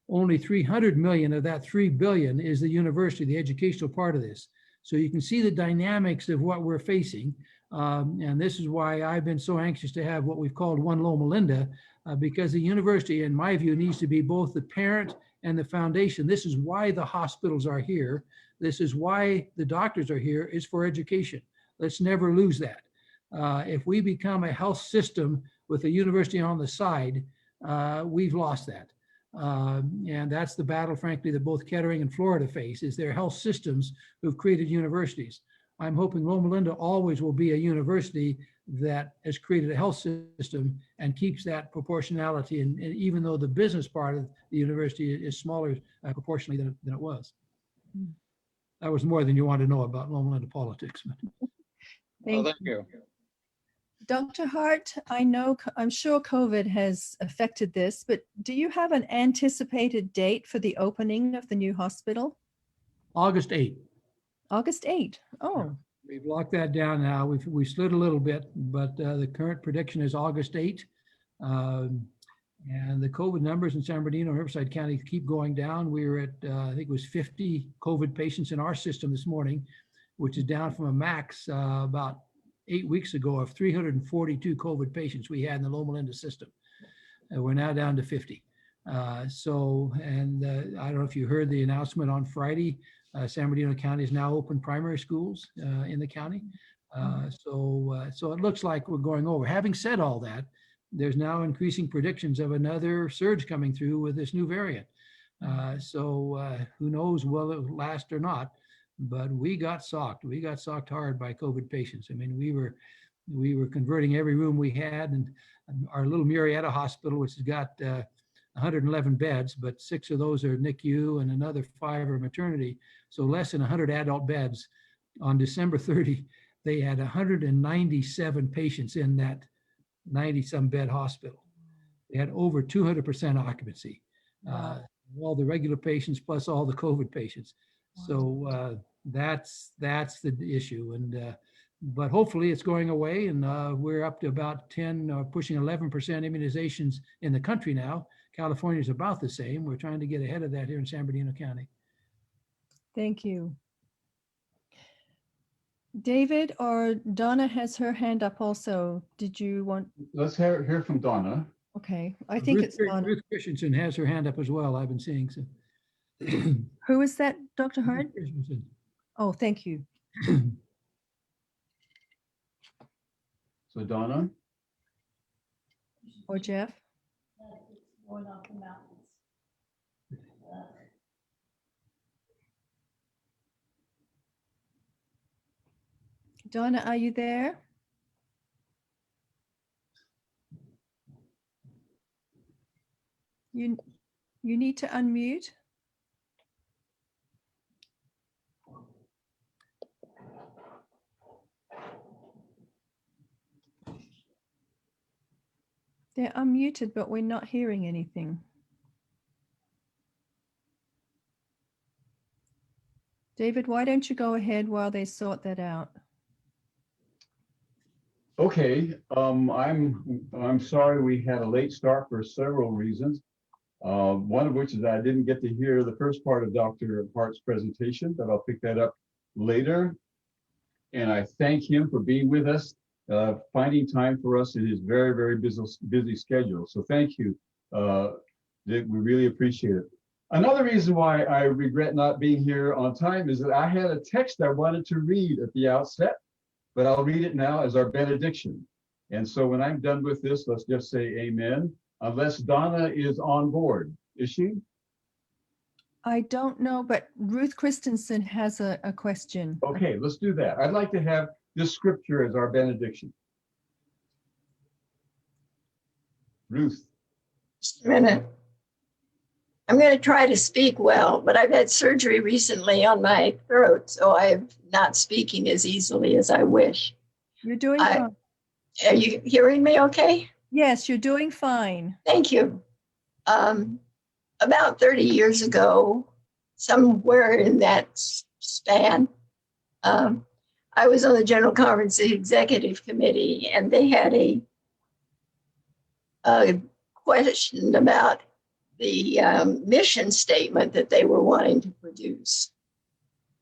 only 300 million of that 3 billion is the university, the educational part of this. So you can see the dynamics of what we're facing. And this is why I've been so anxious to have what we've called One Loma Linda, because the university, in my view, needs to be both the parent and the foundation. This is why the hospitals are here. This is why the doctors are here, is for education. Let's never lose that. If we become a health system with a university on the side, we've lost that. And that's the battle, frankly, that both Kettering and Florida face, is their health systems who've created universities. I'm hoping Loma Linda always will be a university that has created a health system and keeps that proportionality. And even though the business part of the university is smaller proportionally than it was. That was more than you wanted to know about Loma Linda politics. Well, thank you. Dr. Hart, I'm sure COVID has affected this, but do you have an anticipated date for the opening of the new hospital? August 8th. August 8th. Oh, We've locked that down now. We slid a little bit, but the current prediction is August 8th. And the COVID numbers in San Bernardino and Riverside County keep going down. We were at, I think it was 50 COVID patients in our system this morning, which is down from a max about 8 weeks ago of 342 COVID patients we had in the Loma system. We're now down to 50. I don't know if you heard the announcement on Friday, San Bernardino County has now opened primary schools in the county. So it looks like we're going over. Having said all that, there's now increasing predictions of another surge coming through with this new variant. Who knows will it last or not, but we got socked. We got socked hard by COVID patients. I mean, we were converting every room we had, and our little Murrieta Hospital, which has got 111 beds, but 6 of those are NICU and another 5 are maternity. So less than 100 adult beds. On December 30, they had 197 patients in that 90-some bed hospital. They had over 200% occupancy. All the regular patients plus all the COVID patients. So that's the issue. But hopefully it's going away, and we're up to about 10, pushing 11% immunizations in the country now. California is about the same. We're trying to get ahead of that here in San Bernardino County. thank you. David or Donna has her hand up also. Did you want? Let's hear from Donna. Okay, I think it's Donna. Ruth Christensen has her hand up as well, I've been seeing. So. Who is that, Dr. Hart? Christensen. Oh, thank you. So Donna? Or Jeff? Donna, are you there? You need to unmute. They're unmuted, but we're not hearing anything. David, why don't you go ahead while they sort that out? Okay, I'm sorry we had a late start for several reasons. One of which is I didn't get to hear the first part of Dr. Hart's presentation, but I'll pick that up later. And I thank him for being with us, finding time for us in his very, very busy schedule. So thank you, Dick, we really appreciate it. Another reason why I regret not being here on time is that I had a text I wanted to read at the outset, but I'll read it now as our benediction. And so when I'm done with this, let's just say amen, unless Donna is on board. Is she? I don't know, but Ruth Christensen has a question. Okay, let's do that. I'd like to have this scripture as our benediction. Ruth. Just a minute. I'm going to try to speak well, but I've had surgery recently on my throat, so I'm not speaking as easily as I wish. You're doing fine. Are you hearing me okay? Yes, you're doing fine. Thank you. About 30 years ago, somewhere in that span, I was on the General Conference Executive Committee, and they had a question about the mission statement that they were wanting to produce.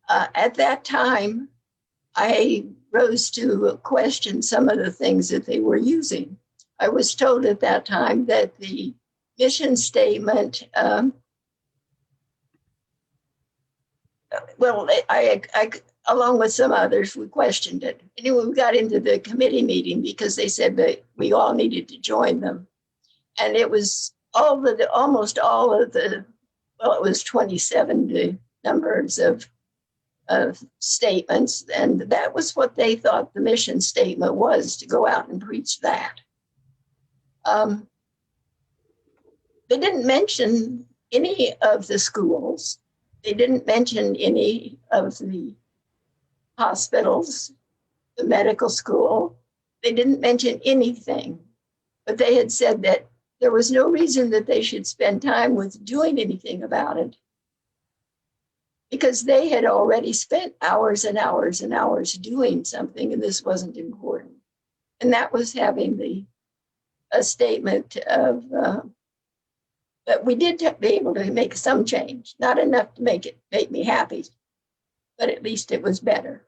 At that time, I rose to question some of the things that they were using. I was told at that time that the mission statement, I along with some others, we questioned it. Anyway, we got into the committee meeting because they said that we all needed to join them. And it was almost all of the, well, it was 27 numbers of statements. And that was what they thought the mission statement was, to go out and preach that. They didn't mention any of the schools. They didn't mention any of the hospitals, the medical school. they didn't mention anything, but they had said that there was no reason that they should spend time with doing anything about it, because they had already spent hours and hours and hours doing something, and this wasn't important. And that was having a statement of, but we did be able to make some change, not enough to make me happy, but at least it was better.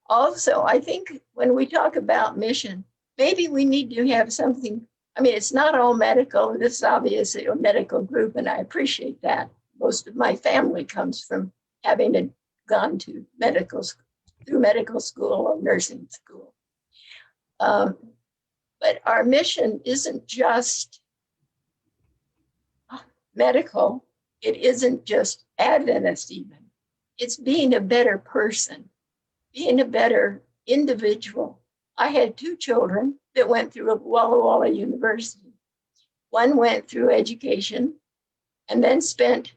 Also, I think when we talk about mission, maybe we need to have something. I mean, it's not all medical. This is obviously a medical group, and I appreciate that. Most of my family comes from having gone to through medical school or nursing school. But our mission isn't just medical. It isn't just Adventist even. It's being a better person, being a better individual. I had 2 children that went through Walla Walla University. One went through education and then spent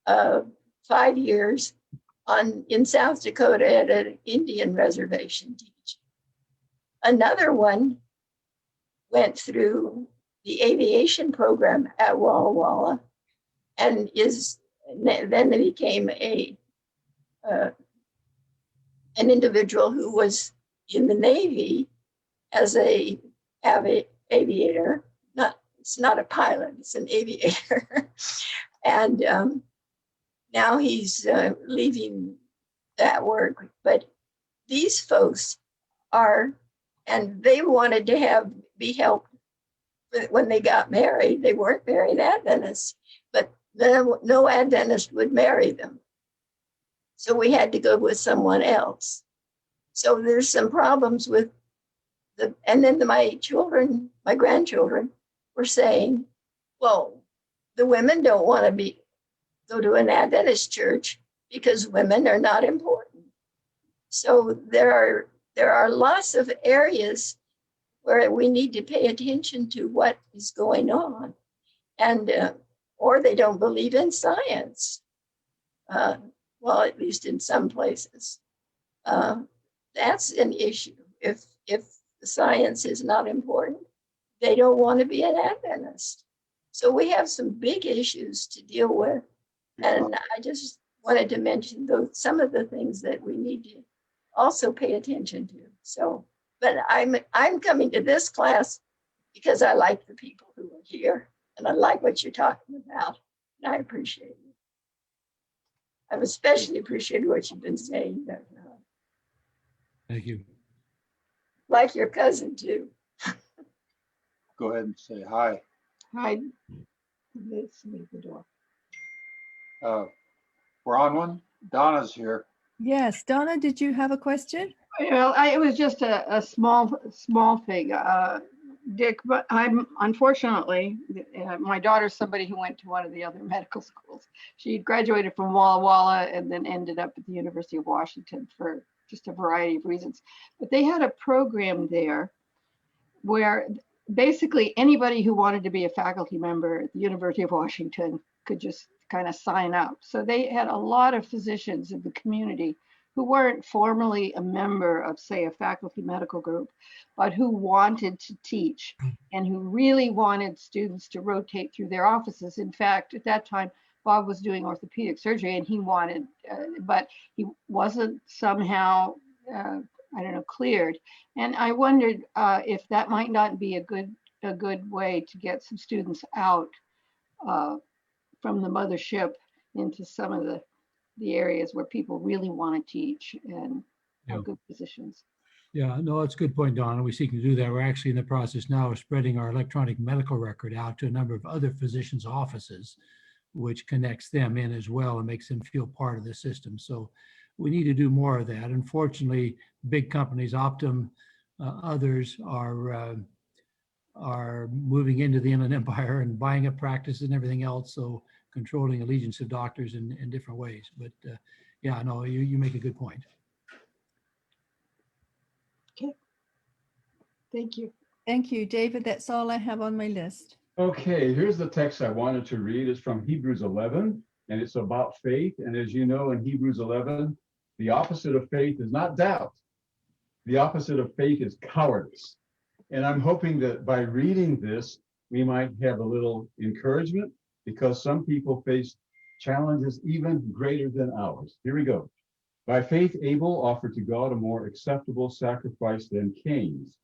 5 years in South Dakota at an Indian reservation teaching. Another one went through the aviation program at Walla Walla and then became an individual who was in the Navy as a aviator. It's not a pilot, it's an aviator. And now he's leaving that work. But these folks and they wanted to be helped when they got married. They weren't married Adventists, but no Adventist would marry them. So we had to go with someone else. So there's some problems with and then my grandchildren were saying, well, the women don't want to go to an Adventist church because women are not important. So there are lots of areas where we need to pay attention to what is going on, and or they don't believe in science. Well, at least in some places, that's an issue. If the science is not important, they don't want to be an Adventist. So we have some big issues to deal with, and I just wanted to mention some of the things that we need to also pay attention to. So, but I'm coming to this class because I like the people who are here, and I like what you're talking about, and I appreciate it. I've especially appreciated what you've been saying. Thank you. Like your cousin too. Go ahead and say hi. Hi. Let's leave the door. We're on one. Donna's here. Yes, Donna, did you have a question? Well, it was just a small thing, Dick, but unfortunately, my daughter's somebody who went to one of the other medical schools. She graduated from Walla Walla and then ended up at the University of Washington for just a variety of reasons. But they had a program there where basically anybody who wanted to be a faculty member at the University of Washington could just kind of sign up. So they had a lot of physicians in the community who weren't formally a member of, say, a faculty medical group, but who wanted to teach and who really wanted students to rotate through their offices. In fact, at that time, Bob was doing orthopedic surgery and he wanted, but he wasn't somehow, cleared. And I wondered if that might not be a good way to get some students out from the mothership into some of the areas where people really want to teach and have good positions. Yeah, no, that's a good point, Donna. We seek to do that. We're actually in the process now of spreading our electronic medical record out to a number of other physicians' offices, which connects them in as well and makes them feel part of the system. So we need to do more of that. Unfortunately, big companies, Optum, others are moving into the Inland Empire and buying up practices and everything else. So controlling allegiance of doctors in different ways. But yeah, no, you make a good point. Okay. Thank you. Thank you, David. That's all I have on my list. Okay, here's the text I wanted to read. It's from Hebrews 11, and it's about faith. And as you know, in Hebrews 11, the opposite of faith is not doubt. the opposite of faith is cowardice. And I'm hoping that by reading this, we might have a little encouragement, because some people face challenges even greater than ours. Here we go. By faith, Abel offered to God a more acceptable sacrifice than Cain's.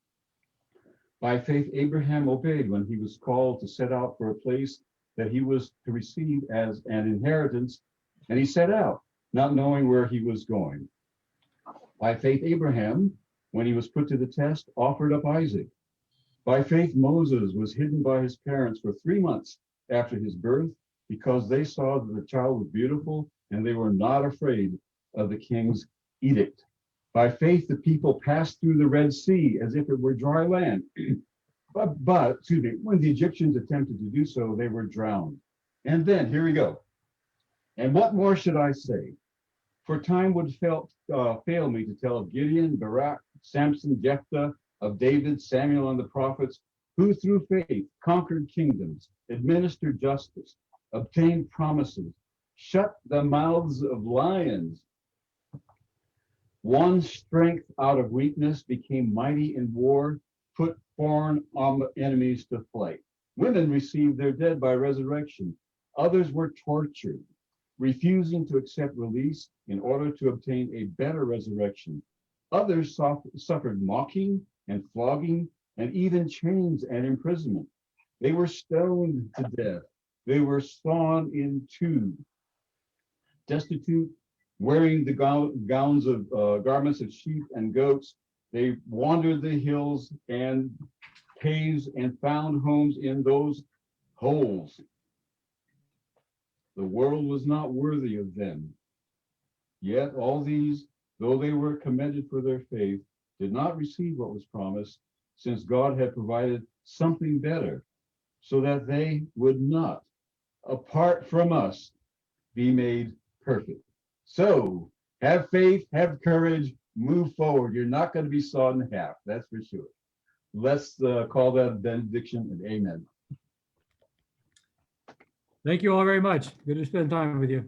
By faith, Abraham obeyed when he was called to set out for a place that he was to receive as an inheritance, and he set out, not knowing where he was going. By faith, Abraham, when he was put to the test, offered up Isaac. By faith, Moses was hidden by his parents for 3 months after his birth, because they saw that the child was beautiful, and they were not afraid of the king's edict. By faith, the people passed through the Red Sea as if it were dry land. But when the Egyptians attempted to do so, they were drowned. And then, here we go. And what more should I say? For time would fail me to tell of Gideon, Barak, Samson, Jephthah, of David, Samuel, and the prophets, who through faith conquered kingdoms, administered justice, obtained promises, shut the mouths of lions, won strength out of weakness, became mighty in war, put foreign enemies to flight. Women received their dead by resurrection. Others were tortured, refusing to accept release in order to obtain a better resurrection. Others suffered mocking and flogging and even chains and imprisonment. They were stoned to death. They were sawn in two. Destitute, wearing the garments of sheep and goats, they wandered the hills and caves and found homes in those holes. The world was not worthy of them. Yet all these, though they were commended for their faith, did not receive what was promised, since God had provided something better, so that they would not, apart from us, be made perfect. So have faith, have courage, move forward. You're not going to be sawed in half, that's for sure. Let's call that a benediction and amen. Thank you all very much. Good to spend time with you.